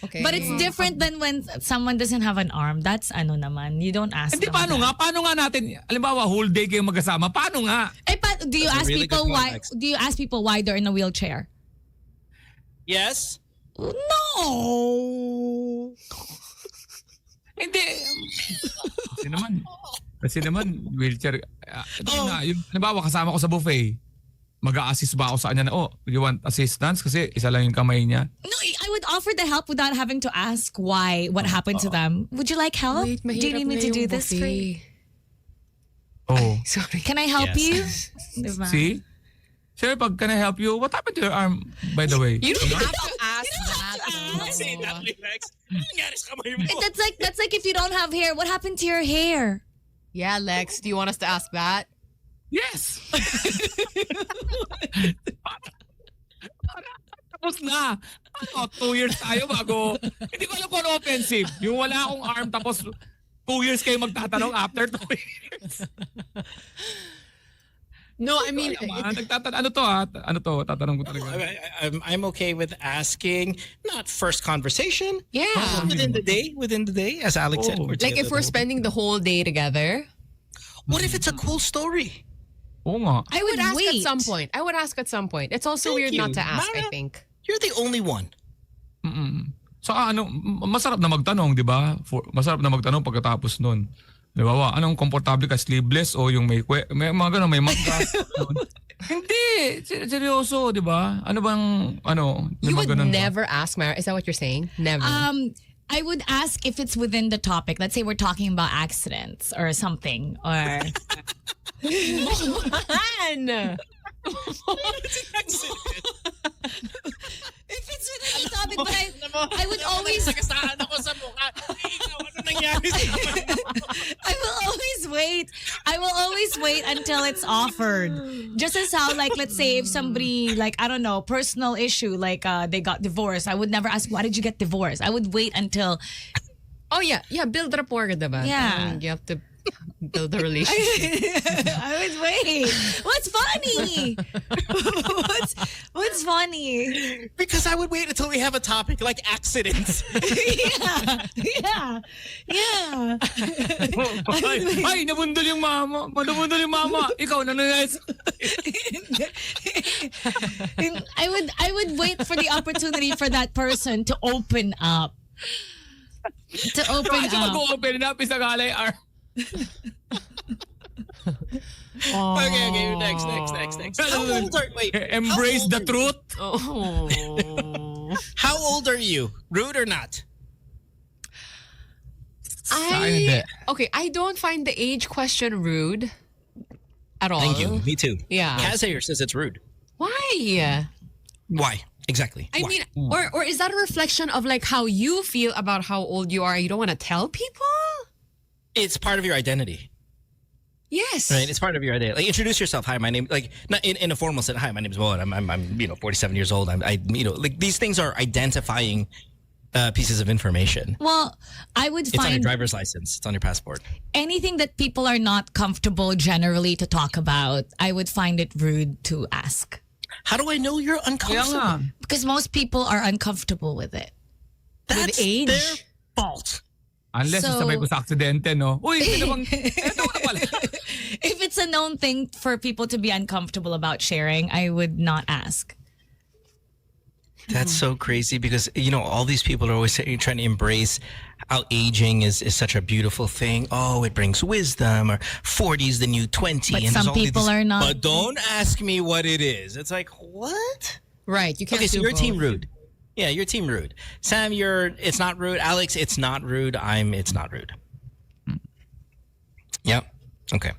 Okay. But it's different than when someone doesn't have an arm. That's ano naman. You don't ask Hindi, them paano that. nga natin, alimbawa, whole day kayong magkasama, paano nga? Do you That's a ask really people good why? context. Do you ask people why they're in a wheelchair? Yes. No. Hindi. Kasi naman, wheelchair. Yung, halimbawa, kasama ko sa buffet, mag-a-assist ba ako sa kanya na, you want assistance? Kasi isa lang yung kamay niya. No, I would offer the help without having to ask what happened to them. Would you like help? Wait, Do you need me to do this for you? Oh. Sorry. Can I help Yes. you? Diba? See? Sir, pag can I help you? What happened to your arm, by the way? You don't have to ask that. Say that, Lex. Ano nangyari sa kamay mo? That's like if you don't have hair, what happened to your hair? Yeah, Lex, do you want us to ask that? Yes! Tapos na. 2 years tayo bago. Hindi ko alam kung ano offensive. Yung wala akong arm tapos 2 years kayo magtatanong after 2 years. No, I mean, Ano to? Tatanong ko talaga. I'm okay with asking, not first conversation. yeah. Within the day, as Alex said. we're Like if together we're the whole spending the whole day together, day. What if it's a cool story? Oo nga. I would ask wait. at some point. It's also Thank weird you. not to ask, I Mara. think. You're the only one. Saka masarap na magtanong, di ba? Masarap na magtanong pagkatapos nun. Di ba? Anong komportable ka? Sleeveless o yung may mga ganun, may mangga? Hindi. Seryoso, di ba? Ano bang, You yung would mga ganun ba? never ask, Mara. Is that what you're saying? Never. I would ask if it's within the topic. Let's say we're talking about accidents or something, or Man! if it's within the topic, but I would always I will always wait until it's offered. Just as how, like, let's say if somebody, like, I don't know, personal issue, like they got divorced, I would never ask, why did you get divorced? I would wait until... Oh, yeah. Yeah, build rapport, diba? Yeah. You have to build a relationship. I would wait. What's funny? What's funny? Because I would wait until we have a topic like accidents. Yeah. Ay, nabundol yung mama. Nabundol yung mama. Ikaw, nangyayos. I would wait for the opportunity for that person to open up. Kasi mag-open up, isa galay arm. Okay, next. How old are Embrace the truth. How old are you? Rude or not? I don't find the age question rude at all. Thank you. Me too. Yeah. Kaz here says it's rude. Why? Why? Exactly. I Why? mean, or is that a reflection of like how you feel about how old you are? You don't want to tell people? It's part of your identity. Yes. Right, it's part of your identity. Like, introduce yourself. Hi, my name. Like, not in a formal sense. Hi, my name is Bowen. I'm 47 years old. Like, these things are identifying pieces of information. Well, I would It's on your find driver's license. It's on your passport. anything that people are not comfortable generally to talk about, I would find it rude to ask. How do I know you're uncomfortable? Because most people are uncomfortable with it. That's age. their fault. Unless So- sabay ko sa aksidente, no? Uy, hindi namang, eto na pala. If it's a known thing for people to be uncomfortable about sharing, I would not ask. That's so crazy because, all these people are always trying to embrace how aging is such a beautiful thing. Oh, it brings wisdom, or 40 is the new 20. But and some there's all people these- are not. But don't ask me what it is. It's like, what? Right. You can't Okay, so do you're both. team rude. Yeah, you're team rude. Sam, it's not rude. Alex, it's not rude. It's not rude. Yep. Okay.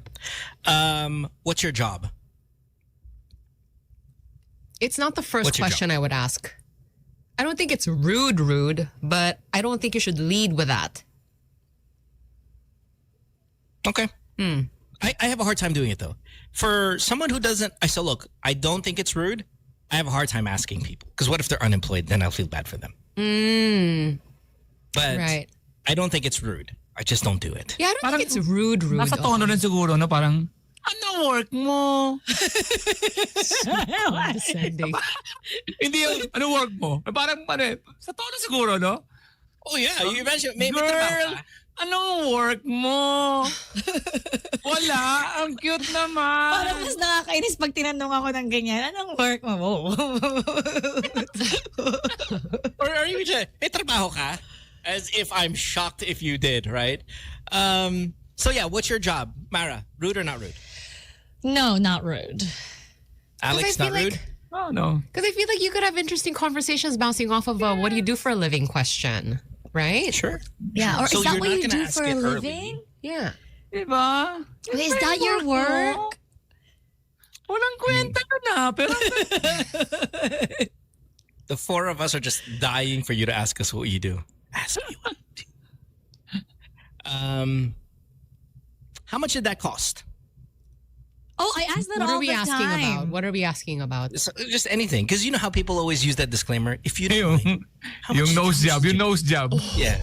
What's your job? It's not the first What's your question I would ask. I don't think it's rude, but I don't think you should lead with that. Okay. I have a hard time doing it though. For someone who doesn't, look, I don't think it's rude. I have a hard time asking people because what if they're unemployed? Then I'll feel bad for them. But Right. I don't think it's rude. I just don't do it. Yeah, I don't think it's rude. Nasa tono rin siguro na parang, ano work mo? Condescending. Hindi yung, ano work mo? Parang, sa tono siguro, no? Oh yeah, you mentioned maybe Girl, anong work mo? Wala, ang cute naman. Parang mas nakakainis pag tinanong ako ng ganyan. Anong work mo? or even just, may trabaho ka? As if I'm shocked if you did, right? So yeah, what's your job? Mara, rude or not rude? No, not rude. Alex, not rude? Oh, no. Because I feel like you could have interesting conversations bouncing off of what do you do for a living question, right? Sure. Yeah, or So is that you're what not you gonna do ask for a it early. living? Yeah. Diba? Wait, is that your work? Walang kwenta na, pero... The four of us are just dying for you to ask us what you do. Ask me what you do. How much did that cost? Oh, I ask that What all are we the asking time. about? What are we asking about? Just anything. Because you know how people always use that disclaimer? If you don't mind, how much Yung nose did- job, yung nose job. Yeah.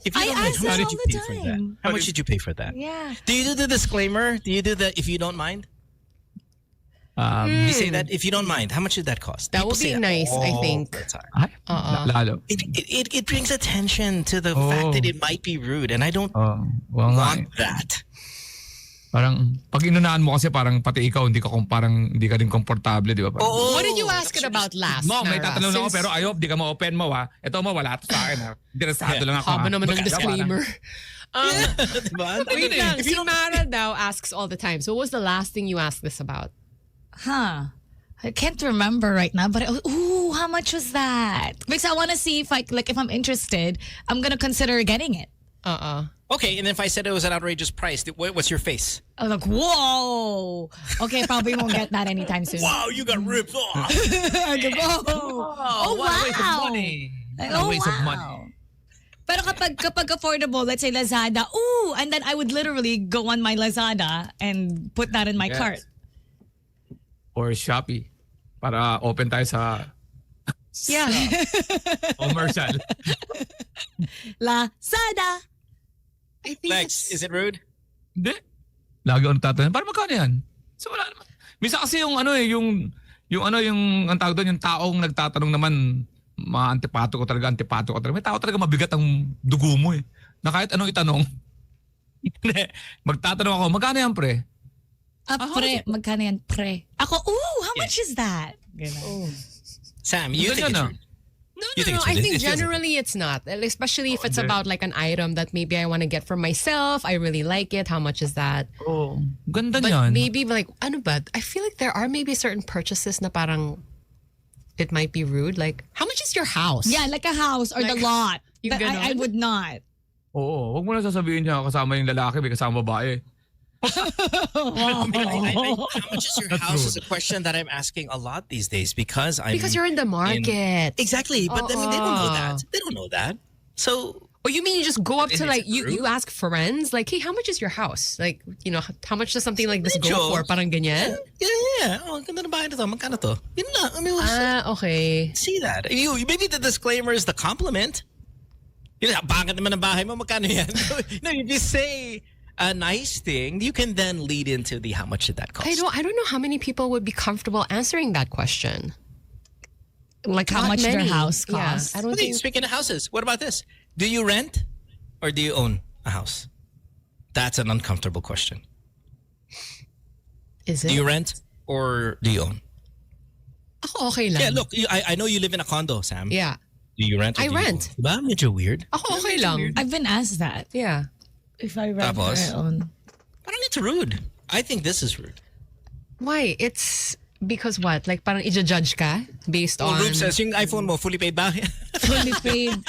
If you I don't mind, ask how that much all did you the pay for that? time. How much did you pay for that? Yeah. Do you do the disclaimer? Do you do the if you don't mind? You say that if you don't mind. How much did that cost? That People would say be nice, I all think. the time. Ay, lalo. It brings attention to the fact that it might be rude, and I don't Oh, well nga eh. want that. Parang, pag inunahan mo kasi parang pati ikaw, hindi ka din komportable, di ba? Parang, What did you ask it about last? no, may Nara? tatanong ako, Since- pero I hope di ka ma-open mo, ha? Ito mo, wala to sa akin, ha? Interesado lang ako, Haba ha? naman ng Magkano, disclaimer. Diba? Wait lang. If Si you don't- Mara daw asks all the time. So what was the last thing you asked this about? Huh. I can't remember right now, but how much was that? Because I want to see if if I'm interested, I'm gonna consider getting it. Okay, and then if I said it was an outrageous price, what's your face? I was like, whoa. Okay, probably won't get that anytime soon. Wow, you got ripped off. Oh, what a waste of wow. money. Like, What a waste of money. Pero kapag affordable, let's say Lazada, and then I would literally go on my Lazada and put that in my Yes. cart. Or Shopee. Para open tayo sa Yeah. commercial. Lazada. I think Lex, is it rude? Hindi. Lagi ako nagtatanong, para magkano yan? So wala naman. Minsan kasi yung ang tawag doon, yung taong nagtatanong naman, antipato ko talaga. May tao talaga mabigat ang dugo mo eh. Na kahit anong itanong. Hindi. Magtatanong ako, magkano yan pre? Pre. Magkano yan, pre? Ako, how much is that? Sam, you think it's rude? No. I think generally it's not. Especially if it's about like an item that maybe I want to get for myself. I really like it. How much is that? Oh, ganda But niyan. maybe like, ano ba? I feel like there are maybe certain purchases na parang it might be rude. Like, how much is your house? Yeah, like a house or the lot. Yung But I ganon. would not. Oo, wag mo na sasabihin niya kasama yung lalaki, may kasama babae. How much is your house is a question that I'm asking a lot these days because Because you're in the market. Exactly, but I mean, they don't know that. They don't know that. So, Oh, you mean you just go up to Is it like true? you ask friends like, hey, how much is your house? Like, how much does something like this go Medyo. for? Parang ganyan. yeah. Oh, ganda na bahay na to. Magkano to? Yun lang. I mean, Okay. see that. Maybe the disclaimer is the compliment. Bakit naman ang bahay mo? Magkano yan? No, you just say a nice thing. You can then lead into the how much did that cost? I don't know how many people would be comfortable answering that question. Like how Not much their many. house Yeah, costs. I don't Okay, think. speaking of houses, what about this? Do you rent or do you own a house? That's an uncomfortable question. Is it? Do you rent or do you own? Ako okay lang. Yeah, look, I know you live in a condo, Sam. Yeah. Do you rent or I do you rent. own? Diba? Medyo weird. Ako okay lang. I've been asked that. Yeah. If I rent or Tapos? I own. Parang it's rude. I think this is rude. Why? It's because what? Like parang i-judge ka based on... Rude says, yung iPhone mo, fully paid ba? Fully paid.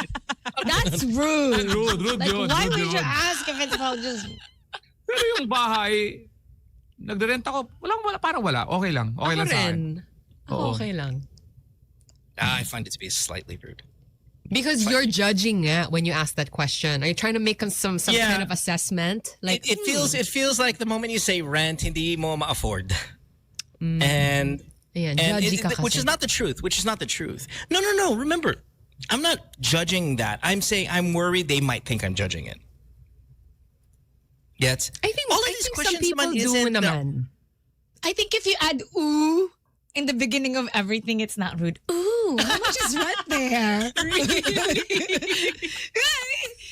That's rude. Rude Like, yun. why rude would you yun. ask if it's about just... Pero yung bahay, nagre-rent ako, parang wala. Okay lang. Okay Ako lang sa akin. rin. Ako Oo. okay lang. I find it to be slightly rude. Because you're judging nga when you ask that question. Are you trying to make some Yeah. kind of assessment? Like It feels like the moment you say rent, hindi mo ma-afford. And Ayan, and judgy ka which kasi. is not the truth. No. Remember, I'm not judging that. I'm saying I'm worried they might think I'm judging it. Yet, I think all of I these think some questions people naman do isn't the- naman. I think if you add ooh in the beginning of everything, it's not rude. Ooh, how much is rent there?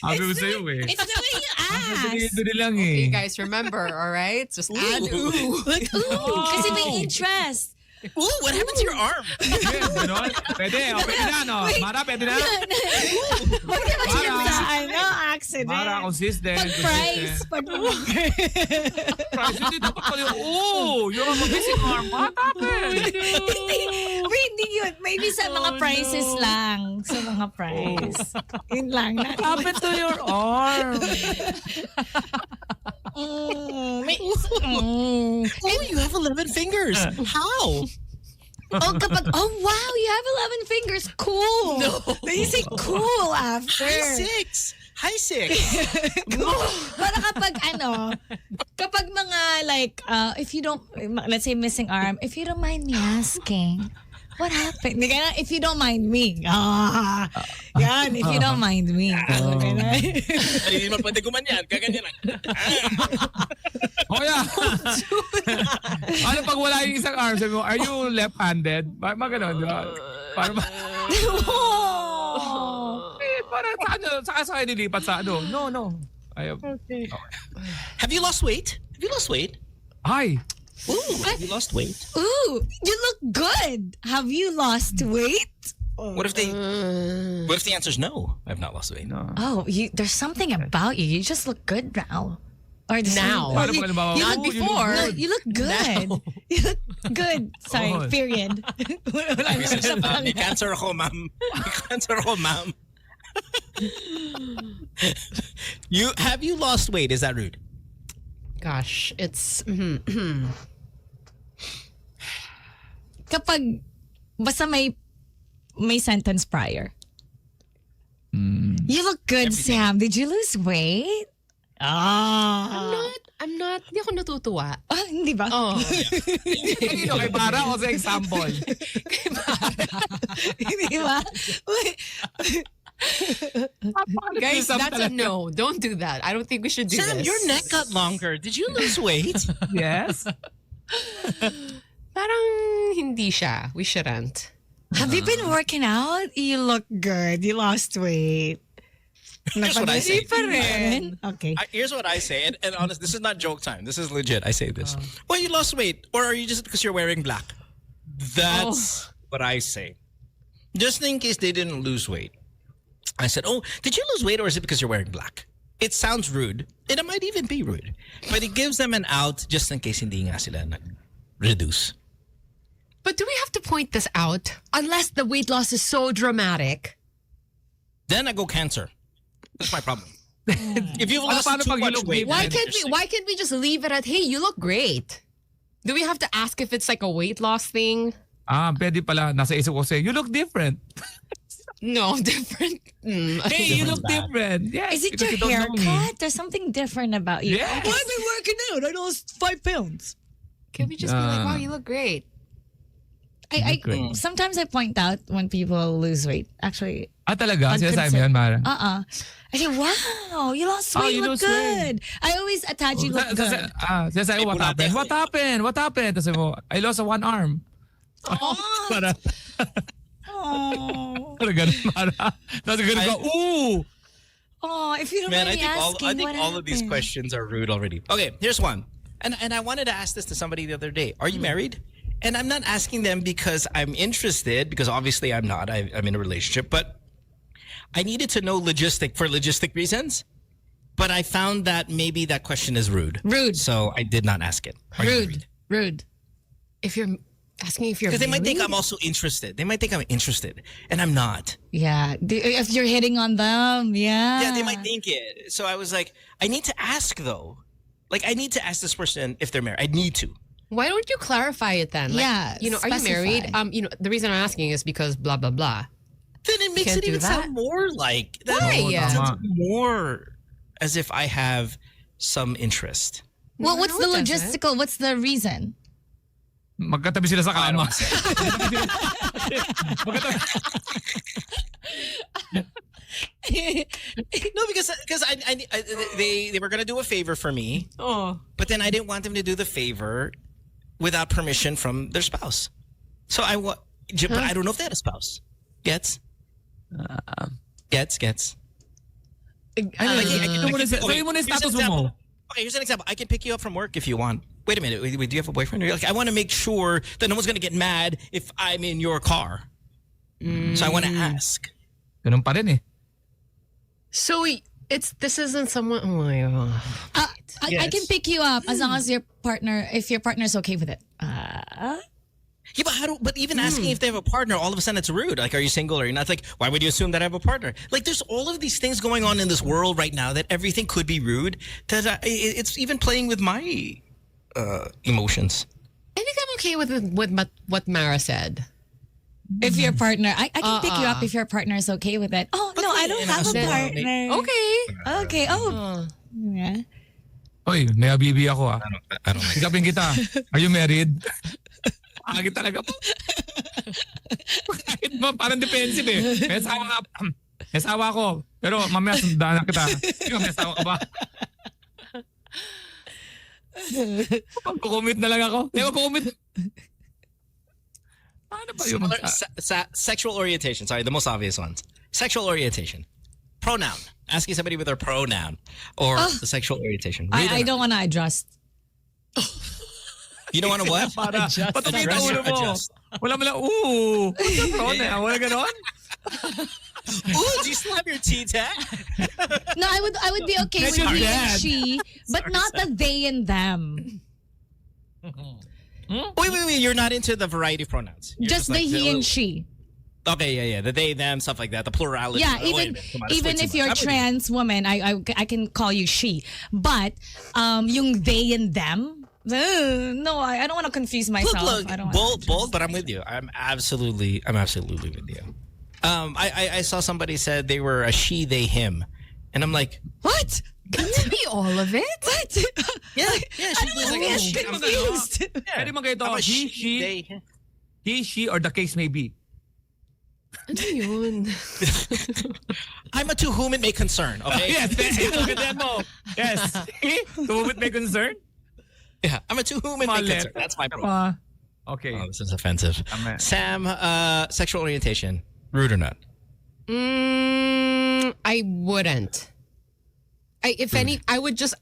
Sabi ko sa'yo eh. It's the way you ask. Dali lang Okay, eh. guys, remember, all right? Just add ooh. Like, ooh, kasi may interest. Ooh, what happened to your arm? Yes, gano'n. Pwede, pwede na, no? Mara, pwede na. Huwag naman yun Para. sa accident. Mara, consistent. Pag-price. Price, hindi dapat pala yung, you're a missing arm. What happened? Hindi yun. Maybe sa mga prices lang. Sa mga price. Yun lang. What happened to your arm? Oh, you have 11 fingers. How? Oh wow, you have 11 fingers. Cool. No. Then you say cool after. High six. Para kapag mga like, if you don't, let's say missing arm, if you don't mind me asking, what happened? If you don't mind me. Yan, if you don't mind me. Hindi naman pwede gumanyan. Kaganyan lang. Oh yeah. Ano pag wala yung isang arm? Sabi mo, are you left-handed? Maganon, di ba? Para sa nilipat sa ano? No. Ayaw. Okay. Have you lost weight? Ay. Ooh, have you lost weight? Ooh, you look good. Have you lost weight? What if the answer is no? I've not lost weight. No. Oh, there's something about you. You just look good now. Or the Now. same? Paano ba, You Not look before. No, you look good. You look good. Sorry, Oh. period. Wala na siya pang- May cancer ako, ma'am. May cancer ako, ma'am. Have you lost weight? Is that rude? Gosh, it's Kapag basta may sentence prior. You look good, Sam. Did you lose weight? I'm not, hindi ako natutuwa. Hindi ba? Oh. Kanino kay Bara o sa example? Hindi ba? Guys, that's a no. Don't do that. I don't think we should do Sam, this. your neck got longer. Did you lose weight? Yes. Parang hindi siya. We shouldn't. Have you been working out? You look good. You lost weight. Here's what I say. Hindi pa rin. Okay. Here's what I say, and honest, this is not joke time. This is legit. I say this. Well, you lost weight, or are you just because you're wearing black? That's what I say. Just in case they didn't lose weight, I said, "Oh, did you lose weight, or is it because you're wearing black?" It sounds rude, and it might even be rude, but it gives them an out just in case hindi nga sila nag-reduce. But do we have to point this out? Unless the weight loss is so dramatic. Then I go cancer. That's my problem. If you've lost paano too pag you much look weight, Why then can't we just leave it at, hey, you look great? Do we have to ask if it's like a weight loss thing? Pwede pala. Nasa isip ko say, you look different. No, different. Hey, you look different. Yes, Is it because your you don't know me. haircut? There's something different about you. Yes. Why am I working out? I lost 5 pounds. Can we just be like, wow, you look great? Sometimes I point out when people lose weight. Actually, Talaga? Sinasabi mo yan, Mara? I say, wow, you lost weight. you You look lost weight. good. I always attach you look good. Sinasabi mo, what happened? What happened? What happened? Tapos sabi mo, I lost one arm. Para. Oh, Para ganun, Mara. Tapos ganun ka, ooh! oh, if you don't Man, mind me asking, I think what all of these happened? questions are rude already. Okay, here's one. And I wanted to ask this to somebody the other day. Are you married? And I'm not asking them because I'm interested, because obviously I'm not. I'm in a relationship. But I needed to know for logistic reasons. But I found that maybe that question is rude. Rude. So I did not ask it. Are you married? Rude. If you're asking if you're Because they might think married? I'm also interested. They might think I'm interested. And I'm not. Yeah, if you're hitting on them, yeah. Yeah, they might think it. So I was like, I need to ask though. Like, I need to ask this person if they're married. I need to. Why don't you clarify it then? Like, Yeah, are you married? specify. The reason I'm asking is because blah blah blah. Then it makes Can't it do even that? sound more like that. Why? It sounds more as if I have some interest. Well, what's the No, it doesn't. logistical? What's the reason? Magkatabi sila sa kama. No, because they were gonna do a favor for me, but then I didn't want them to do the favor without permission from their spouse. So but I don't know if they had a spouse. Gets. Sabi mo na yung status mo. Okay, here's an example. I can pick you up from work if you want. Wait a minute. Wait, do you have a boyfriend? Like, I want to make sure that no one's going to get mad if I'm in your car. So I want to ask. Ganun pa rin eh. So this isn't someone. Oh my god. I can pick you up as long as if your partner's okay with it. Yeah, but even asking if they have a partner, all of a sudden it's rude. Like, are you single or you're not? Like, why would you assume that I have a partner? Like, there's all of these things going on in this world right now that everything could be rude. That it's even playing with my emotions. I think I'm okay with what Mara said. If your partner, I can pick you up if your partner's okay with it. Oh, no, I don't have a partner. Okay. Okay. Oh. Yeah. Oy, may habibi ako ah. I don't like Sikapin kita. Are you married? Agit talaga po. Kahit mo, parang defensive eh. May asawa ko. Pero mamaya sundan na kita. Ikaw, may asawa ka ba? Magkukumit na lang ako. Hindi magkukumit. Paano ba yun? Sexual orientation. Sorry, the most obvious ones. Sexual orientation. Pronoun. Asking somebody with their pronoun or the sexual orientation. I don't want to adjust. You don't want to what? Para patapit Address ang ulo or mo. adjust? Wala mo lang, ooh. What's the pronoun? Wala ganon? Ooh, do you slap your T-tac? No, I would be okay with Sorry, he Dad. and she, but not the they and them. Wait. You're not into the variety of pronouns. You're Just the like he and she. Okay, yeah. The they, them, stuff like that. The plurality. Yeah, Oh, wait a minute. Come on, that's way even too if much. you're I'm a with you. trans woman, I can call you she. But yung they and them, no, I don't want to confuse myself. Look, I don't wanna bold, but I'm with you. I'm absolutely with you. I saw somebody said they were a she, they, him, and I'm like, What? Can it be all of it? What? yeah. I don't want to get confused. Pwede mo kayo ito, I'm a he, they, him. he, she, or the case may be. Ano yun? I'm a to whom it may concern. Okay. Yes, ganda mo. Yes. To whom it may concern? Yeah, I'm a to whom it may Malit. concern. That's my problem. Okay. Oh, this is offensive. Tama. Sam, sexual orientation, rude or not? I wouldn't. I would just.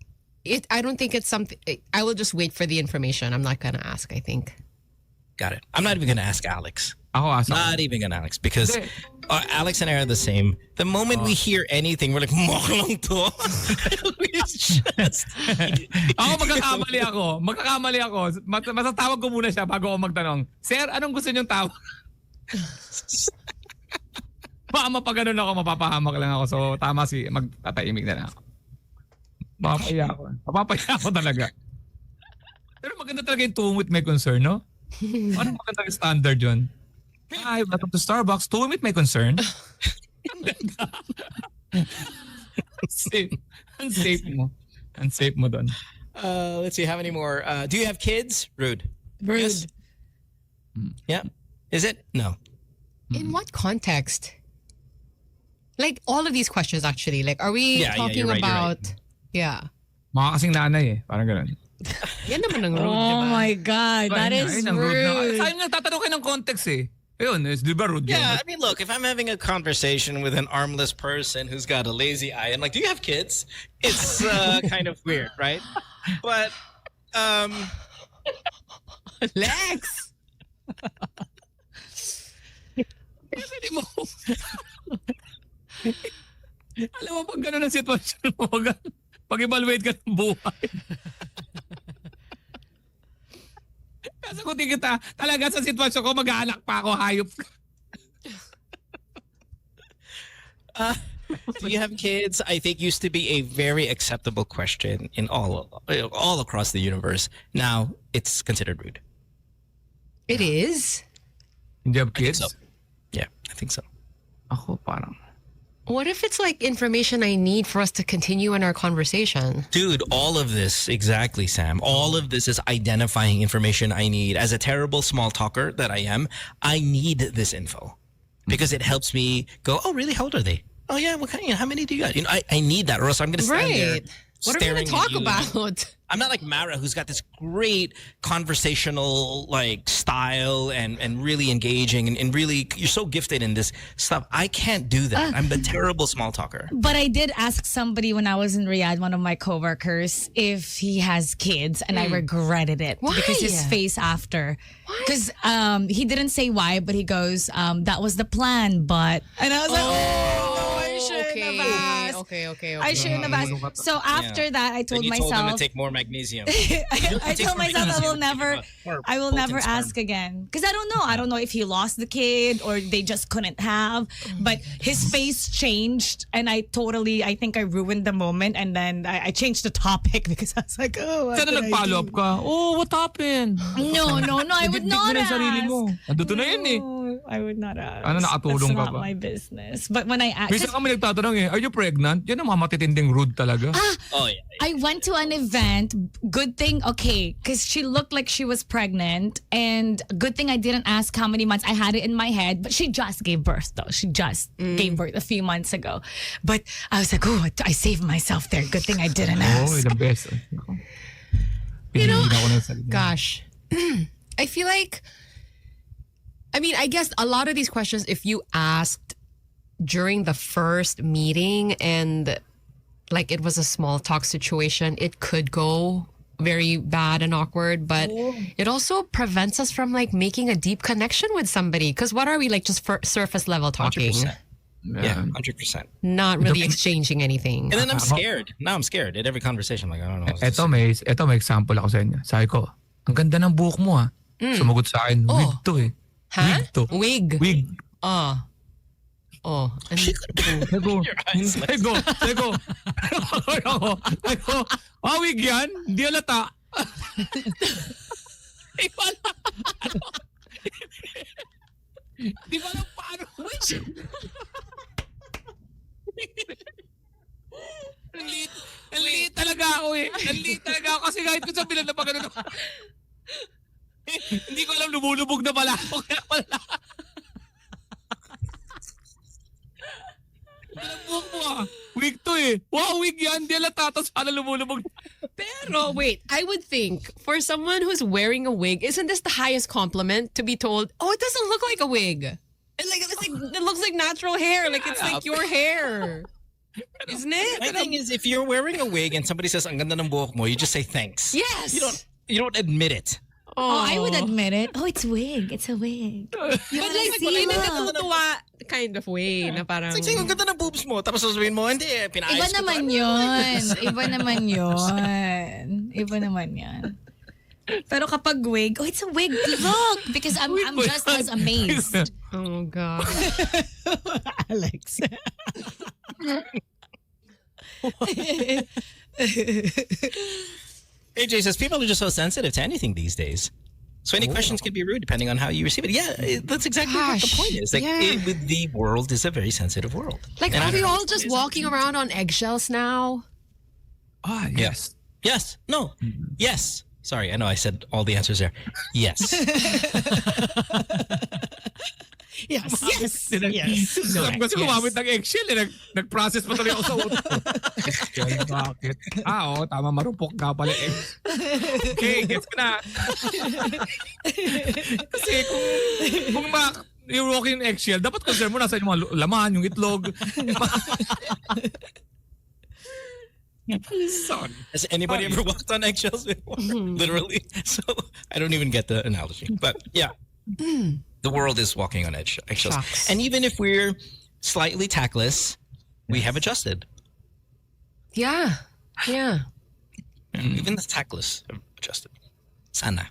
I don't think it's something. I will just wait for the information. I'm not gonna ask. I think. Got it. I'm not even gonna ask Alex. Ako asa. Not even gonna Alex because Hindi. Alex and I are the same. The moment we hear anything, we're like, mukha lang to. It's just. Ako magkakamali ako. Masatawag ko muna siya bago ako magtanong. Sir, anong gusto niyong tawag? Baka mapaganon ako, mapapahamak lang ako. So tama magtataimik na lang ako. Mapapaya ako talaga. Pero maganda talaga yung to whom it may concern, no? Ano maganda yung standard yun? Hi, welcome to Starbucks. To whom it may concern. Unsafe mo. Unsafe mo doon. Let's see, how many more? Do you have kids? Rude. Rude. Yes? Yeah. Is it? No. In what context? Like all of these questions, actually. Like, are we Yeah, talking you're right, you're right. about? Yeah. Mga kasing nanay eh. Parang ganun. Yan naman ang rude, Oh diba? my God, that is Ayun ang rude na. rude. Sayang nagtatanong kayo ng context eh. Ayun, di ba rude yun? Yeah, I mean, look, if I'm having a conversation with an armless person who's got a lazy eye and like, do you have kids? It's kind of weird, right? But, Lex! Pwede mo. Alam mo, pag gano'n ang sitwasyon mo, pag-evaluate ka ng buhay. Kasi kung di kita talaga sa sitwasyon ko, mag-aanak pa ako, hayop ka. do you have kids? I think used to be a very acceptable question in all across the universe. Now, it's considered rude. It is? Hindi have I think kids? so. Yeah, I think so. Ako parang... What if it's like information I need for us to continue in our conversation? Dude, all of this, exactly, Sam. All of this is identifying information I need. As a terrible small talker that I am, I need this info because it helps me go, oh, really? How old are they? Oh, yeah. What kind? How many do you got? You know, I need that, or else I'm going to stand there. Right. What are we going staring to at talk you. about? I'm not like Mara, who's got this great conversational like style and really engaging and really you're so gifted in this stuff. I can't do that. I'm a terrible small talker. But I did ask somebody when I was in Riyadh, one of my coworkers, if he has kids, and I regretted it Why? because his face after. Because he didn't say why, but he goes, that was the plan, but. And I was like, oh, I shouldn't have asked. Okay. I shouldn't have asked. So after that, I told Then you told them myself. to take more magnesium. I told myself I will never potent sperm. ask again because I don't know. I don't know if he lost the kid or they just couldn't have. But his face changed, and I think I ruined the moment. And then I changed the topic because I was like, oh, what Sana did I nag-follow do? up ka. Oh, what happened? No, I would Didikdik not mo na yung sarili mo. ask. Nandito na yun eh. No, I would not ask. Ano, nakatulong That's ka not ba? my business. But when I asked, Minsan kami nagtatanong eh, are you pregnant? Yan ang mga matitinding rude talaga. Oh yeah. I went to an event. Good thing, okay, because she looked like she was pregnant. And good thing I didn't ask how many months. I had it in my head. But she just gave birth, though. She just gave birth a few months ago. But I was like, oh, I saved myself there. Good thing I didn't ask. Oh, the best. You know, Pinili na ako ng sarili. Gosh. I feel like, I mean, I guess a lot of these questions, if you asked during the first meeting and like it was a small talk situation, it could go very bad and awkward, but it also prevents us from like making a deep connection with somebody. Because what are we like just for surface level talking? 100%. Yeah, 100%. Not really exchanging anything. And then I'm scared. Now I'm scared at every conversation. I'm like, I don't know. Eto may example ako sa inyo. Sabi ko, ang ganda ng buhok mo ah. Sumagot sa akin, wig to eh. Huh? Wig to. Wig. Sago, wig yan? Hindi alata. Di ba lang paano? Nanliit talaga ako eh. Nanliit talaga ako kasi kahit kung sabihin na pa ganun. Hindi ko alam, lumulubog na pala ako. Kaya pala. Alam buhok mo ah. Wig to eh. Wow, wig yan. Di alata. Tapos pala lumulubog. Pero wait, I would think for someone who's wearing a wig, isn't this the highest compliment to be told, oh, it doesn't look like a wig? It looks like natural hair. Like it's like your hair. Isn't it? My thing is, if you're wearing a wig and somebody says, ang ganda ng buhok mo, you just say thanks. Yes. You don't admit it. Oh, I would admit it. Oh, it's wig. It's a wig. But like, in a natutuwa kind of way na parang... It's like, ang ganda ng boobs mo. Tapos sasabihin mo, hindi, pinaayos Iba ko naman pa. yun. Iba naman yun. Iba naman yan. Pero kapag wig, oh, it's a wig. Look! Because I'm just as amazed. Oh, God. Alex. AJ says, people are just so sensitive to anything these days. So any questions can be rude depending on how you receive it. Yeah, that's exactly what the point is. Like, the world is a very sensitive world. Like, And are I we don't all know, just is it- walking around on eggshells now? Ah, yes. Yes. No. Yes. Sorry, I know I said all the answers there. Yes. Yes. Sabi ko gumamit ng eggshell eh. Nag-process pa tuloy ako sa utak ko. Bakit? Oo, tama, marupok nga pala eh. Okay, gets ko na. Kasi kung you're walking in eggshell, dapat concern mo nasa yung mga laman, yung itlog. Son. Has anybody ever walked on eggshells before? Literally. So I don't even get the analogy. But yeah. The world is walking on eggshells. Shocks. And even if we're slightly tactless, we have adjusted. Yeah. Even the tactless have adjusted. Sana.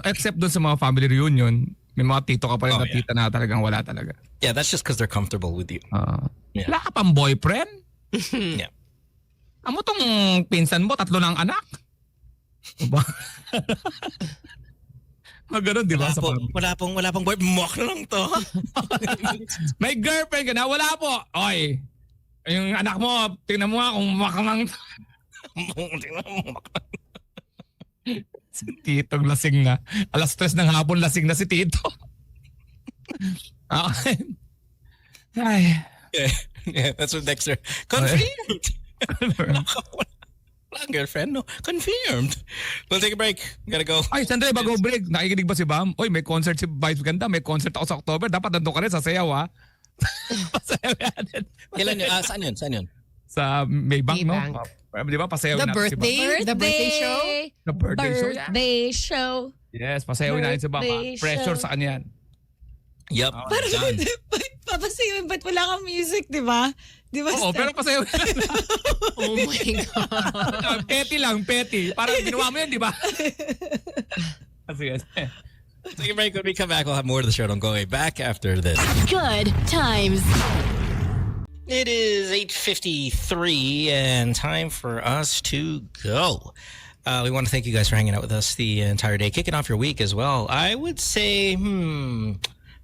Except dun sa mga family reunion, may mga tito ka pa rin na tita na talagang wala talaga. Yeah, that's just because they're comfortable with you. Yeah. Wala ka pang boyfriend? Yeah. Amo tong pinsan mo, 3 na ang anak? Diba? Ganun, di ba? Wala pong boy. Mock na lang to. May girlfriend ka na? Wala po. Oy, yung anak mo, tingnan mo nga kung makamang... Si Titong lasing na. 3:00 ng hapon lasing na si Tito. Okay. Ay. Yeah, that's what Dexter. Confirmed. Wala girlfriend, no? Confirmed. We'll take a break. Gotta go. Ay, sandali, bago break. Nakikinig ba si Bam? Oy, may concert si Vibes Ganda. May concert ako sa October. Dapat nandun ka rin sa sayaw, ha? Pasayaw natin. Kailan yun? Saan yun? Sa Maybank, no? Di ba? Pasayaw The natin si Bam. birthday show? The birthday show, yeah. Birthday show. Yes, pasayawin natin si Bam. Pressure sa kanya yan. Yep. Parang papasayawin, ba't wala kang music, di ba? Di ba? Oo, pero pasayawin na. Oh my God. Petty lang, petty. Parang ginawa mo yun, di ba? Sige. Take a break. When we come back, we'll have more of the show. Don't go away. Back after this. Good times. It is 8:53 and time for us to go. We want to thank you guys for hanging out with us the entire day, kicking off your week as well. I would say,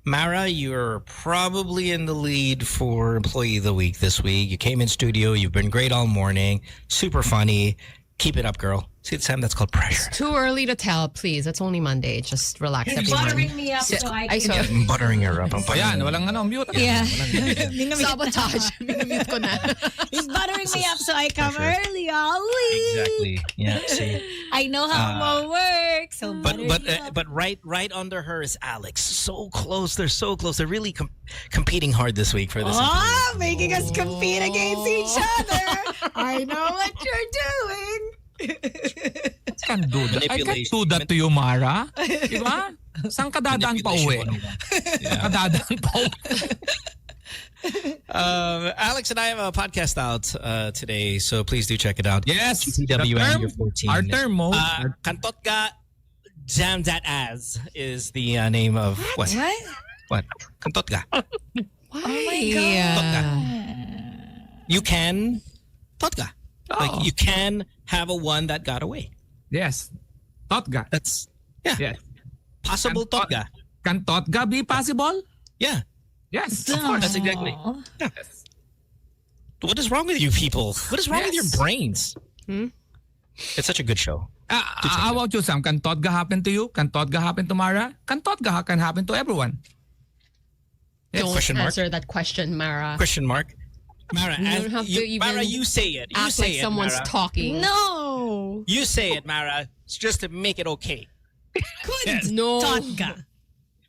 Mara, you're probably in the lead for Employee of the Week this week. You came in studio. You've been great all morning. Super funny. Keep it up, girl. See, Sam, that's called pressure. Too early to tell, please. It's only Monday. Just relax, everyone. Buttering me up so I can... Buttering her up. Ayan, walang mute. Yeah. Sabotage. Minamute ko na. He's buttering me up so I come early, Ollie. Exactly. Yeah, see. I know how Mo works. So But right under her is Alex. So close. They're so close. They're really competing hard this week for this. Oh, making us compete against each other. I know what you're doing. I can't do that to you, Mara. Diba? Saan ka dadaan pa uwi? Saan ka dadaan pa uwi? Alex and I have a podcast out today, so please do check it out. Yes. TWN, you're 14. Our term, Mo. Kantot Ga Jam That As is the name of what? What? Kantot Ga. Oh my God. Tot Ga. You can Tot Ga. Like you can have a one that got away. Yes. Totga. That's Yes. possible Tot Ga. Can Totga be possible? Yeah. Yes. Of course. That's exactly. Yeah. What is wrong with you people? What is wrong with your brains? It's such a good show. How about you, Sam? Can Totga happen to you? Can Totga happen to Mara? Can Totga can happen to everyone? Don't Question mark? answer that question, Mara. Question mark. Mara, You don't have to even Mara, you say it. You Act say like it, someone's Mara. talking. No. You say it, Mara. It's just to make it okay. Could. No. Totga.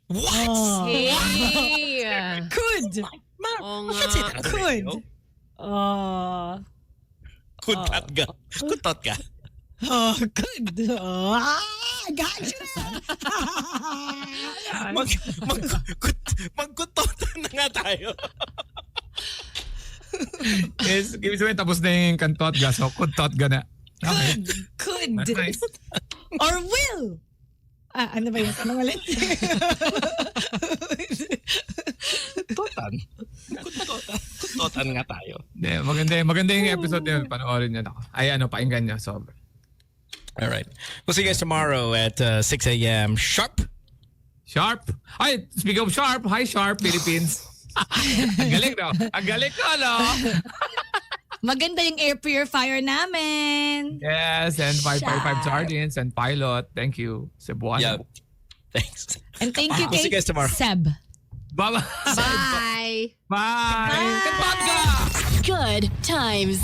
What? Hey. Could. Mara, Oo you can't say nga. that on the radio. Could. Good tot ka. Good tot ka. Could. Gotcha. Magkutotan na nga tayo. Yes, ibig sabihin tapos na yung Can Totga. So, Could Totga na. Okay. Could. That's nice. Or will. Ano ba yung tanong ulit? Totan. Kutotan nga tayo. Hindi, maganda yung episode na yun. Panoorin nyo na. Ay, pakinggan nyo. So, All right. We'll see you guys tomorrow at 6 a.m. sharp. Sharp. Ay, speaking of Sharp, hi Sharp, Philippines. Ang galing, no? Ang galing ko, no? Maganda yung air purifier namin. Yes, and 555 Sergeants and Pilot. Thank you, Cebuano. Yeah. Thanks. And thank you We'll see you guys tomorrow. Seb. Bye-bye. Bye. Bye. Bye. Good times.